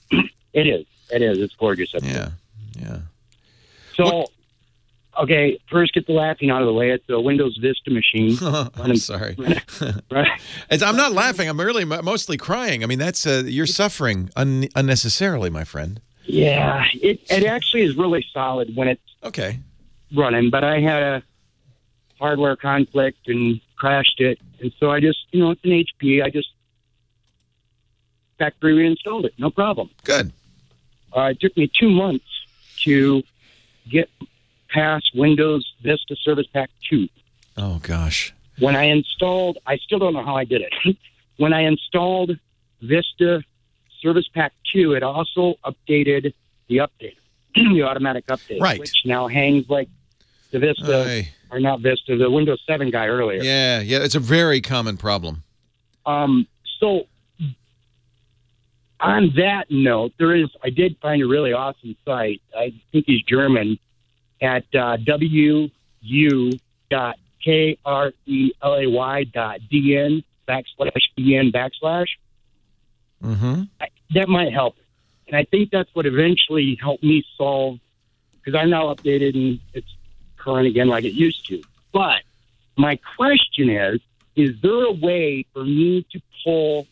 It is. It is. It's gorgeous up Yeah, there. yeah. So, okay, first get the laughing out of the way. It's a Windows Vista machine. I'm sorry. Right? I'm not laughing. I'm really mostly crying. I mean, that's you're suffering unnecessarily, my friend. Yeah, it actually is really solid when it's running, but I had a hardware conflict and crashed it, and so I just, it's an HP. I just factory reinstalled it, no problem. Good. It took me 2 months to get past Windows Vista Service Pack 2. Oh, gosh. When I installed, I still don't know how I did it. When I installed Vista Service Pack 2, it also updated the update, the automatic update, right, which now hangs like the Vista, or not Vista, the Windows 7 guy earlier. Yeah, it's a very common problem. So on that note, I did find a really awesome site. I think he's German at wu.krelay.dn/en/. Mm-hmm. That might help. And I think that's what eventually helped me solve, because I'm now updated and it's current again like it used to. But my question is there a way for me to pull,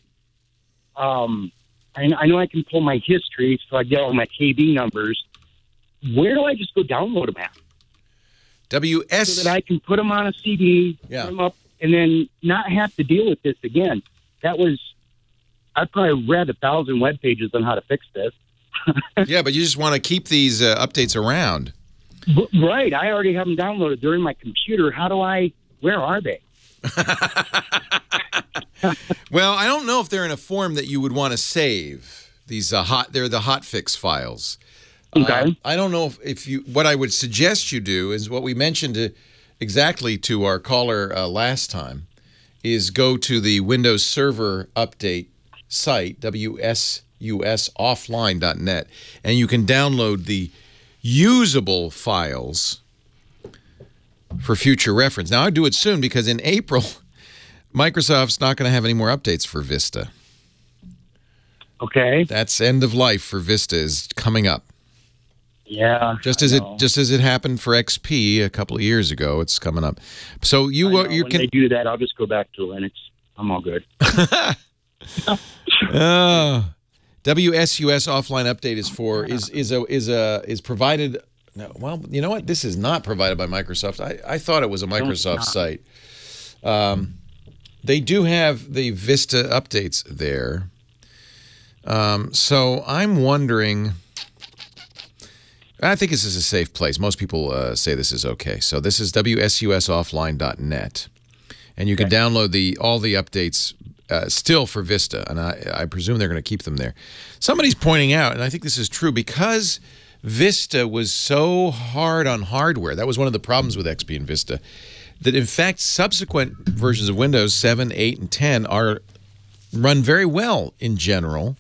I know I can pull my history, so I get all my KB numbers. Where do I just go download them at? WS. So that I can put them on a CD, put them up, and then not have to deal with this again. I probably read 1,000 web pages on how to fix this. Yeah, but you just want to keep these updates around. Right. I already have them downloaded. They're in my computer. Where are they? Well, I don't know if they're in a form that you would want to save. They're the hotfix files. Okay. I don't know what I would suggest you do is what we mentioned exactly to our caller last time, is go to the Windows Server Update site, wsusoffline.net, and you can download the usable files for future reference. Now, I do it soon because in April, Microsoft's not going to have any more updates for Vista. Okay. That's end of life for Vista is coming up. Yeah. Just as it happened for XP a couple of years ago, it's coming up. So when they do that, I'll just go back to Linux. I'm all good. WSUS offline update is provided. Well, you know what? This is not provided by Microsoft. I thought it was a Microsoft site. They do have the Vista updates there. So I'm wondering. I think this is a safe place. Most people say this is okay. So this is wsusoffline.net, and you can download all the updates still for Vista, and I presume they're going to keep them there. Somebody's pointing out, and I think this is true, because Vista was so hard on hardware. That was one of the problems with XP and Vista, that in fact subsequent versions of Windows 7, 8, and 10 run very well in general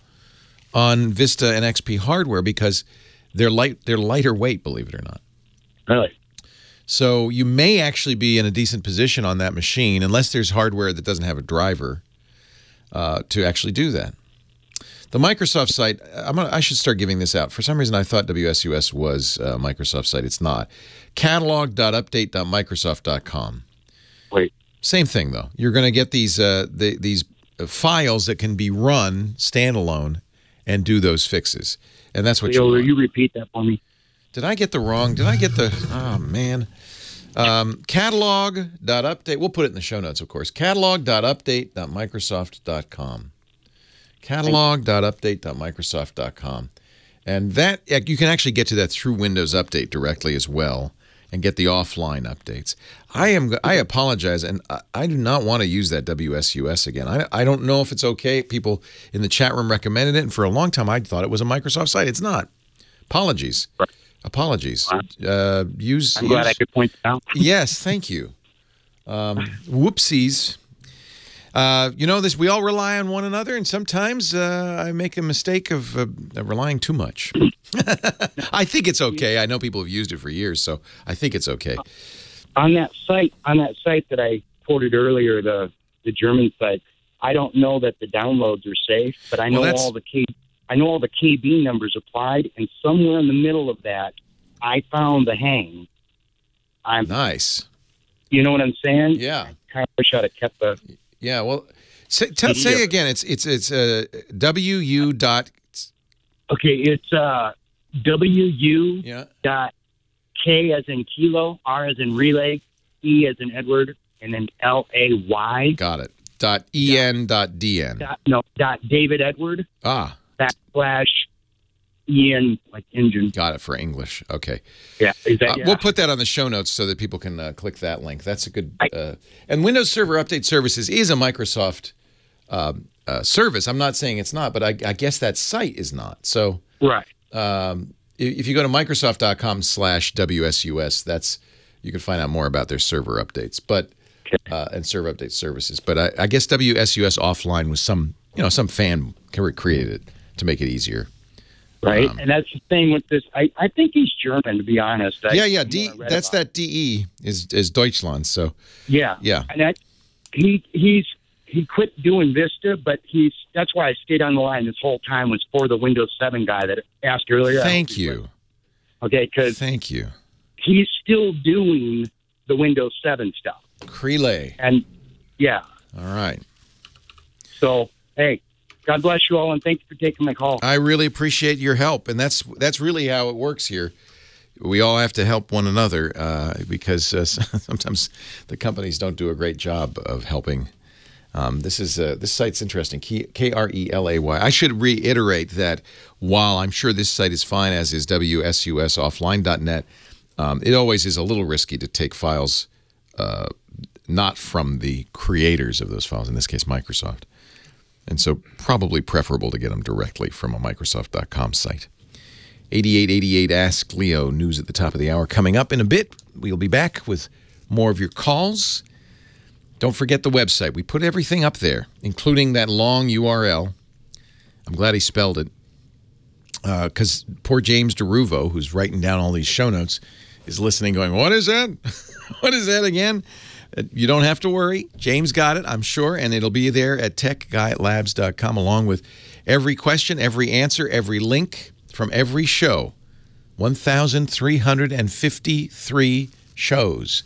on Vista and XP hardware because they're lighter weight, believe it or not. Really? So you may actually be in a decent position on that machine, unless there's hardware that doesn't have a driver to actually do that. The Microsoft site, I should start giving this out. For some reason, I thought WSUS was a Microsoft site. It's not. Catalog.update.microsoft.com. Wait. Same thing, though. You're going to get these files that can be run standalone and do those fixes. And that's what will you repeat that for me? Did I get the wrong? Did I get the? Oh man. Catalog.update. We'll put it in the show notes, of course. Catalog.update.microsoft.com. Catalog.update.microsoft.com. And that you can actually get to that through Windows Update directly as well. and get the offline updates. I apologize, and I do not want to use that WSUS again. I don't know if it's okay. People in the chat room recommended it, and for a long time I thought it was a Microsoft site. It's not. Apologies. Right. Apologies. I'm glad I could point that out. Yes, thank you. Whoopsies. You know this. We all rely on one another, and sometimes I make a mistake of relying too much. I think it's okay. I know people have used it for years, so I think it's okay. On that site that I quoted earlier, the German site, I don't know that the downloads are safe, but I know all the KB numbers applied, and somewhere in the middle of that, I found the hang. Nice. You know what I'm saying? Yeah. I kind of wish I'd have kept the. Yeah. Well, say again. It's WU dot. Okay, it's WU dot K as in kilo, R as in relay, E as in Edward, and then LAY. Got it. Dot EN dot DN. Dot David Edward. / EN, like engine. Got it, for English. Okay. Yeah. We'll put that on the show notes so that people can click that link. That's a good. And Windows Server Update Services is a Microsoft service. I'm not saying it's not, but I guess that site is not. So right. If you go to Microsoft.com/WSUS, you can find out more about their server updates, and server update services. But I guess WSUS offline was some fan created it to make it easier. Right, and that's the thing with this. I think he's German, to be honest. Yeah. That's that DE is Deutschland. So yeah. And he quit doing Vista, but that's why I stayed on the line this whole time, was for the Windows 7 guy that asked earlier. Thank you. Okay, because thank you. He's still doing the Windows 7 stuff. Crelay. And yeah. All right. So hey. God bless you all, and thank you for taking my call. I really appreciate your help, and that's really how it works here. We all have to help one another because sometimes the companies don't do a great job of helping. This site's interesting. Krelay. I should reiterate that while I'm sure this site is fine, as is WSUSoffline.net, it always is a little risky to take files not from the creators of those files, in this case Microsoft. And so probably preferable to get them directly from a Microsoft.com site. 8888 Ask Leo, news at the top of the hour. Coming up in a bit, we'll be back with more of your calls. Don't forget the website. We put everything up there, including that long URL. I'm glad he spelled it. Because poor James DeRuvo, who's writing down all these show notes, is listening going, what is that? What is that again? You don't have to worry. James got it, I'm sure, and it'll be there at techguylabs.com, along with every question, every answer, every link from every show. 1,353 shows.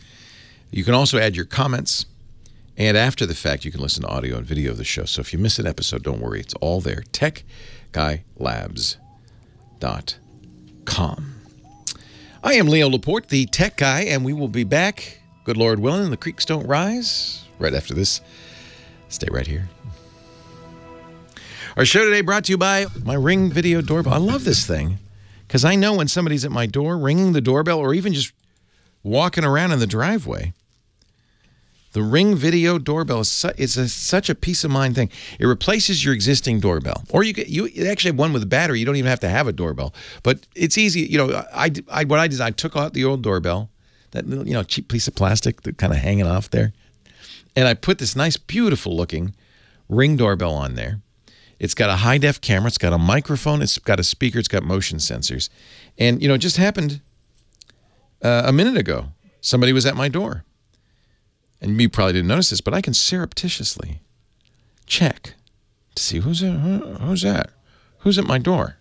You can also add your comments, and after the fact, you can listen to audio and video of the show. So if you miss an episode, don't worry. It's all there. techguylabs.com. I am Leo Laporte, the Tech Guy, and we will be back, good Lord willing, and the creeks don't rise, right after this. Stay right here. Our show today brought to you by my Ring Video Doorbell. I love this thing because I know when somebody's at my door ringing the doorbell or even just walking around in the driveway. The Ring Video Doorbell is such a peace of mind thing. It replaces your existing doorbell. Or you actually have one with a battery. You don't even have to have a doorbell. But it's easy. You know, what I did, I took out the old doorbell, that little, cheap piece of plastic that kind of hanging off there. And I put this nice, beautiful looking Ring doorbell on there. It's got a high-def camera. It's got a microphone. It's got a speaker. It's got motion sensors. And, it just happened a minute ago. Somebody was at my door. And you probably didn't notice this, but I can surreptitiously check to see who's that? Who's at my door?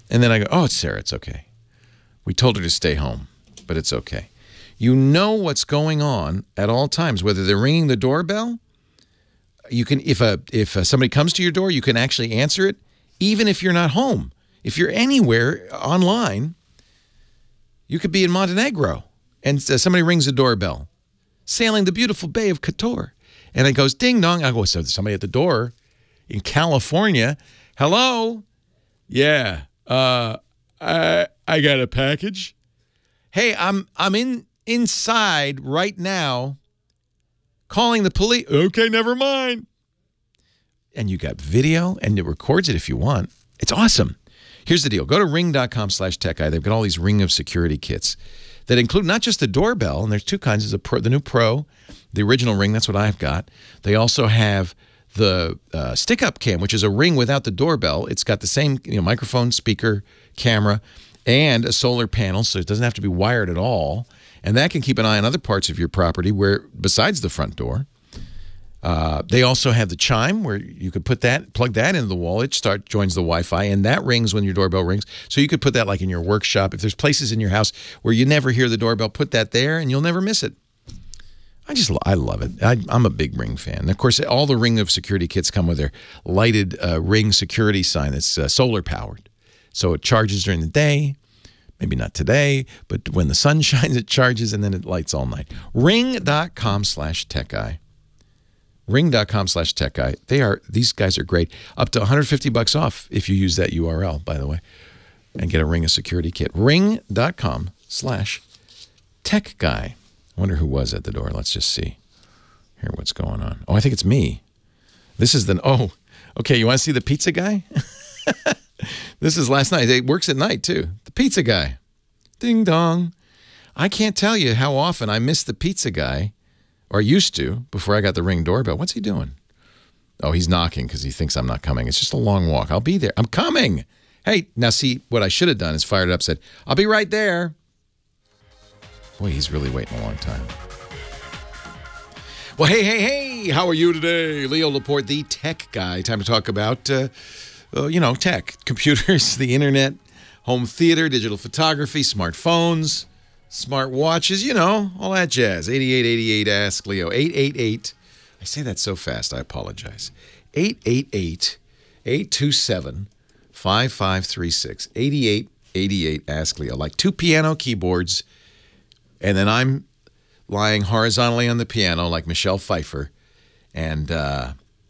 And then I go, oh, it's Sarah. It's okay. We told her to stay home, but it's okay. You know what's going on at all times, whether they're ringing the doorbell. You can, if somebody comes to your door, you can actually answer it, even if you're not home. If you're anywhere online, you could be in Montenegro, and somebody rings the doorbell, sailing the beautiful Bay of Kotor, and it goes ding dong. I go, so there's somebody at the door in California. Hello, yeah, I got a package. Hey, I'm in inside right now calling the police. Okay, never mind. And you got video, and it records it if you want. It's awesome. Here's the deal. Go to ring.com/techguy. They've got all these Ring of security kits that include not just the doorbell, and there's two kinds. There's the new Pro, the original Ring. That's what I've got. They also have the stick-up cam, which is a Ring without the doorbell. It's got the same microphone, speaker, camera, and a solar panel, so it doesn't have to be wired at all. And that can keep an eye on other parts of your property besides the front door. They also have the chime where you could plug that into the wall. It joins the Wi-Fi, and that rings when your doorbell rings. So you could put that like in your workshop. If there's places in your house where you never hear the doorbell, put that there, and you'll never miss it. I love it. I'm a big Ring fan. And of course, all the Ring of security kits come with their lighted Ring security sign that's solar powered. So it charges during the day. Maybe not today, but when the sun shines, it charges, and then it lights all night. Ring.com/techguy. Ring.com/techguy. These guys are great. Up to $150 off if you use that URL, by the way, and get a Ring of security kit. Ring.com/techguy. I wonder who was at the door. Let's just see here what's going on. Oh, I think it's me. This is okay, you want to see the pizza guy? This is last night. It works at night, too. The pizza guy. Ding dong. I can't tell you how often I miss the pizza guy, or used to, before I got the Ring doorbell. What's he doing? Oh, he's knocking because he thinks I'm not coming. It's just a long walk. I'll be there. I'm coming. Hey, now see, what I should have done is fired it up, said, I'll be right there. Boy, he's really waiting a long time. Well, hey, how are you today? Leo Laporte, the tech guy. Time to talk about, tech, computers, the internet, home theater, digital photography, smartphones, smart watches, all that jazz. 8888 Ask Leo. 888. I say that so fast, I apologize. 888-827-5536. 8888 Ask Leo. Like two piano keyboards, and then I'm lying horizontally on the piano like Michelle Pfeiffer and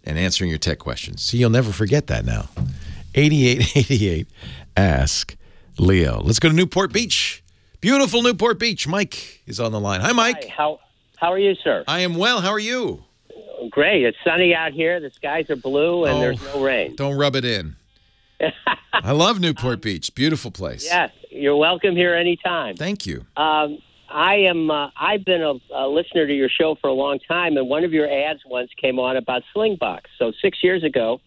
answering your tech questions. See, you'll never forget that now. 8888 Ask Leo. Let's go to Newport Beach. Beautiful Newport Beach. Mike is on the line. Hi, Mike. Hi, how are you, sir? I am well. How are you? Great. It's sunny out here. The skies are blue, and there's no rain. Don't rub it in. I love Newport Beach. Beautiful place. Yes. You're welcome here anytime. Thank you. I've been a listener to your show for a long time, and one of your ads once came on about Slingbox. So 6 years ago,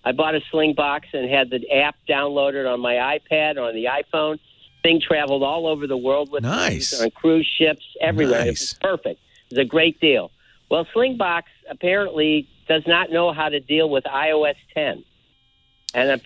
I bought a Slingbox and had the app downloaded on my iPad, on the iPhone. Thing traveled all over the world with nice. Me, on cruise ships, everywhere. Nice. It was perfect. It was a great deal. Well, Slingbox apparently does not know how to deal with iOS 10. And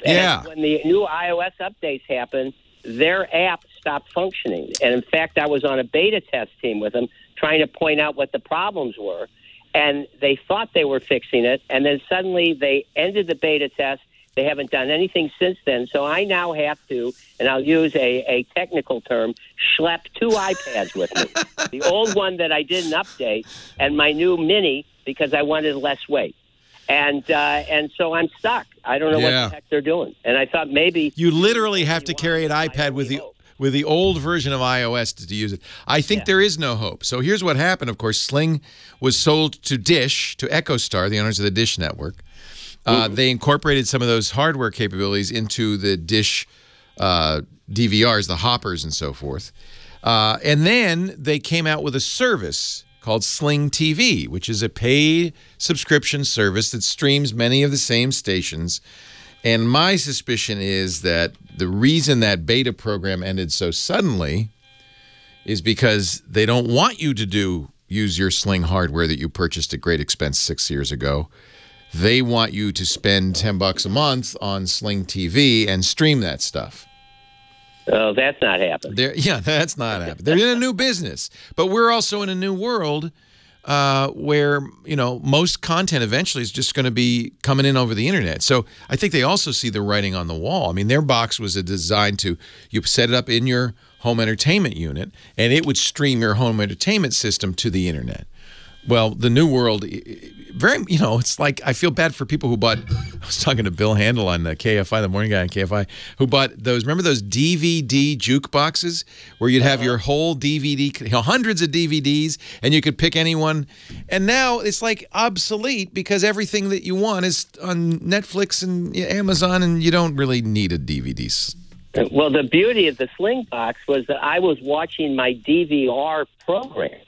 when the new iOS updates happened, their app stopped functioning. And in fact, I was on a beta test team with them trying to point out what the problems were. And they thought they were fixing it. And then suddenly they ended the beta test. They haven't done anything since then. So I now have to, and I'll use a technical term, schlep two iPads with me. The old one that I didn't update and my new Mini because I wanted less weight. And so I'm stuck. I don't know what the heck they're doing. And I thought maybe... You literally have to carry an iPad with the old version of iOS to use it. I think there is no hope. So here's what happened. Of course, Sling was sold to Dish, to EchoStar, the owners of the Dish network. They incorporated some of those hardware capabilities into the Dish DVRs, the hoppers and so forth. And then they came out with a service called Sling TV, which is a paid subscription service that streams many of the same stations. And my suspicion is that the reason that beta program ended so suddenly is because they don't want you to use your Sling hardware that you purchased at great expense 6 years ago. They want you to spend $10 a month on Sling TV and stream that stuff. Oh, that's not happening. That's not happening. They're in a new business. But we're also in a new world where, most content eventually is just going to be coming in over the internet. So I think they also see the writing on the wall. I mean, their box was designed to, you set it up in your home entertainment unit, and it would stream your home entertainment system to the internet. Well, the new world, very, it's like I feel bad for people who bought. I was talking to Bill Handel on the KFI, the morning guy on KFI, who bought those. Remember those DVD jukeboxes where you'd have your whole DVD, hundreds of DVDs, and you could pick anyone. And now it's like obsolete because everything that you want is on Netflix and Amazon, and you don't really need a DVD. Well, the beauty of the Sling Box was that I was watching my DVR program.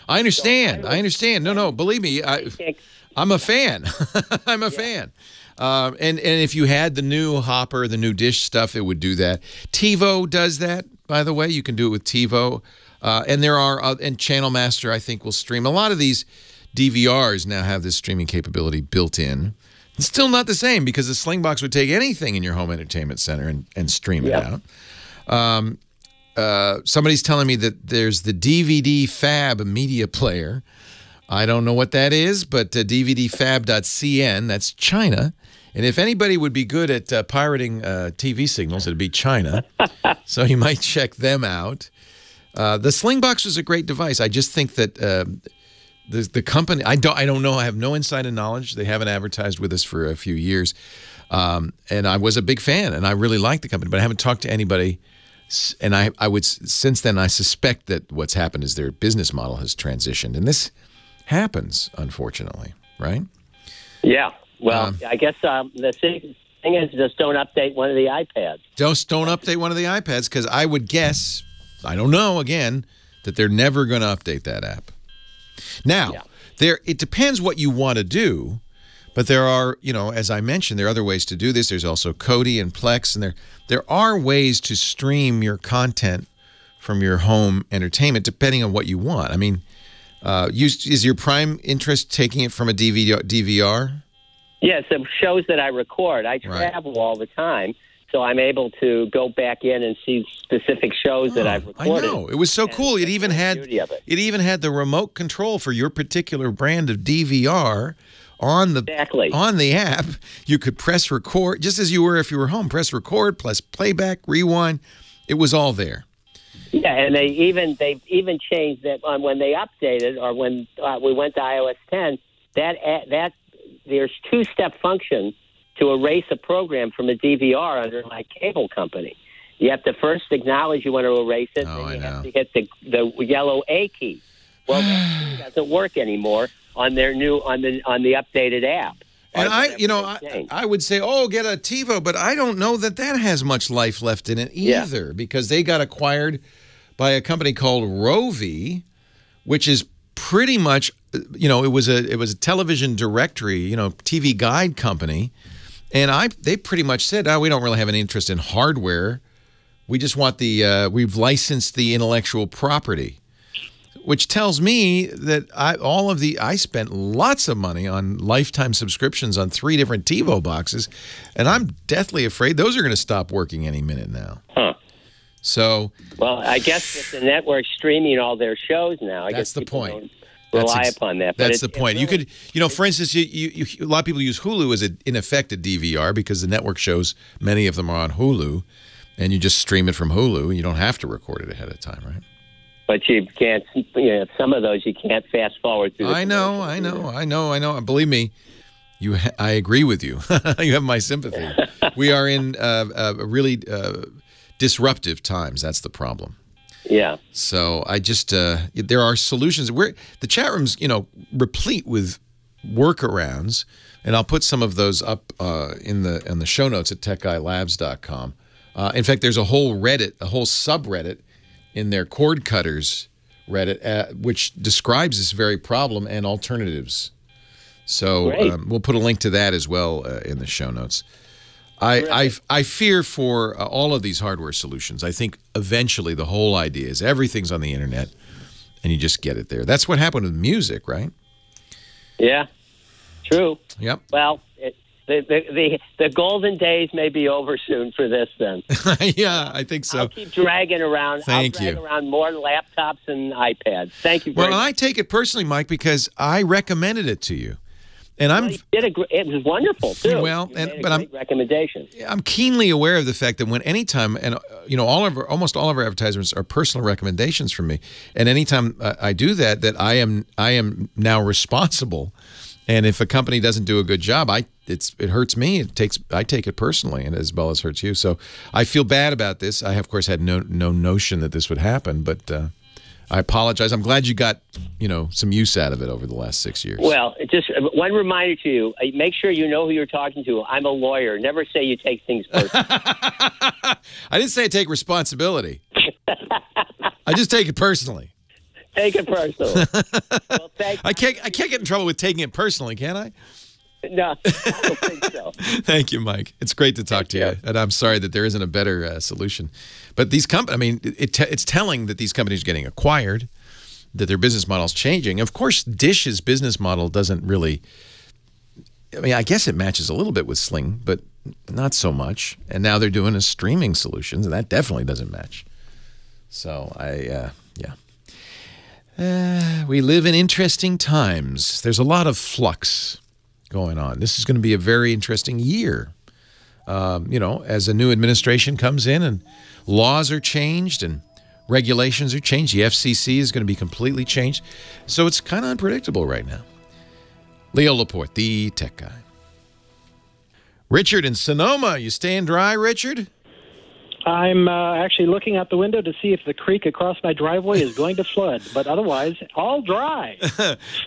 I understand. I understand. No, believe me, I'm a fan. I'm a fan. And if you had the new Hopper, the new dish stuff, it would do that. TiVo does that, by the way. You can do it with TiVo. And there are, and Channel Master, I think, will stream. A lot of these DVRs now have this streaming capability built in. It's still not the same because the Slingbox would take anything in your home entertainment center and stream it out. Somebody's telling me that there's the DVD Fab media player. I don't know what that is, but DVDFab.cn, that's China. And if anybody would be good at pirating TV signals, it'd be China. So you might check them out. The Slingbox was a great device. I just think that the company, I don't know. I have no insider knowledge. They haven't advertised with us for a few years. And I was a big fan, and I really liked the company, but I haven't talked to anybody. And I would, since then, I suspect that what's happened is their business model has transitioned. And this happens, unfortunately, right? Yeah. Well, I guess the thing is just don't update one of the iPads. Don't update one of the iPads, because I would guess, I don't know, again, that they're never going to update that app. Now, it depends what you want to do, but there are, as I mentioned, there are other ways to do this. There's also Kodi and Plex, and there are ways to stream your content from your home entertainment, depending on what you want. I mean, is your prime interest taking it from a DVR? Yes, the shows that I record. I travel all the time, so I'm able to go back in and see specific shows that I've recorded. I know. It was so cool. It even had the remote control for your particular brand of DVR on the app. You could press record, just as you were if you were home. Press record, plus playback, rewind. It was all there. Yeah, and they've even changed that on when they updated, or when we went to iOS 10. That there's two-step function to erase a program from a DVR under my cable company. You have to first acknowledge you want to erase it, then you have to hit the yellow A key. Well, that key doesn't work anymore on their new on the updated app. And I would say, get a TiVo, but I don't know that has much life left in it either, because they got acquired by a company called Rovi, which is pretty much, it was a television directory, TV guide company, and they pretty much said, we don't really have any interest in hardware. We just want we've licensed the intellectual property, which tells me that I spent lots of money on lifetime subscriptions on 3 different TiVo boxes, and I'm deathly afraid those are going to stop working any minute now. Huh. So, well, I guess with the network streaming all their shows now, I guess the point. Rely upon that. That's the point. You could, for instance, a lot of people use Hulu as in effect a DVR because the network shows, many of them are on Hulu, and you just stream it from Hulu. You don't have to record it ahead of time, right? But you can't, some of those you can't fast forward through. I know. Believe me, I agree with you. You have my sympathy. We are in really disruptive times. That's the problem. Yeah. So I just there are solutions. The chat room's replete with workarounds, and I'll put some of those up in the show notes at techguylabs.com. In fact, there's a whole subreddit in their cord cutters Reddit, which describes this very problem and alternatives. So we'll put a link to that as well in the show notes. I fear for all of these hardware solutions. I think eventually the whole idea is everything's on the internet, and you just get it there. That's what happened with music, right? Yeah, true. Yep. Well, the golden days may be over soon for this then. Yeah, I think so. I'll keep dragging around. Thank you. Around more laptops and iPads. Thank you very much. Well, I take it personally, Mike, because I recommended it to you. And well, it was wonderful too. Well, but I'm recommendation. I'm keenly aware of the fact that when anytime, and almost all of our advertisements are personal recommendations from me, and anytime I do that, I am now responsible. And if a company doesn't do a good job, it hurts me. I take it personally, and as well as hurts you. So I feel bad about this. I of course had no notion that this would happen, but I apologize. I'm glad you got some use out of it over the last 6 years. Well, just one reminder to you: make sure you know who you're talking to. I'm a lawyer. Never say you take things personally. I didn't say I take responsibility. I just take it personally. Take it personally. Well, I can't get in trouble with taking it personally, can I? No, I don't think so. Thank you, Mike. It's great to talk to you, and I'm sorry that there isn't a better solution. But these companies, I mean, it's telling that these companies are getting acquired, that their business model is changing. Of course, Dish's business model doesn't really. I mean, I guess it matches a little bit with Sling, but not so much. And now they're doing a streaming solutions, and that definitely doesn't match. So we live in interesting times. There's a lot of flux going on. This is going to be a very interesting year. As a new administration comes in and laws are changed and regulations are changed. The FCC is going to be completely changed. So it's kind of unpredictable right now. Leo Laporte, the tech guy. Richard in Sonoma. You staying dry, Richard? I'm actually looking out the window to see if the creek across my driveway is going to flood, but otherwise, all dry.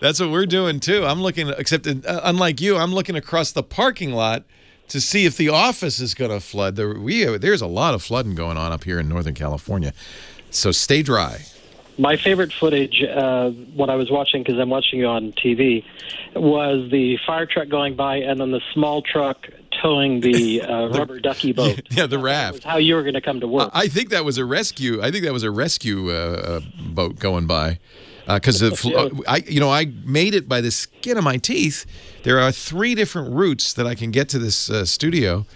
That's what we're doing, too. I'm looking, except unlike you, I'm looking across the parking lot to see if the office is going to flood. There's a lot of flooding going on up here in Northern California, so stay dry. My favorite footage, what I was watching, because I'm watching you on TV, was the fire truck going by and then the small truck towing the rubber ducky boat. Yeah, the raft. That was how you were going to come to work. I think that was a rescue. I think that was a rescue boat going by. Because I made it by the skin of my teeth. There are 3 different routes that I can get to this studio.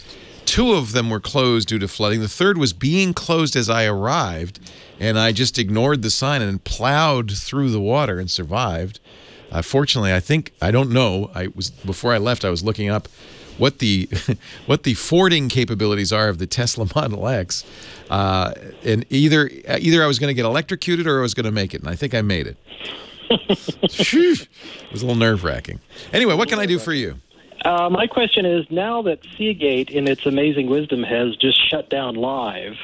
2 of them were closed due to flooding. The 3rd was being closed as I arrived, and I just ignored the sign and plowed through the water and survived. Fortunately, I don't know. Before I left, I was looking up what the fording capabilities are of the Tesla Model X, and either I was going to get electrocuted or I was going to make it, and I think I made it. It was a little nerve-wracking. Anyway, what can I do for you? My question is, now that Seagate, in its amazing wisdom, has just shut down live.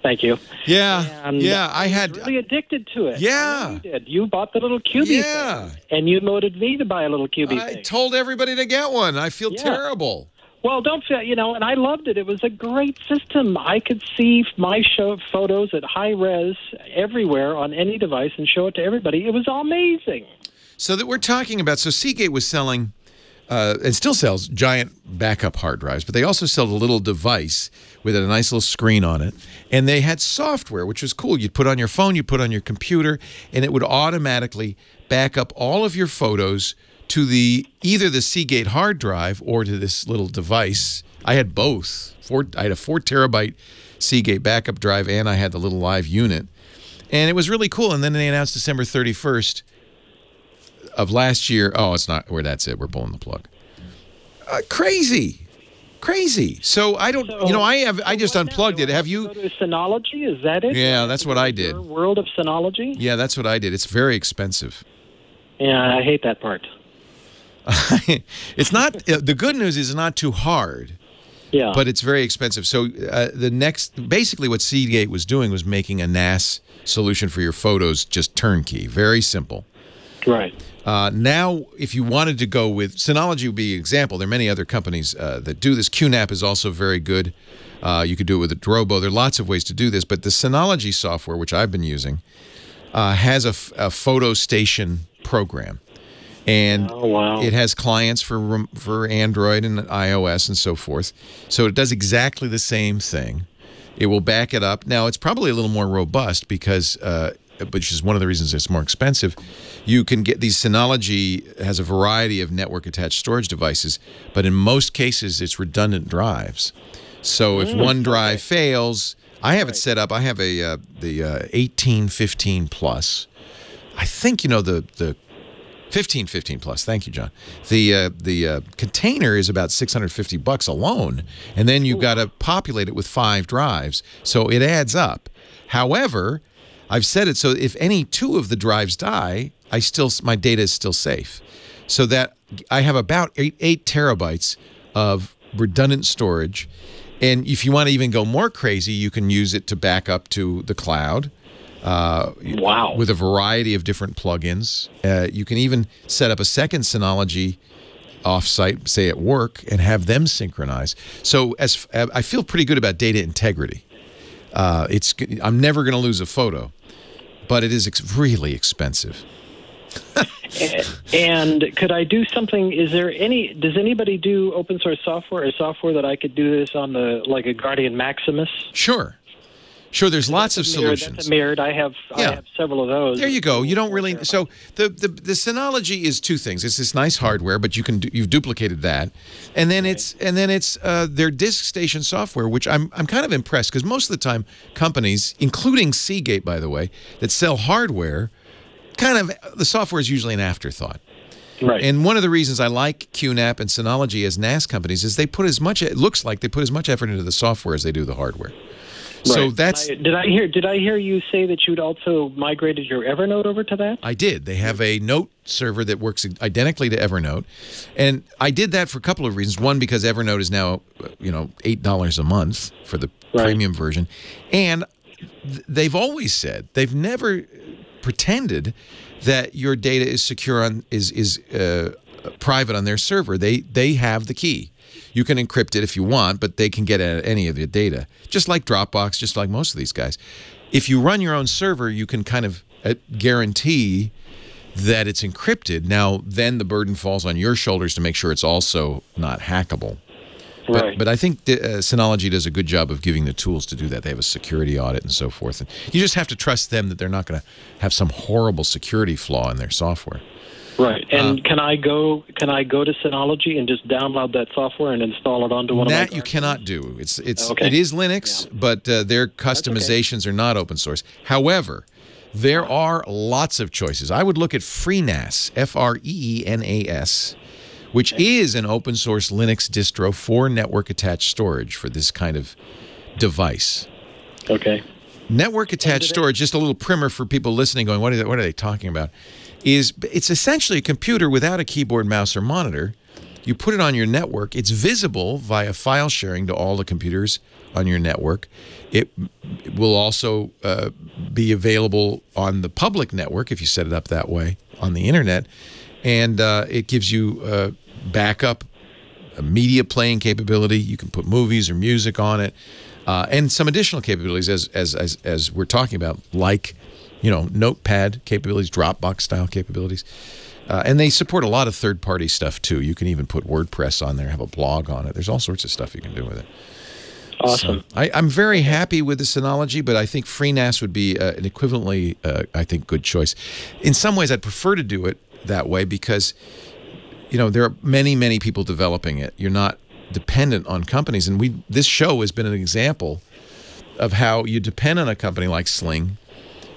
Thank you. Yeah, and I had really addicted to it. Yeah, you did. You bought the little QB thing, and you motivated me to buy a little QB thing. I told everybody to get one. I feel terrible. Well, don't feel, and I loved it. It was a great system. I could see my photos at high res everywhere on any device and show it to everybody. It was amazing. So that we're talking about, Seagate was selling, and still sells, giant backup hard drives, but they also sell a little device with a nice little screen on it. And they had software, which was cool. You'd put on your phone, you'd put on your computer, and it would automatically back up all of your photos to either the Seagate hard drive or to this little device. I had both. I had a 4 terabyte Seagate backup drive, and I had the little live unit. And it was really cool. And then they announced December 31st of last year. Oh, it's not where that's it. We're pulling the plug. Crazy. So I don't, I just unplugged it. Have you? Go to Synology, is that it? Yeah, that's what I did. World of Synology? Yeah, that's what I did. It's very expensive. Yeah, I hate that part. It's not, the good news is it's not too hard. Yeah. But it's very expensive. So basically what Seagate was doing was making a NAS solution for your photos, just turnkey, very simple. Right. Now, if you wanted to go with, Synology would be an example. There are many other companies that do this. QNAP is also very good. You could do it with a Drobo. There are lots of ways to do this. But the Synology software, which I've been using, has a photo station program. And it has clients for Android and iOS and so forth. So it does exactly the same thing. It will back it up. Now, it's probably a little more robust because, which is one of the reasons it's more expensive. You can get these, Synology has a variety of network-attached storage devices, but in most cases, it's redundant drives. So if one drive fails, I have it set up. I have the 1815 Plus. I think, the 15 plus. Thank you, John. The container is about $650 alone, and then you've got to populate it with 5 drives, so it adds up. However, I've said it so if any 2 of the drives die, my data is still safe. So that I have about 8 terabytes of redundant storage, and if you want to even go more crazy, you can use it to back up to the cloud. Wow. With a variety of different plugins. You can even set up a second Synology offsite, say at work, and have them synchronize. So I feel pretty good about data integrity. I'm never going to lose a photo, but it is really expensive. And could I do something? Does anybody do open source software or software that I could do this on like a Guardian Maximus? Sure. Sure, there's lots of solutions. That's a mirrored. I have several of those. There you go. You don't really. So the Synology is 2 things. It's this nice hardware, but you've duplicated that, and then it's their disk station software, which I'm kind of impressed because most of the time companies, including Seagate, by the way, that sell hardware, the software is usually an afterthought. Right. And one of the reasons I like QNAP and Synology as NAS companies is it looks like they put as much effort into the software as they do the hardware. Right. So that's. Did I hear you say that you'd also migrated your Evernote over to that? I did. They have a Note server that works identically to Evernote, and I did that for a couple of reasons. One, because Evernote is now, $8 a month for the premium version, and they've always said they've never pretended that your data is secure is private on their server. They have the key. You can encrypt it if you want, but they can get at any of your data, just like Dropbox, just like most of these guys. If you run your own server, you can kind of guarantee that it's encrypted. Now, then the burden falls on your shoulders to make sure it's also not hackable. Right. But I think Synology does a good job of giving the tools to do that. They have a security audit and so forth. And you just have to trust them that they're not going to have some horrible security flaw in their software. Right. And can I go to Synology and just download that software and install it onto one of my That you cannot do. It Okay. is Linux, but their customizations are not open source. However, there are lots of choices. I would look at FreeNAS, FREENAS, which is an open source Linux distro for network attached storage for this kind of device. Okay. Network attached storage, just a little primer for people listening going, what are they talking about? It's essentially a computer without a keyboard, mouse, or monitor. You put it on your network. It's visible via file sharing to all the computers on your network. It will also be available on the public network if you set it up that way on the internet. And it gives you backup, a media playing capability. You can put movies or music on it, and some additional capabilities as we're talking about, like Notepad capabilities, Dropbox style capabilities. And they support a lot of third-party stuff, too. You can even put WordPress on there, have a blog on it. There's all sorts of stuff you can do with it. Awesome. So I'm very happy with the Synology, but I think FreeNAS would be an equivalently, I think, good choice. In some ways, I'd prefer to do it that way because, there are many, many people developing it. You're not dependent on companies. And this show has been an example of how you depend on a company like Sling,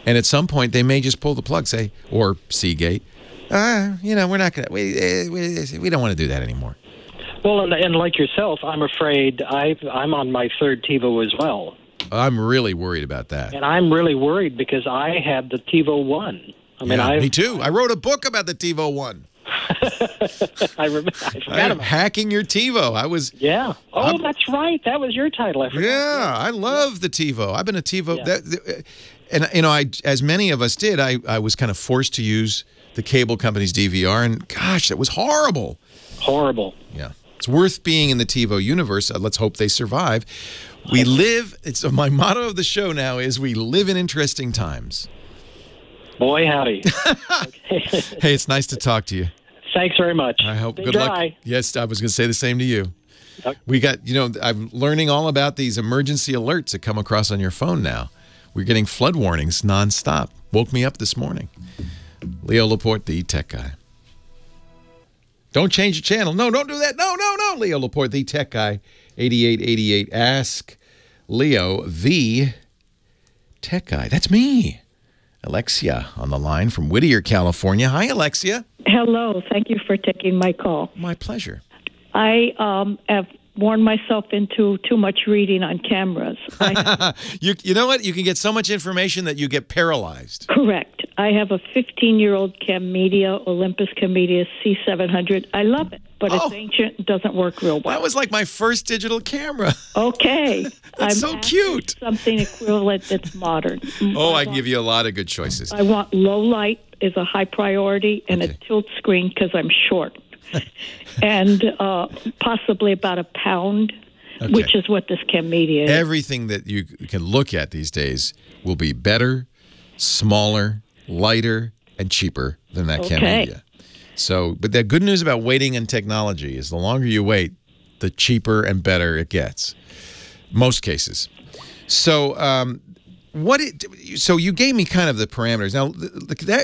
and at some point they may just pull the plug, or Seagate. We're not going to. We don't want to do that anymore. Well, and like yourself, I'm afraid I'm on my 3rd TiVo as well. I'm really worried about that. And I'm really worried because I had the TiVo 1. Me too. I wrote a book about the TiVo 1. I forgot about hacking your TiVo. Yeah. Oh, that's right. That was your title. I forgot. Yeah, I love the TiVo. I've been a TiVo. Yeah. And as many of us did, I was kind of forced to use the cable company's DVR, and gosh, that was horrible. Horrible. Yeah. It's worth being in the TiVo universe. Let's hope they survive. My motto of the show now is we live in interesting times. Boy, howdy. Hey, it's nice to talk to you. Thanks very much. I hope. Stay good dry. luck. Yes, I was going to say the same to you. Okay. We got, I'm learning all about these emergency alerts that come across on your phone now. We're getting flood warnings nonstop. Woke me up this morning. Leo Laporte, the tech guy. Don't change the channel. No, don't do that. No. Leo Laporte, the tech guy. 8888. Ask Leo, the tech guy. That's me. Alexia on the line from Whittier, California. Hi, Alexia. Hello. Thank you for taking my call. My pleasure. I have worn myself into too much reading on cameras. You know what? You can get so much information that you get paralyzed. Correct. I have a 15-year-old Cammedia, Olympus Cammedia C700. I love it, but it's ancient and doesn't work real well. That was like my first digital camera. Okay. That's so cute. Something equivalent that's modern. Oh, I give you a lot of good choices. I want low light is a high priority and a tilt screen because I'm short. And possibly about a pound, which is what this Cammedia is. Everything that you can look at these days will be better, smaller, lighter, and cheaper than that Cammedia. So, but the good news about waiting in technology is the longer you wait, the cheaper and better it gets. Most cases. So, so you gave me kind of the parameters. Now,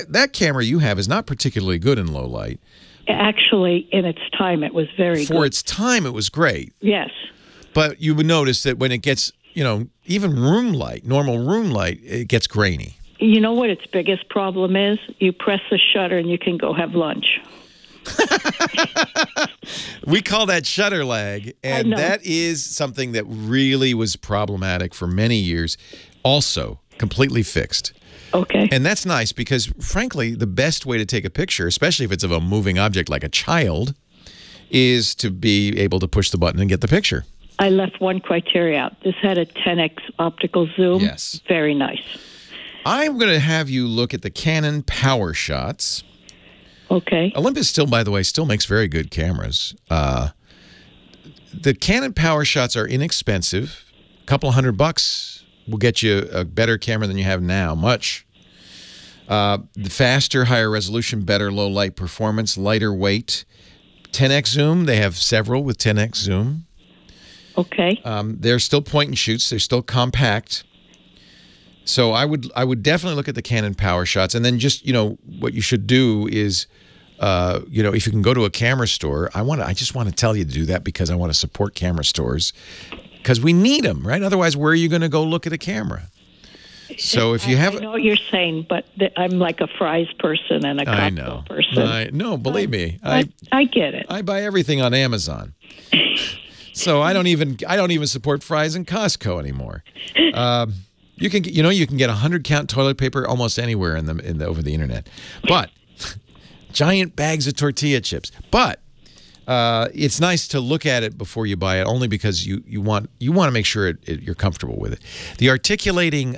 that camera you have is not particularly good in low light. Actually, in its time, it was very good. For its time, it was great. Yes. But you would notice that when it gets, even room light, normal room light, it gets grainy. You know what its biggest problem is? You press the shutter and you can go have lunch. We call that shutter lag, and that is something that really was problematic for many years. Also, completely fixed. Okay. And that's nice because, frankly, the best way to take a picture, especially if it's of a moving object like a child, is to be able to push the button and get the picture. I left one criteria out. This had a 10x optical zoom. Yes. Very nice. I'm going to have you look at the Canon Power Shots. Okay. Olympus still, by the way, still makes very good cameras. The Canon Power Shots are inexpensive. A couple $100 will get you a better camera than you have now, much. The faster, higher resolution, better low light performance, lighter weight. 10x zoom, they have several with 10x zoom. Okay. They're still point and shoots. They're still compact. So I would definitely look at the Canon Power Shots, and then just what you should do is, if you can go to a camera store, I just want to tell you to do that because I want to support camera stores because we need them, right? Otherwise, where are you going to go look at a camera? So if you have, I know what you're saying, but I'm like a fries person and a cocktail person. No, believe me, I get it. I buy everything on Amazon. So I don't even support fries in Costco anymore. You can get 100 count toilet paper almost anywhere over the internet, but giant bags of tortilla chips. But it's nice to look at it before you buy it, only because you want to make sure you're comfortable with it. The articulating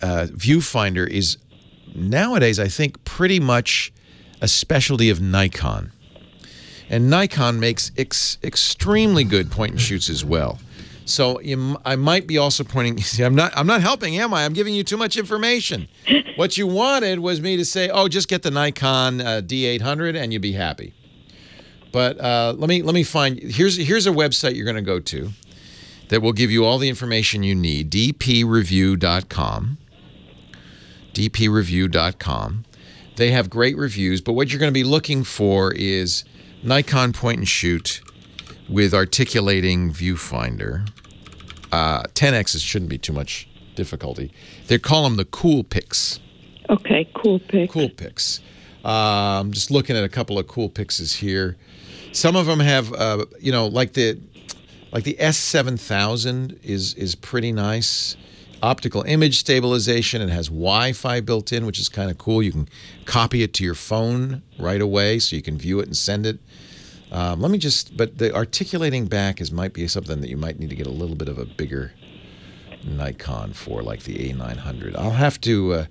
viewfinder is nowadays, I think, pretty much a specialty of Nikon. And Nikon makes extremely good point and shoots as well. So I might be also pointing. See, I'm not helping, am I? I'm giving you too much information. What you wanted was me to say, "Oh, just get the Nikon D800 and you'll be happy." But let me find. Here's a website you're going to go to that will give you all the information you need. dpreview.com. dpreview.com. They have great reviews, but what you're going to be looking for is Nikon point and shoot with articulating viewfinder. 10Xs shouldn't be too much difficulty. They call them the Cool Picks. Okay, Cool Picks. Cool Picks. I'm just looking at a couple of Cool Picks here. Some of them have, like the S7000 is pretty nice. Optical image stabilization. It has Wi-Fi built in, which is kind of cool. You can copy it to your phone right away, so you can view it and send it. But the articulating back might be something that you might need to get a little bit of a bigger Nikon for, like the A900. I'll have to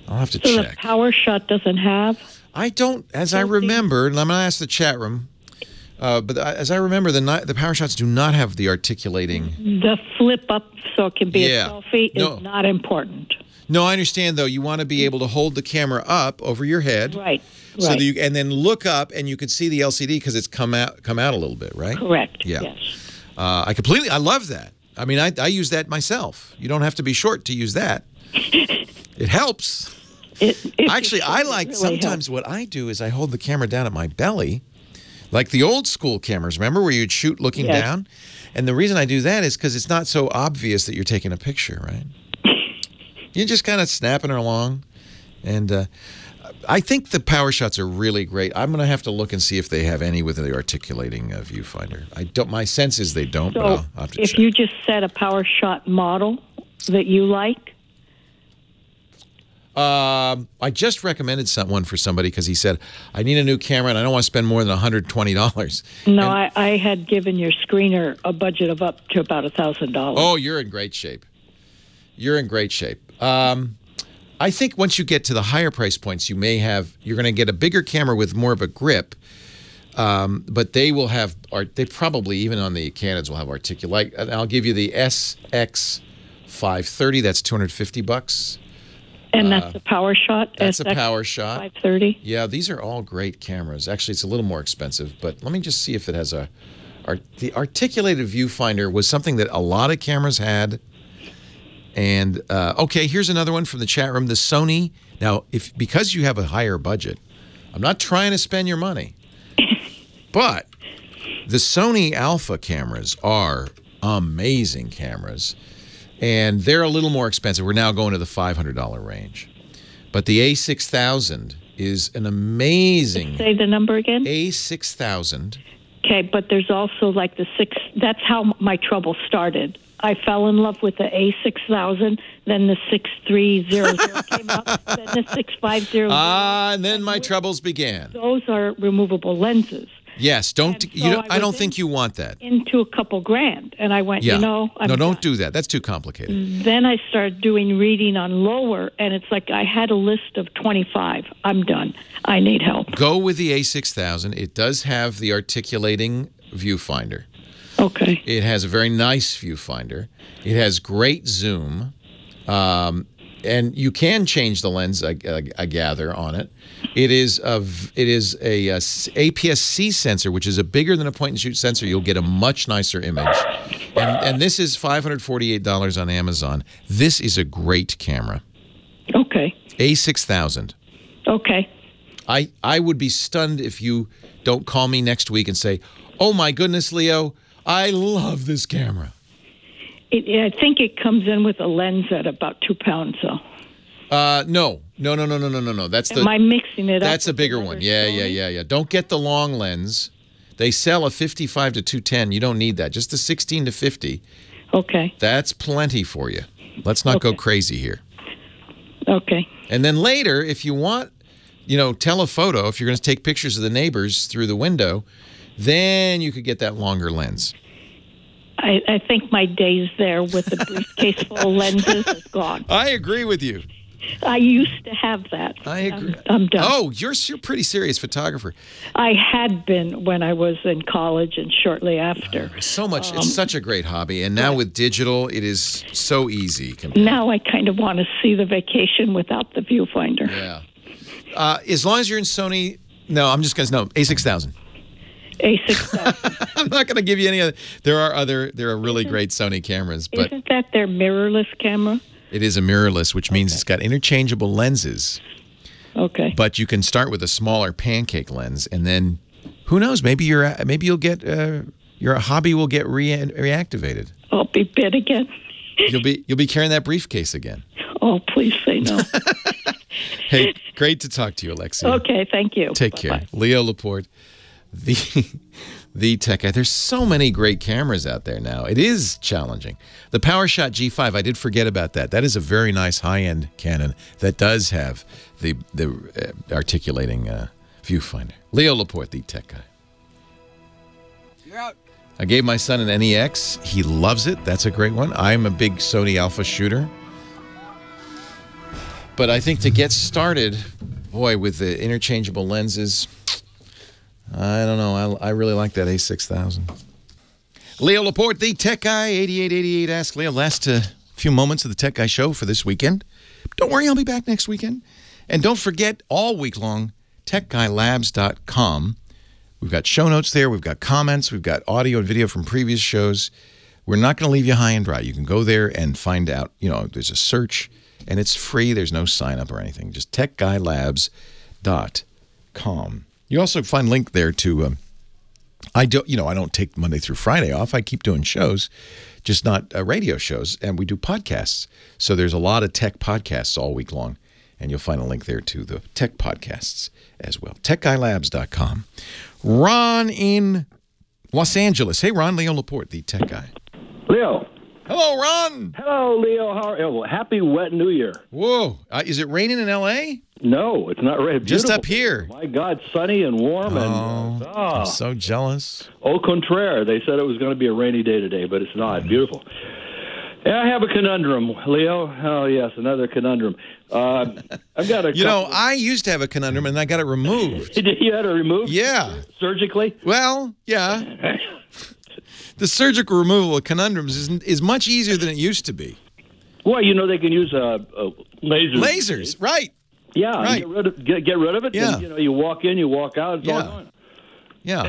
check. So the Power Shot doesn't have? I don't, as I remember, and I'm going to ask the chat room, but as I remember, the Power Shots do not have the articulating. The flip up so it can be a selfie is not important. No, I understand, though. You want to be able to hold the camera up over your head. Right. So that and then look up and you can see the LCD because it's come out a little bit, right? Correct. Yeah. Yes. I love that. I mean, I use that myself. You don't have to be short to use that. It helps. Actually, I like really sometimes what I do is I hold the camera down at my belly, like the old school cameras. Remember where you'd shoot looking down? And the reason I do that is because it's not so obvious that you're taking a picture, right? You're just kind of snapping her along. And I think the power shots are really great. I'm going to have to look and see if they have any with the articulating viewfinder. I don't. My sense is they don't, but I'll have to check. If you just set a power shot model that you like. I just recommended one for somebody because he said, I need a new camera and I don't want to spend more than $120. No, I had given your screener a budget of up to about $1,000. Oh, you're in great shape. You're in great shape. I think once you get to the higher price points, you're going to get a bigger camera with more of a grip. But they will have, they probably, even on the Canons, will have articulate. I'll give you the SX530. That's $250. And that's a power shot? That's a power shot. 530? Yeah, these are all great cameras. Actually, it's a little more expensive, but let me just see if it has the articulated viewfinder was something that a lot of cameras had. And, okay, here's another one from the chat room. The Sony. Now, because you have a higher budget, I'm not trying to spend your money, but the Sony Alpha cameras are amazing cameras. And they're a little more expensive. We're now going to the $500 range. But the A6000 is an amazing... Say the number again? A6000. Okay, but there's also like the 6... That's how my trouble started. I fell in love with the A6000, then the 6300 came up, then the 6500. And then my troubles began. Those are removable lenses. Yes, I don't think you want that. Into a couple grand, and I went, I'm don't do that. That's too complicated. Then I started doing reading on lower, and it's like I had a list of 25. I'm done. I need help. Go with the A6000. It does have the articulating viewfinder. Okay. It has a very nice viewfinder. It has great zoom. And you can change the lens, I gather, on it. It is a APS-C sensor, which is a bigger than a point-and-shoot sensor. You'll get a much nicer image. And this is $548 on Amazon. This is a great camera. Okay. A6000. Okay. I would be stunned if you don't call me next week and say, oh, my goodness, Leo, I love this camera. I think it comes in with a lens at about 2 pounds, though. No. Am I mixing it up? That's a bigger one. Yeah. Don't get the long lens. They sell a 55 to 210. You don't need that. Just the 16 to 50. Okay. That's plenty for you. Let's not go crazy here. Okay. And then later, if you want, telephoto, if you're going to take pictures of the neighbors through the window, then you could get that longer lens. I think my days there with the briefcase full of lenses is gone. I agree with you. I used to have that. I agree. I'm done. Oh, you're a pretty serious photographer. I had been when I was in college and shortly after. So much. It's such a great hobby. And now with digital, it is so easy. Now I kind of want to see the vacation without the viewfinder. Yeah. As long as you're in Sony, no, I'm just going to, A6000. A6000. I'm not going to give you any other. There are really great Sony cameras. But isn't that their mirrorless camera? It is a mirrorless, which means it's got interchangeable lenses. Okay. But you can start with a smaller pancake lens, and then who knows? Maybe your hobby will get reactivated. I'll be bit again. You'll be carrying that briefcase again. Oh, please say no. Hey, great to talk to you, Alexia. Okay, thank you. Take care. Leo Laporte, the tech guy. There's so many great cameras out there now. It is challenging. The PowerShot G5, I did forget about that. That is a very nice high-end Canon that does have the articulating viewfinder. Leo Laporte, the tech guy. You're out. I gave my son an NEX. He loves it. That's a great one. I'm a big Sony Alpha shooter. But I think to get started, boy, with the interchangeable lenses, I don't know. I really like that A6000. Leo Laporte, the Tech Guy, 8888 Ask Leo. Last few moments of the Tech Guy show for this weekend. Don't worry, I'll be back next weekend. And don't forget, all week long, techguylabs.com. We've got show notes there. We've got comments. We've got audio and video from previous shows. We're not going to leave you high and dry. You can go there and find out. There's a search, and it's free. There's no sign-up or anything. Just techguylabs.com. You also find a link there to, I don't take Monday through Friday off. I keep doing shows, just not radio shows, and we do podcasts. So there's a lot of tech podcasts all week long. And you'll find a link there to the tech podcasts as well. TechGuyLabs.com. Ron in Los Angeles. Hey, Ron, Leo Laporte, the tech guy. Leo. Hello, Ron. Hello, Leo. How are you? Happy wet New Year. Whoa. Is it raining in L.A.? No, it's not raining. Just up here. My God, sunny and warm. I'm so jealous. Au contraire. They said it was going to be a rainy day today, but it's not. Beautiful. Yeah, I have a conundrum, Leo. Oh, yes, another conundrum. I've got a. I used to have a conundrum, and I got it removed. You had it removed? Yeah. Surgically? Well, yeah. The surgical removal of conundrums is much easier than it used to be. Well, they can use lasers. Lasers, right. Yeah, right. Get rid of it. Yeah. And, you walk in, you walk out, it's all gone. Yeah.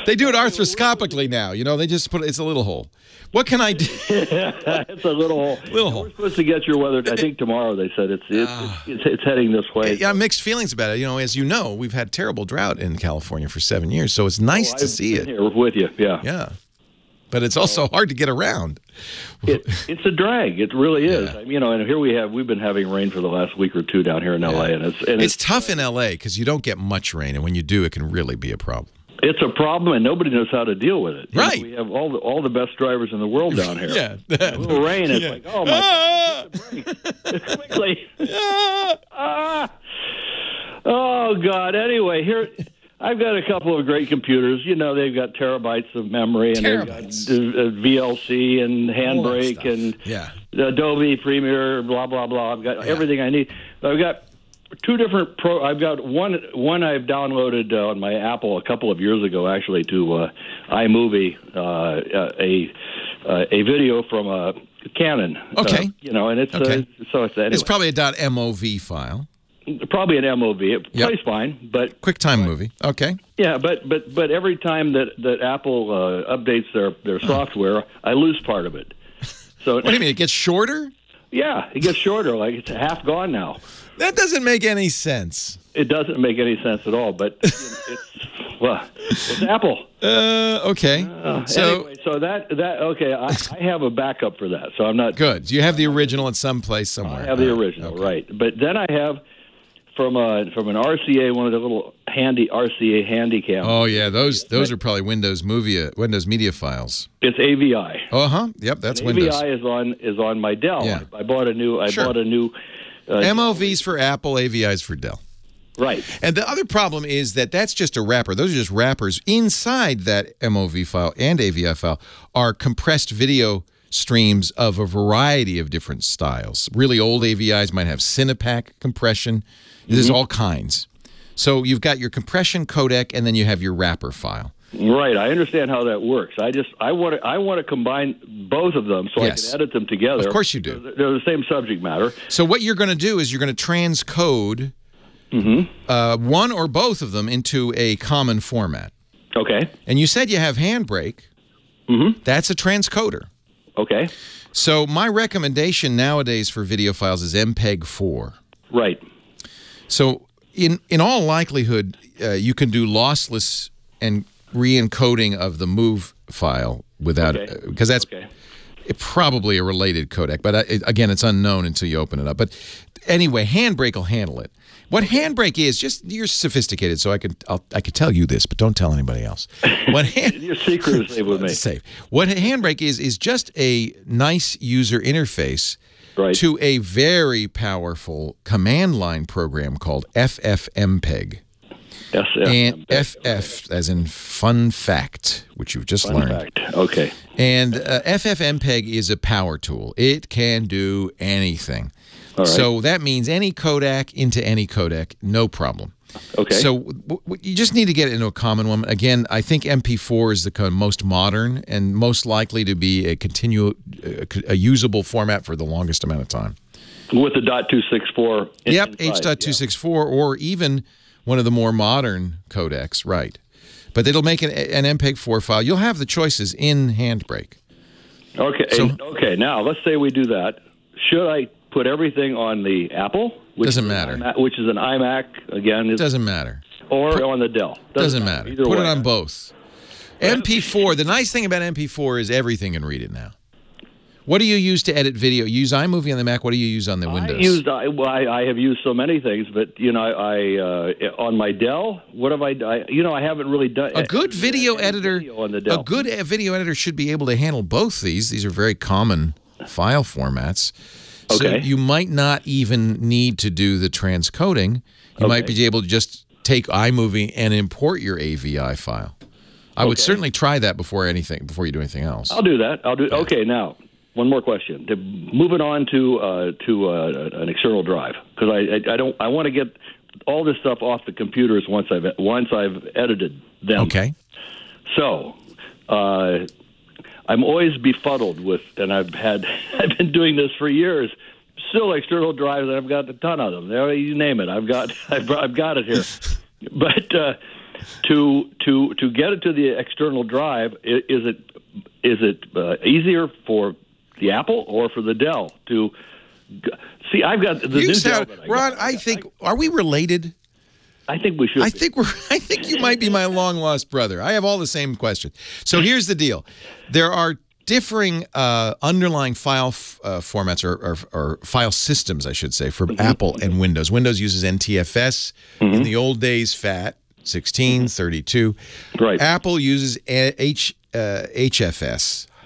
They do it arthroscopically now. They just it's a little hole. What can I do? It's a little hole. We're supposed to get your weather. I think tomorrow. They said it's heading this way. Yeah, mixed feelings about it. As you know, we've had terrible drought in California for 7 years, so it's nice to see it. Here with you, yeah. Yeah, but it's also hard to get around. It's a drag. It really is. Yeah. And here we've been having rain for the last week or two down here in L.A. and it's tough in L.A. because you don't get much rain, and when you do, it can really be a problem. It's a problem, and nobody knows how to deal with it. Right. We have all the best drivers in the world down here. Yeah. A little rain, it's like, oh, my God, get the brake. Quickly. Oh, God. Anyway, here I've got a couple of great computers. They've got terabytes of memory, and they've got VLC and Handbrake and Adobe Premiere, blah, blah, blah. I've got everything I need. I've got two different I've got one I've downloaded on my Apple a couple of years ago, actually, to iMovie, a video from Canon. Okay. And it's so it's anyway. It's probably a .mov file. Probably an MOV. It plays fine, but QuickTime movie. Okay. Yeah, but every time that Apple updates their software, I lose part of it. So what do you mean? It gets shorter? Yeah, it gets shorter. Like it's half gone now. That doesn't make any sense. It doesn't make any sense at all. But it's Apple. Okay. Anyway, so that okay. I have a backup for that, so I'm not good. You have the original at some place somewhere. I have the original, right? But then I have from an RCA, one of the little handy RCA Handycam. Oh yeah, those are probably Windows Media files. It's AVI. Yep, that's and Windows. AVI is on my Dell. Yeah. I bought a new. MOV's for Apple, AVI's for Dell. Right. And the other problem is that's just a wrapper. Those are just wrappers. Inside that MOV file and AVI file are compressed video streams of a variety of different styles. Really old AVIs might have Cinepack compression. There's all kinds. So you've got your compression codec, and then you have your wrapper file. Right, I understand how that works. I want to combine both of them so I can edit them together. Of course you do. They're the same subject matter. So what you're going to do is you're going to transcode one or both of them into a common format. Okay. And you said you have Handbrake. That's a transcoder. Okay. So my recommendation nowadays for video files is MPEG-4. Right. So in all likelihood, you can do lossless and re-encoding of the MOV file without because that's probably a related codec. But again, it's unknown until you open it up. But anyway, Handbrake will handle it. What Handbrake is, you're sophisticated, so I could tell you this, but don't tell anybody else. Your secret is safe with me. Safe. What Handbrake is just a nice user interface to a very powerful command line program called FFmpeg. And FF, as in fun fact, which you've just learned. Fact. Okay. And FFmpeg is a power tool. It can do anything. All right. So that means any codec into any codec, no problem. Okay. So you just need to get it into a common one. Again, I think MP4 is the most modern and most likely to be a usable format for the longest amount of time. With the .264. Yep, H.264 or even one of the more modern codecs, right. But it'll make an MPEG-4 file. You'll have the choices in Handbrake. Okay, okay. Now, let's say we do that. Should I put everything on the Apple? Doesn't matter. Which is an iMac, again? Doesn't matter. Or on the Dell? Doesn't matter. Either put way. it on both. MP4, the nice thing about MP4 is everything can read it now. What do you use to edit video? You use iMovie on the Mac. What do you use on the Windows? I have used so many things, but I on my Dell. What have I haven't really done a good video editor. On the Dell. A good video editor should be able to handle both these. These are very common file formats. So Okay. you might not even need to do the transcoding. You might be able to just take iMovie and import your AVI file. I would certainly try that before you do anything else. I'll do that. Okay, now one more question. Moving on to an external drive, because I want to get all this stuff off the computers once I've edited them. Okay. So I'm always befuddled with, and I've been doing this for years. Still external drives, and I've got a ton of them. You name it, I've got it here. But to get it to the external drive, is it easier for the Apple or for the Dell to see? I've got the new Dell. Ron, I think are we related? I think we should. I think you might be my long lost brother. I have all the same questions. So here's the deal: there are differing underlying file formats or file systems, I should say, for Apple and Windows. Windows uses NTFS. In the old days, FAT 16, 32. Right. Apple uses HFS,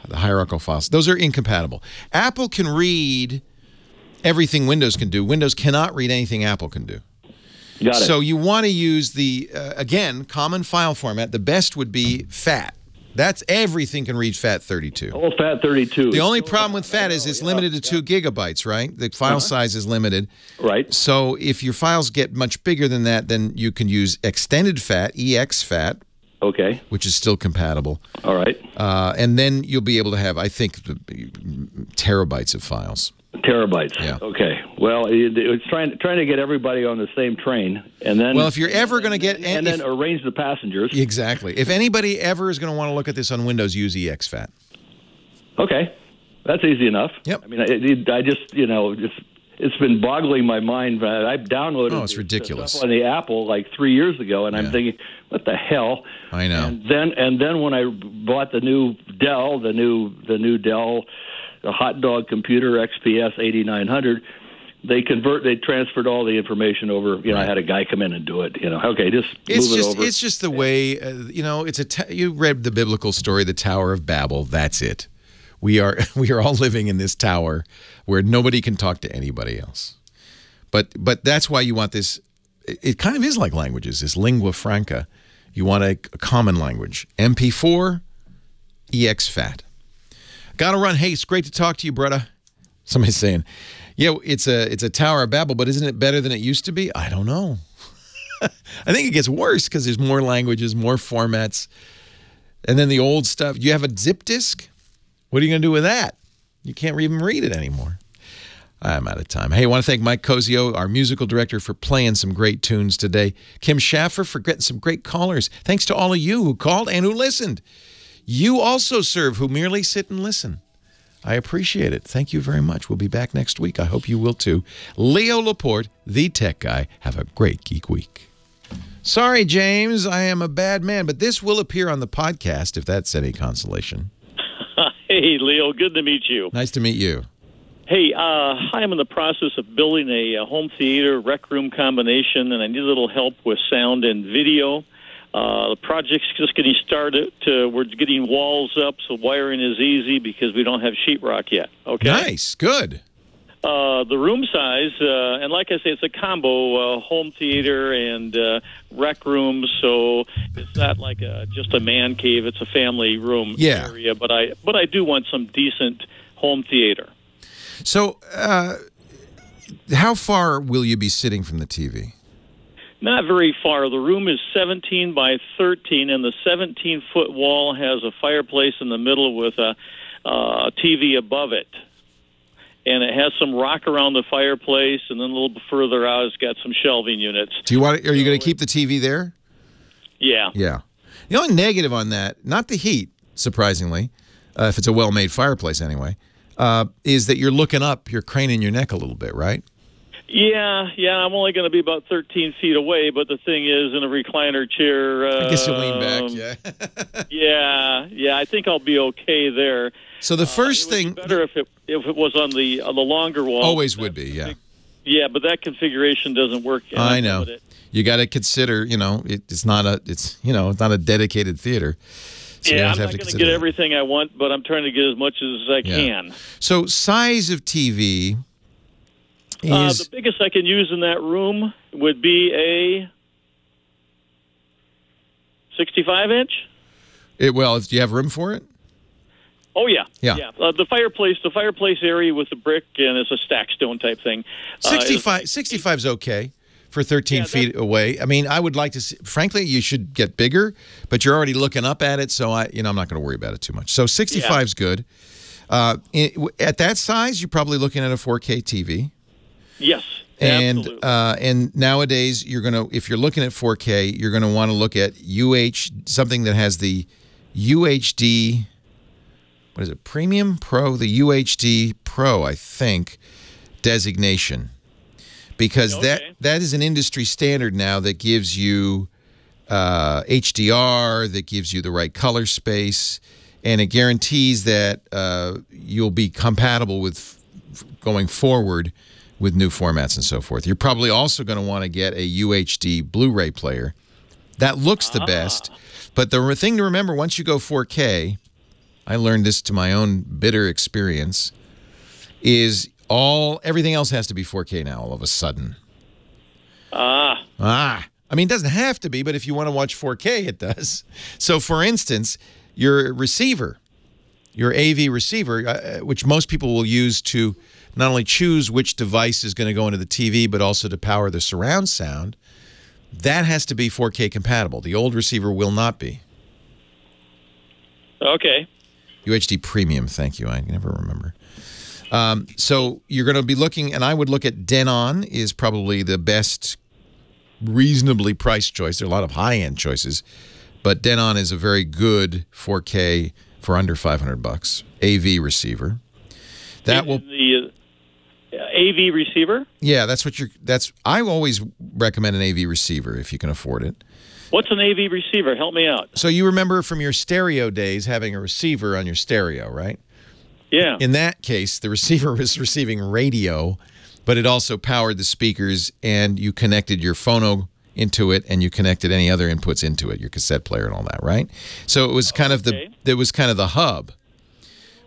the hierarchical files. Those are incompatible. Apple can read everything Windows can do. Windows cannot read anything Apple can do. Got it. So you want to use the, again, common file format. The best would be FAT. That's everything can read FAT32. Oh, FAT32. The only problem with FAT is it's limited to 2 gigabytes, right? The file size is limited. Right. So if your files get much bigger than that, then you can use extended FAT, exFAT. Okay. Which is still compatible. All right. And then you'll be able to have, I think, terabytes of files. Terabytes. Yeah. Okay. Well, it's trying to get everybody on the same train, and then if you're ever going to get and then arrange the passengers. Exactly. If anybody ever is going to want to look at this on Windows, use exFAT. Okay, that's easy enough. Yep. I mean, I just it's been boggling my mind. I've downloaded. Oh, it's ridiculous. Stuff on the Apple like 3 years ago, and I'm thinking, what the hell? I know. And then when I bought the new Dell, the new Dell. The hot dog computer XPS 8900, they transferred all the information over. I had a guy come in and do it. Okay, move it over. It's just the way. You read the biblical story, the Tower of Babel. That's it. We are all living in this tower where nobody can talk to anybody else. But that's why you want this. It kind of is like languages. This lingua franca. You want a common language. MP4, exFAT. Got to run. Hey, it's great to talk to you, brother. Somebody's saying, yeah, it's a Tower of Babel, but isn't it better than it used to be? I don't know. I think it gets worse because there's more languages, more formats. And then the old stuff. You have a zip disk? What are you going to do with that? You can't even read it anymore. I'm out of time. Hey, I want to thank Mike Cozio, our musical director, for playing some great tunes today. Kim Schaffer for getting some great callers. Thanks to all of you who called and who listened. You also serve who merely sit and listen. I appreciate it. Thank you very much. We'll be back next week. I hope you will too. Leo Laporte, the tech guy. Have a great Geek Week. Sorry, James, I am a bad man, but this will appear on the podcast if that's any consolation. Hey, Leo, good to meet you. Nice to meet you. Hey, I am in the process of building a home theater rec room combination, and I need a little help with sound and video. The project's just getting started. We're getting walls up, so wiring is easy because we don't have sheetrock yet. Okay. Nice. Good. The room size, and like I say, it's a combo home theater and rec room, so it's not like just a man cave. It's a family room area, but I do want some decent home theater. So, how far will you be sitting from the TV? Not very far. The room is 17 by 13, and the 17-foot wall has a fireplace in the middle with a TV above it. And it has some rock around the fireplace, and then a little bit further out, it's got some shelving units. Are you going to keep the TV there? Yeah. Yeah. The only negative on that, not the heat, surprisingly, if it's a well-made fireplace anyway, is that you're looking up, you're craning your neck a little bit, right? Yeah, I'm only going to be about 13 feet away, but the thing is, in a recliner chair... I guess you'll lean back, yeah, I think I'll be okay there. So the first thing... It would be better if it was on the longer wall. Always would be, yeah. Yeah, but that configuration doesn't work. I know. You got to consider, it's not a dedicated theater. So I'm not going to get everything I want, but I'm trying to get as much as I can. So size of TV... the biggest I can use in that room would be a 65-inch. Well, do you have room for it? Oh yeah. The fireplace area with the brick, and it's a stack stone type thing. 65 is okay for 13 feet away. I mean, I would like to see. Frankly, you should get bigger, but you're already looking up at it, so I'm not going to worry about it too much. So 65 is good. At that size, you're probably looking at a 4K TV. Yes, absolutely. And nowadays, if you're looking at 4K, you're going to want to look at something that has the UHD. What is it? Premium Pro, the UHD Pro, I think, designation, because that is an industry standard now that gives you HDR, that gives you the right color space, and it guarantees that you'll be compatible with going forward with new formats and so forth. You're probably also going to want to get a UHD Blu-ray player. That looks the best, but the thing to remember, once you go 4K, I learned this to my own bitter experience, is everything else has to be 4K now all of a sudden. I mean, it doesn't have to be, but if you want to watch 4K, it does. So, for instance, your receiver, your AV receiver, which most people will use to not only choose which device is going to go into the TV, but also to power the surround sound, that has to be 4K compatible. The old receiver will not be. Okay. UHD Premium, thank you. I never remember. So you're going to be looking, and I would look at Denon is probably the best reasonably priced choice. There are a lot of high-end choices, but Denon is a very good 4K for under $500 AV receiver. That will the AV receiver. Yeah, I always recommend an AV receiver if you can afford it. What's an AV receiver? Help me out. So you remember from your stereo days having a receiver on your stereo, right? Yeah. In that case, the receiver was receiving radio, but it also powered the speakers, and you connected your phono into it, and you connected any other inputs into it, your cassette player and all that, right? So it was kind of the hub.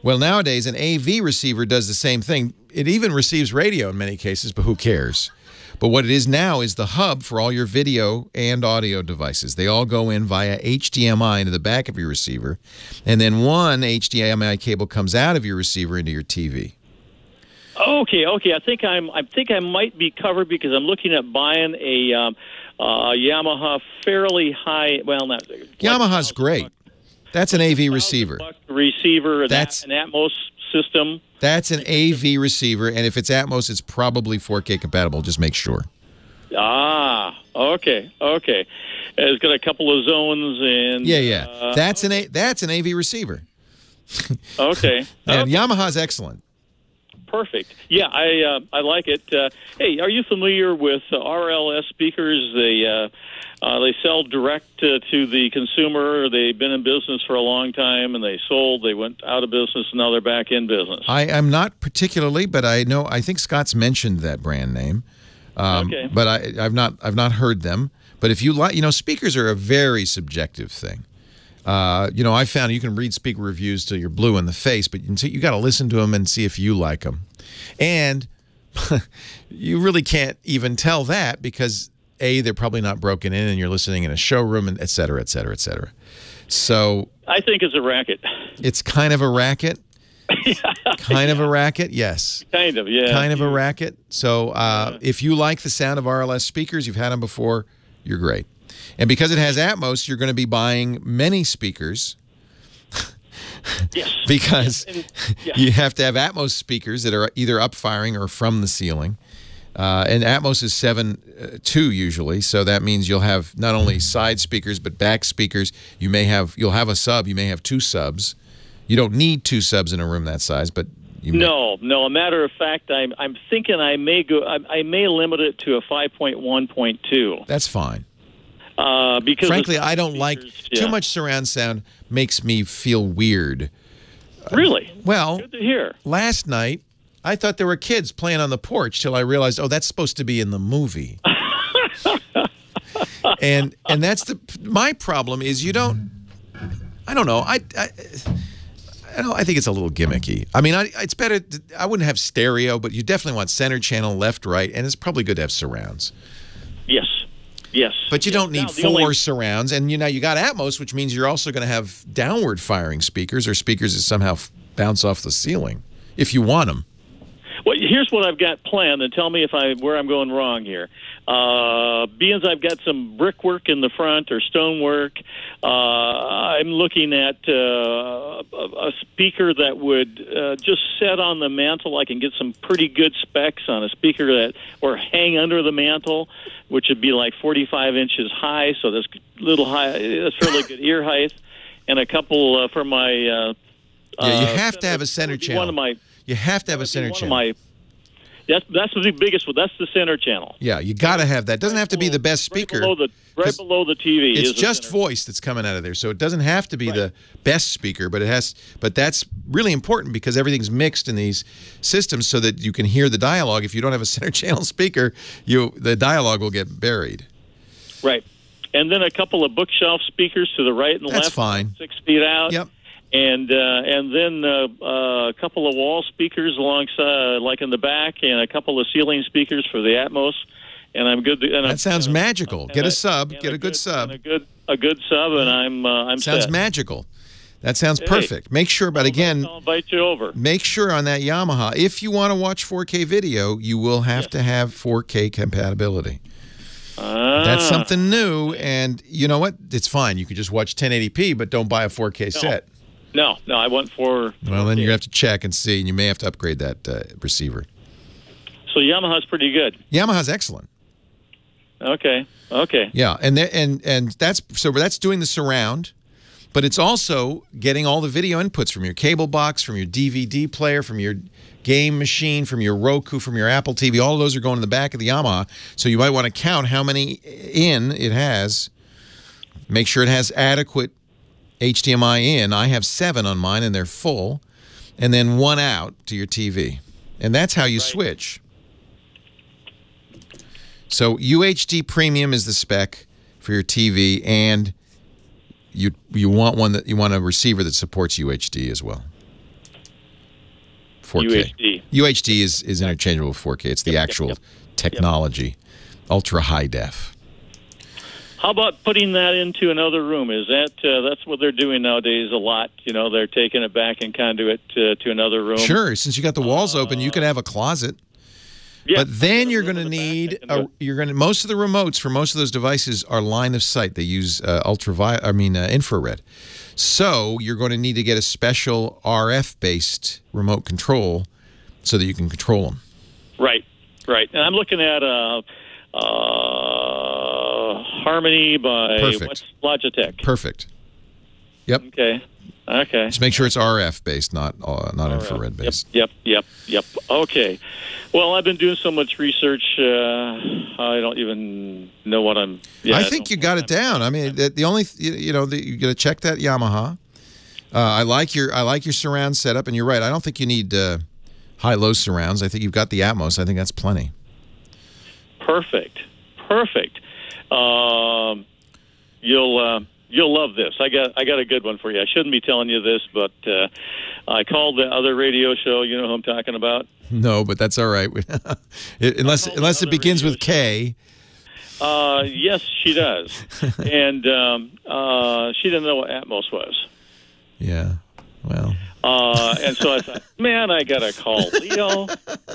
Well, nowadays, an AV receiver does the same thing. It even receives radio in many cases, but who cares? But what it is now is the hub for all your video and audio devices. They all go in via HDMI into the back of your receiver, and then one HDMI cable comes out of your receiver into your TV. Okay. I think I might be covered because I'm looking at buying a Yamaha fairly high. Well, not Yamaha's great. That's an AV receiver. Receiver. That's an Atmos system. That's an AV receiver, and if it's Atmos, it's probably 4K compatible. Just make sure. Okay. It's got a couple of zones and that's an AV receiver. Okay. And Yamaha's excellent. Perfect. Yeah, I like it. Hey, are you familiar with RLS speakers? They sell direct to the consumer. They've been in business for a long time, and they sold. They went out of business, and now they're back in business. I'm not particularly, but I think Scott's mentioned that brand name. Okay. But I've not heard them. But if you like, speakers are a very subjective thing. I found you can read speaker reviews till you're blue in the face, but you got to listen to them and see if you like them. And you really can't even tell that because they're probably not broken in, and you're listening in a showroom, and et cetera, et cetera, et cetera. So I think it's a racket. It's kind of a racket. Kind of a racket, yes. Kind of, yeah. Kind of a racket. So if you like the sound of RLS speakers, you've had them before, you're great. And because it has Atmos, you're going to be buying many speakers. Yes. Because you have to have Atmos speakers that are either up-firing or from the ceiling. And Atmos is 7.2 usually, so that means you'll have not only side speakers but back speakers. You'll have a sub. You may have two subs. You don't need two subs in a room that size, but No. A matter of fact, I'm thinking I may limit it to a 5.1.2. That's fine. Because frankly, I don't like too much surround sound. Makes me feel weird. Really? Well, good to hear. Last night, I thought there were kids playing on the porch till I realized, oh, that's supposed to be in the movie. and that's my problem is you don't. I don't know. I think it's a little gimmicky. I mean, it's better. I wouldn't have stereo, but you definitely want center channel, left, right, and it's probably good to have surrounds. Yes. But you don't need four surrounds, and you got Atmos, which means you're also going to have downward firing speakers or speakers that somehow bounce off the ceiling if you want them. Well, here's what I've got planned, and tell me where I'm going wrong here. Being I've got some brickwork in the front or stonework, I'm looking at a speaker that would just set on the mantle. I can get some pretty good specs on a speaker or hang under the mantle, which would be like 45 inches high, so that's little high. That's fairly good ear height, and a couple for my. You have to have a center channel. You have to have a center channel. That's the biggest one. That's the center channel. Yeah, you got to have that. It doesn't have to be the best speaker. Right below the TV. It's just voice that's coming out of there, so it doesn't have to be the best speaker, but it has. But that's really important because everything's mixed in these systems, so that you can hear the dialogue. If you don't have a center channel speaker, the dialogue will get buried. Right, and then a couple of bookshelf speakers to the right and left. That's fine. 6 feet out. Yep. And then a couple of wall speakers alongside, like in the back, and a couple of ceiling speakers for the Atmos. And I'm good. That sounds magical. Get a sub. Get a good sub. A good sub, and I'm sounds set. Magical. That sounds perfect. Make sure, but again, I'll invite you over. Make sure on that Yamaha, if you want to watch 4K video, you will have to have 4K compatibility. That's something new, and you know what? It's fine. You can just watch 1080p, but don't buy a 4K set. No, I want 4. Well, then you have to check and see, and you may have to upgrade that receiver. So Yamaha's pretty good. Yamaha's excellent. Okay. Yeah, and that's doing the surround, but it's also getting all the video inputs from your cable box, from your DVD player, from your game machine, from your Roku, from your Apple TV. All of those are going in the back of the Yamaha, so you might want to count how many in it has. Make sure it has adequate HDMI in. I have 7 on mine, and they're full, and then 1 out to your TV, and that's how you switch. So UHD Premium is the spec for your TV, and you want a receiver that supports UHD as well. 4K. UHD is interchangeable with 4K. It's the actual technology, ultra high def. How about putting that into another room? Is that's what they're doing nowadays a lot? They're taking it back and conduit to another room. Sure, since you got the walls open, you could have a closet. Yeah, but then you're going to need most of the remotes for most of those devices are line of sight. They use infrared. So you're going to need to get a special RF based remote control so that you can control them. Right. And I'm looking at Harmony by Logitech. Perfect. Yep. Okay. Just make sure it's RF based, not infrared based. Yep. Okay. Well, I've been doing so much research, I don't even know what I'm. Yeah, I think you got it down. I mean, the only you got to check that Yamaha. I like your surround setup, and you're right. I don't think you need high-low surrounds. I think you've got the Atmos. I think that's plenty. Perfect. You'll love this. I got a good one for you. I shouldn't be telling you this, but I called the other radio show. You know who I'm talking about? No, but that's all right. unless it begins with K. Yes, she does. And she didn't know what Atmos was. Yeah. Well. And so I thought, man, I got to call Leo.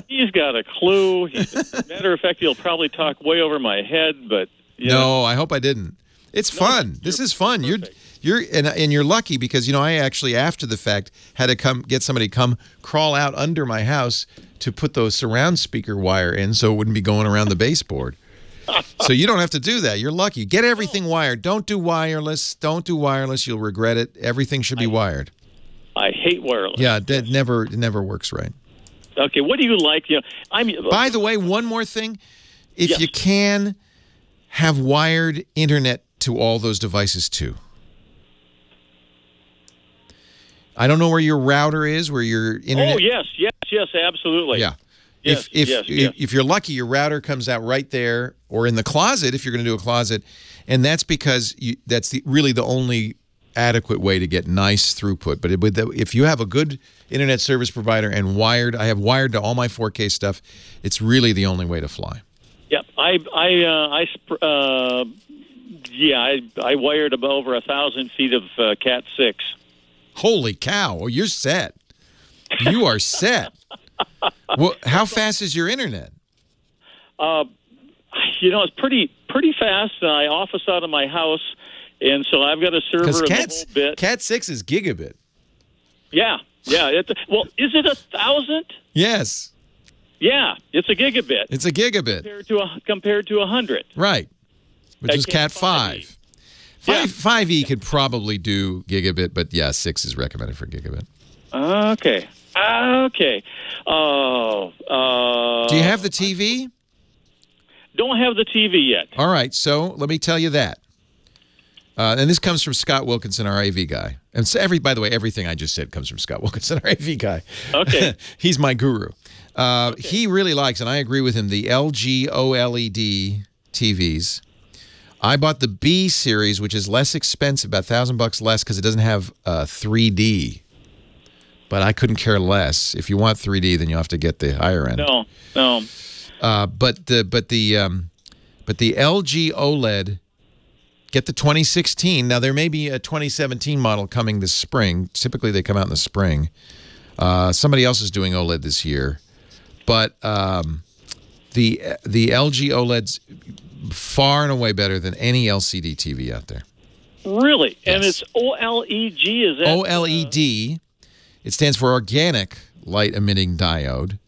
He's got a clue. Matter of fact, he'll probably talk way over my head, but no, I hope I didn't. It's fun. This is fun. You're lucky because I actually after the fact had to get somebody to come crawl out under my house to put those surround speaker wire in so it wouldn't be going around the baseboard. So you don't have to do that. You're lucky. Get everything wired. Don't do wireless. You'll regret it. Everything should be wired. I hate wireless. Yeah, that it never works right. Okay, what do you like? You know, By the way, one more thing. If you can, have wired internet to all those devices too. I don't know where your router is, where your internet... Oh, yes, absolutely. Yeah. Yes, if you're lucky, your router comes out right there, or in the closet if you're going to do a closet, and that's because that's really the only adequate way to get nice throughput. But if you have a good internet service provider and wired, I have wired to all my 4K stuff, it's really the only way to fly. Yep, I wired about over 1,000 feet of Cat 6. Holy cow! Well, you're set. You are set. Well, how fast is your internet? You know, it's pretty fast. I office out of my house, and so I've got a server in the whole bit. Cat 6 is gigabit. Yeah. Well, is it 1,000? Yes. Yeah, it's a gigabit. It's a gigabit compared to 100. Right, which is Cat 5. 5e could probably do gigabit, but yeah, 6 is recommended for gigabit. Okay. Do you have the TV? Don't have the TV yet. All right, so let me tell you that. And this comes from Scott Wilkinson, our AV guy. And so by the way, everything I just said comes from Scott Wilkinson, our AV guy. Okay. He's my guru. He really likes, and I agree with him, the LG OLED TVs. I bought the B series, which is less expensive, about $1,000 less, because it doesn't have 3D. But I couldn't care less. If you want 3D, then you have to get the higher end. No. But the LG OLED, get the 2016. Now there may be a 2017 model coming this spring. Typically they come out in the spring. Somebody else is doing OLED this year, but the LG OLED's far and away better than any LCD TV out there. Really? Yes. And it's OLED, is that? OLED. It stands for Organic Light Emitting Diode.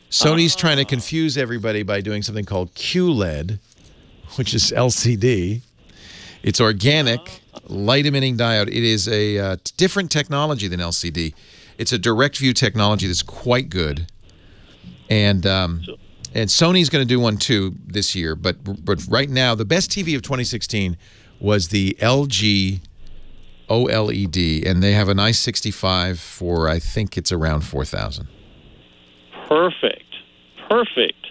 Sony's trying to confuse everybody by doing something called QLED, which is LCD. It's Organic Light Emitting Diode. It is a different technology than LCD. It's a direct view technology that's quite good. And Sony's going to do one too this year. But right now, the best TV of 2016 was the LG OLED, and they have a nice 65 for, I think it's around $4,000. Perfect.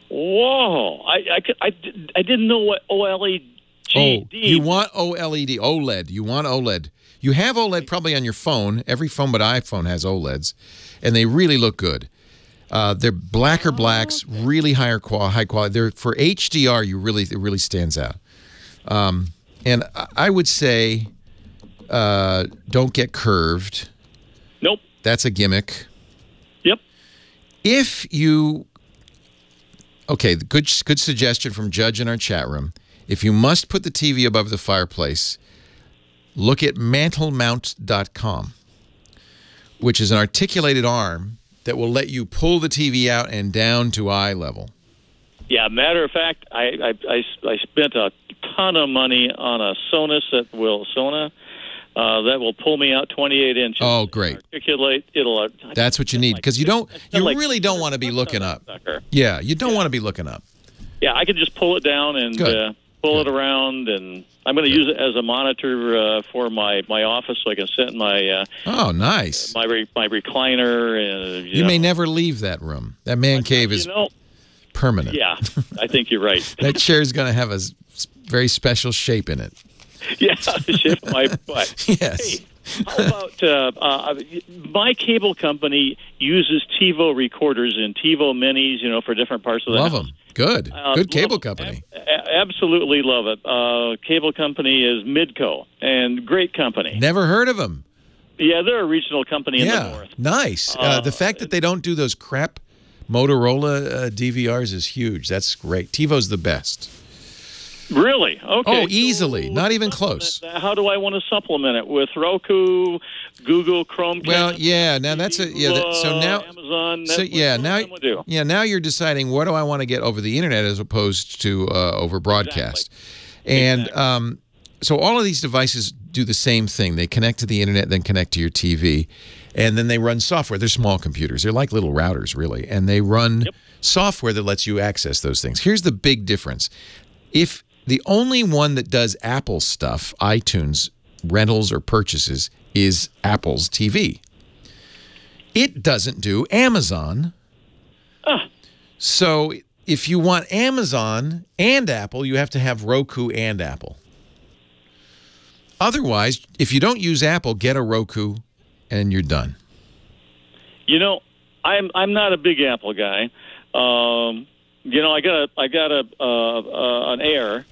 Whoa! I didn't know what OLED. You want OLED. You want OLED. You have OLED probably on your phone. Every phone but iPhone has OLEDs, and they really look good. They're blacker blacks, really high quality. They're for HDR. It really stands out. And I would say, don't get curved. Nope. That's a gimmick. Yep. Good suggestion from Judge in our chat room. If you must put the TV above the fireplace, look at mantlemount.com, which is an articulated arm that will let you pull the TV out and down to eye level. Yeah, matter of fact, I spent a ton of money on a Sonos that will pull me out 28 inches. Oh, great! Articulate. That's what you need, because you really don't want to be looking up. Yeah, you don't want to be looking up. Yeah, I can just pull it down and pull it around, and I'm going to use it as a monitor for my office, so I can sit in my nice my recliner. And you may never leave that room. That man cave is permanent. Yeah, I think you're right. That chair is going to have a very special shape in it. Yeah, the shape of my butt. Yes. Hey, how about my cable company uses TiVo recorders and TiVo minis, for different parts of the house. Love them. Good. Good cable company. Absolutely love it. Cable company is Midco, and great company. Never heard of them. Yeah, they're a regional company in the north. Nice. The fact that they don't do those crap Motorola DVRs is huge. That's great. TiVo's the best. Really? Okay. Oh, easily. Not even close. How do I want to supplement it? With Roku, Google, Chromecast? Well, yeah. Now that's so now Amazon. So now you're deciding what do I want to get over the internet as opposed to over broadcast. Exactly. And so all of these devices do the same thing. They connect to the internet, then connect to your TV, and then they run software. They're small computers. They're like little routers, really, and they run software that lets you access those things. Here's the big difference. If the only one that does Apple stuff, iTunes rentals or purchases, is Apple's TV. It doesn't do Amazon. So if you want Amazon and Apple, you have to have Roku and Apple. Otherwise, if you don't use Apple, get a Roku and you're done. You know, I'm not a big Apple guy. You know, I got an Air.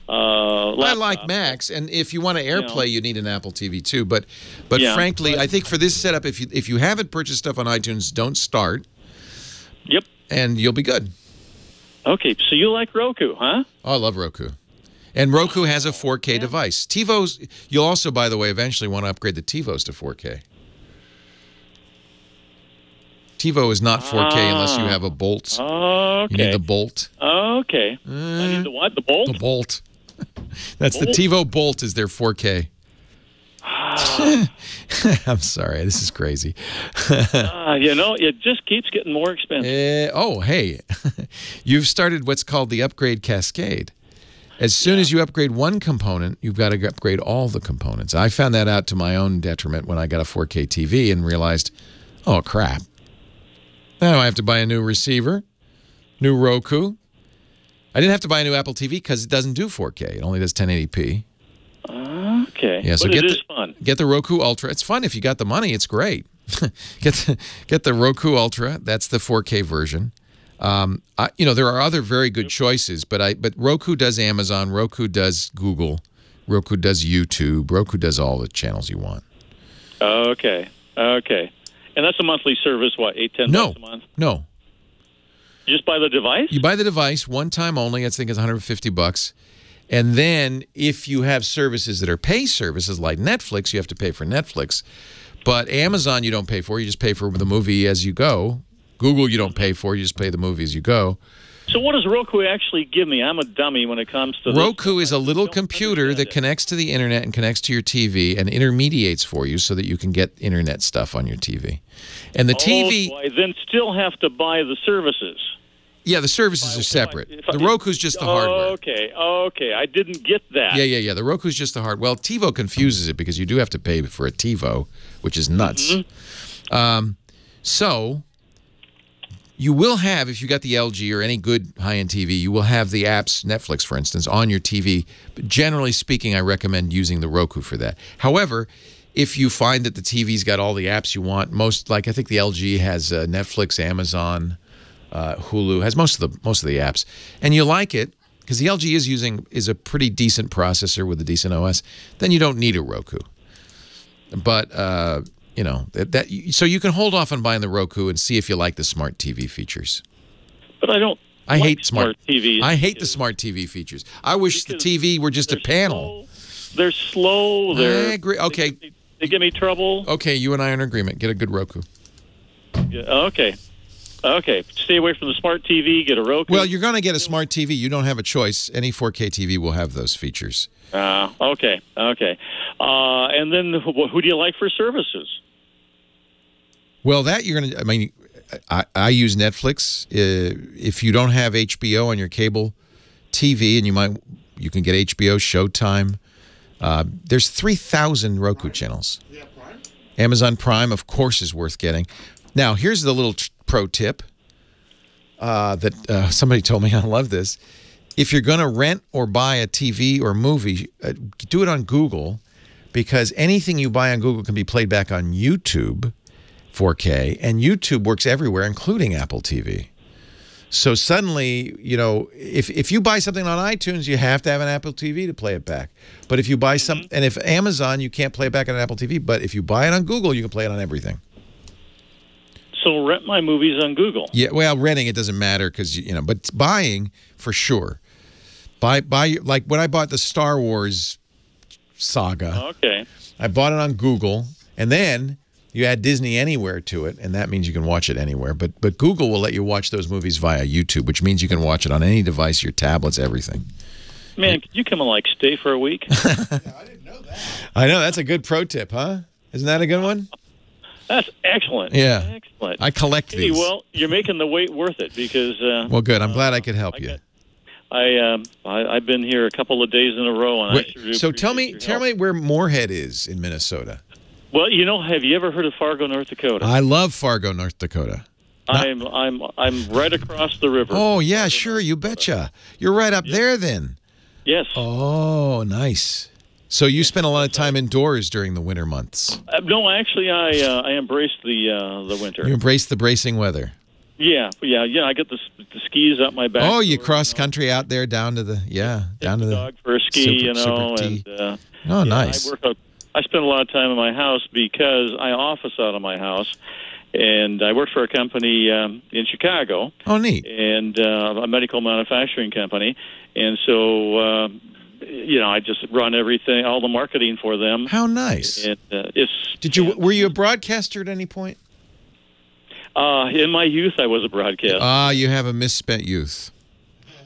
I like Macs, and if you want to AirPlay, you need an Apple TV too. But frankly, I think for this setup, if you haven't purchased stuff on iTunes, don't start. Yep. And you'll be good. Okay, so you like Roku, huh? Oh, I love Roku. And Roku has a 4K device. TiVo's, you'll also, by the way, eventually want to upgrade the TiVos to 4K. TiVo is not 4K unless you have a Bolt. Okay. You need the Bolt. Okay. I need the what? The Bolt? The Bolt. That's the TiVo Bolt is their 4K. I'm sorry. This is crazy. You know, it just keeps getting more expensive. Oh, hey. You've started what's called the upgrade cascade. As soon as you upgrade one component, you've got to upgrade all the components. I found that out to my own detriment when I got a 4K TV and realized, oh, crap. Now I have to buy a new receiver, new Roku. I didn't have to buy a new Apple TV because it doesn't do 4K. It only does 1080p. Okay. Yeah, so but it is fun. Get the Roku Ultra. It's fun if you got the money. It's great. get the Roku Ultra. That's the 4K version. You know, there are other very good choices, but Roku does Amazon, Roku does Google, Roku does YouTube, Roku does all the channels you want. Okay. Okay. And that's a monthly service, what, $8-10 a month? No. You just buy the device? You buy the device one time only. I think it's $150. And then if you have services that are pay services like Netflix, you have to pay for Netflix. But Amazon you don't pay for. You just pay for the movie as you go. Google you don't pay for. You just pay the movie as you go. So what does Roku actually give me? I'm a dummy when it comes to Roku is a little computer that connects to the internet and connects to your TV and intermediates for you so that you can get internet stuff on your TV. And the TV... So I then still have to buy the services. Yeah, the services are separate. The Roku's just the hardware. Okay, okay. I didn't get that. Yeah. The Roku's just the hardware. Well, TiVo confuses it because you do have to pay for a TiVo, which is nuts. So... you will have, if you got the LG or any good high-end TV, you will have the apps, Netflix, for instance, on your TV. But generally speaking, I recommend using the Roku for that. However, if you find that the TV's got all the apps you want, I think the LG has Netflix, Amazon, Hulu, has most of the apps, and you like it because the LG is a pretty decent processor with a decent OS, then you don't need a Roku. But you know, so you can hold off on buying the Roku and see if you like the smart TV features. But I hate smart TVs. I hate the smart TV features. I wish the TV were just a panel. They're slow. I agree. Okay. They give me trouble. Okay, you and I are in agreement. Get a good Roku. Yeah, okay. Okay. Stay away from the smart TV. Get a Roku. Well, you're going to get a smart TV. You don't have a choice. Any 4K TV will have those features. Okay. Okay. And then who do you like for services? Well, that you're going to, I mean, I use Netflix. If you don't have HBO on your cable TV, and you can get HBO, Showtime. There's 3,000 Roku channels. Yeah, Prime? Amazon Prime, of course, is worth getting. Now, here's the little pro tip that somebody told me. I love this. If you're going to rent or buy a TV or movie, do it on Google, because anything you buy on Google can be played back on YouTube 4K, and YouTube works everywhere, including Apple TV. So suddenly, you know, if you buy something on iTunes, you have to have an Apple TV to play it back. But if you buy and if Amazon, you can't play it back on an Apple TV, but if you buy it on Google, you can play it on everything. So rent my movies on Google. Yeah, well, renting, it doesn't matter because, you know, but buying, for sure. Buy like when I bought the Star Wars saga. Okay. I bought it on Google, and then you add Disney Anywhere to it, and that means you can watch it anywhere. But Google will let you watch those movies via YouTube, which means you can watch it on any device, your tablets, everything. Man, could you come and stay for a week? I know, that's a good pro tip, huh? Isn't that a good one? That's excellent. Yeah. Excellent. I collect these. Well, you're making the wait worth it because. Well, good. I'm glad I could help you. I've been here a couple of days in a row, and so tell me where Moorhead is in Minnesota. Well, have you ever heard of Fargo, North Dakota? I love Fargo, North Dakota. I'm right across the river. Oh yeah, sure, you betcha. You're right up there then. Yes. Oh, nice. So you spend a lot of time indoors during the winter months. No, actually, I embrace the winter. You embrace the bracing weather. Yeah. I get the skis up my back. Oh, you cross country out there down to the down to the dog for a ski, nice. I spend a lot of time in my house because I office out of my house, and I work for a company in Chicago. Oh, neat. And a medical manufacturing company, and so. I just run everything, all the marketing for them. How nice! And, were you a broadcaster at any point? In my youth, I was a broadcaster. You have a misspent youth.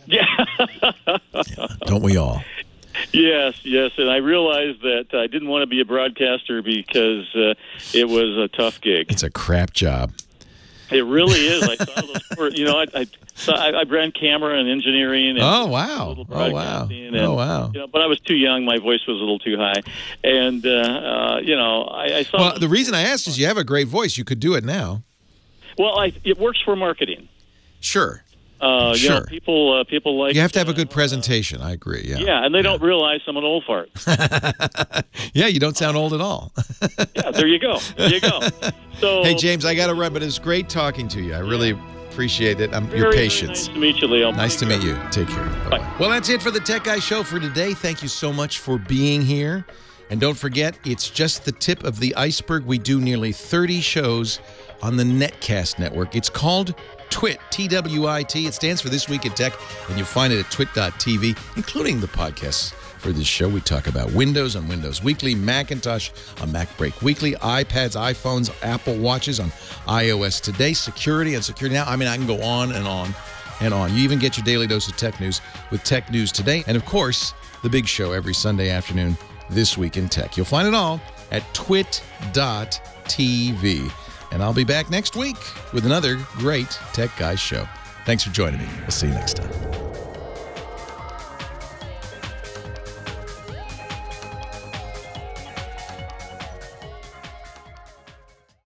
Yeah. Don't we all? Yes, and I realized that I didn't want to be a broadcaster because it was a tough gig. It's a crap job. It really is. I saw those. I ran camera and engineering. And oh wow! But I was too young. My voice was a little too high, and I saw. Well, the reason I asked is you have a great voice. You could do it now. Well, it works for marketing. Sure. Sure. People like. You have to have a good presentation. I agree. Yeah. Yeah, and they don't realize I'm an old fart. Yeah, you don't sound old at all. Yeah, there you go. So, hey, James, I got to run, but it's great talking to you. I really appreciate it. Your patience. Nice to meet you, Leo. Nice to meet you. Take care. Bye. Well, that's it for the Tech Guy Show for today. Thank you so much for being here. And don't forget, it's just the tip of the iceberg. We do nearly 30 shows on the Netcast network. It's called TWIT, T-W-I-T. It stands for This Week in Tech, and you'll find it at twit.tv, including the podcasts for this show. We talk about Windows on Windows Weekly, Macintosh on Mac Break Weekly, iPads, iPhones, Apple Watches on iOS Today, security on Security Now. I mean, I can go on and on and on. You even get your daily dose of tech news with Tech News Today. And, of course, the big show every Sunday afternoon, This Week in Tech. You'll find it all at twit.tv. And I'll be back next week with another great Tech Guys show. Thanks for joining me. We'll see you next time.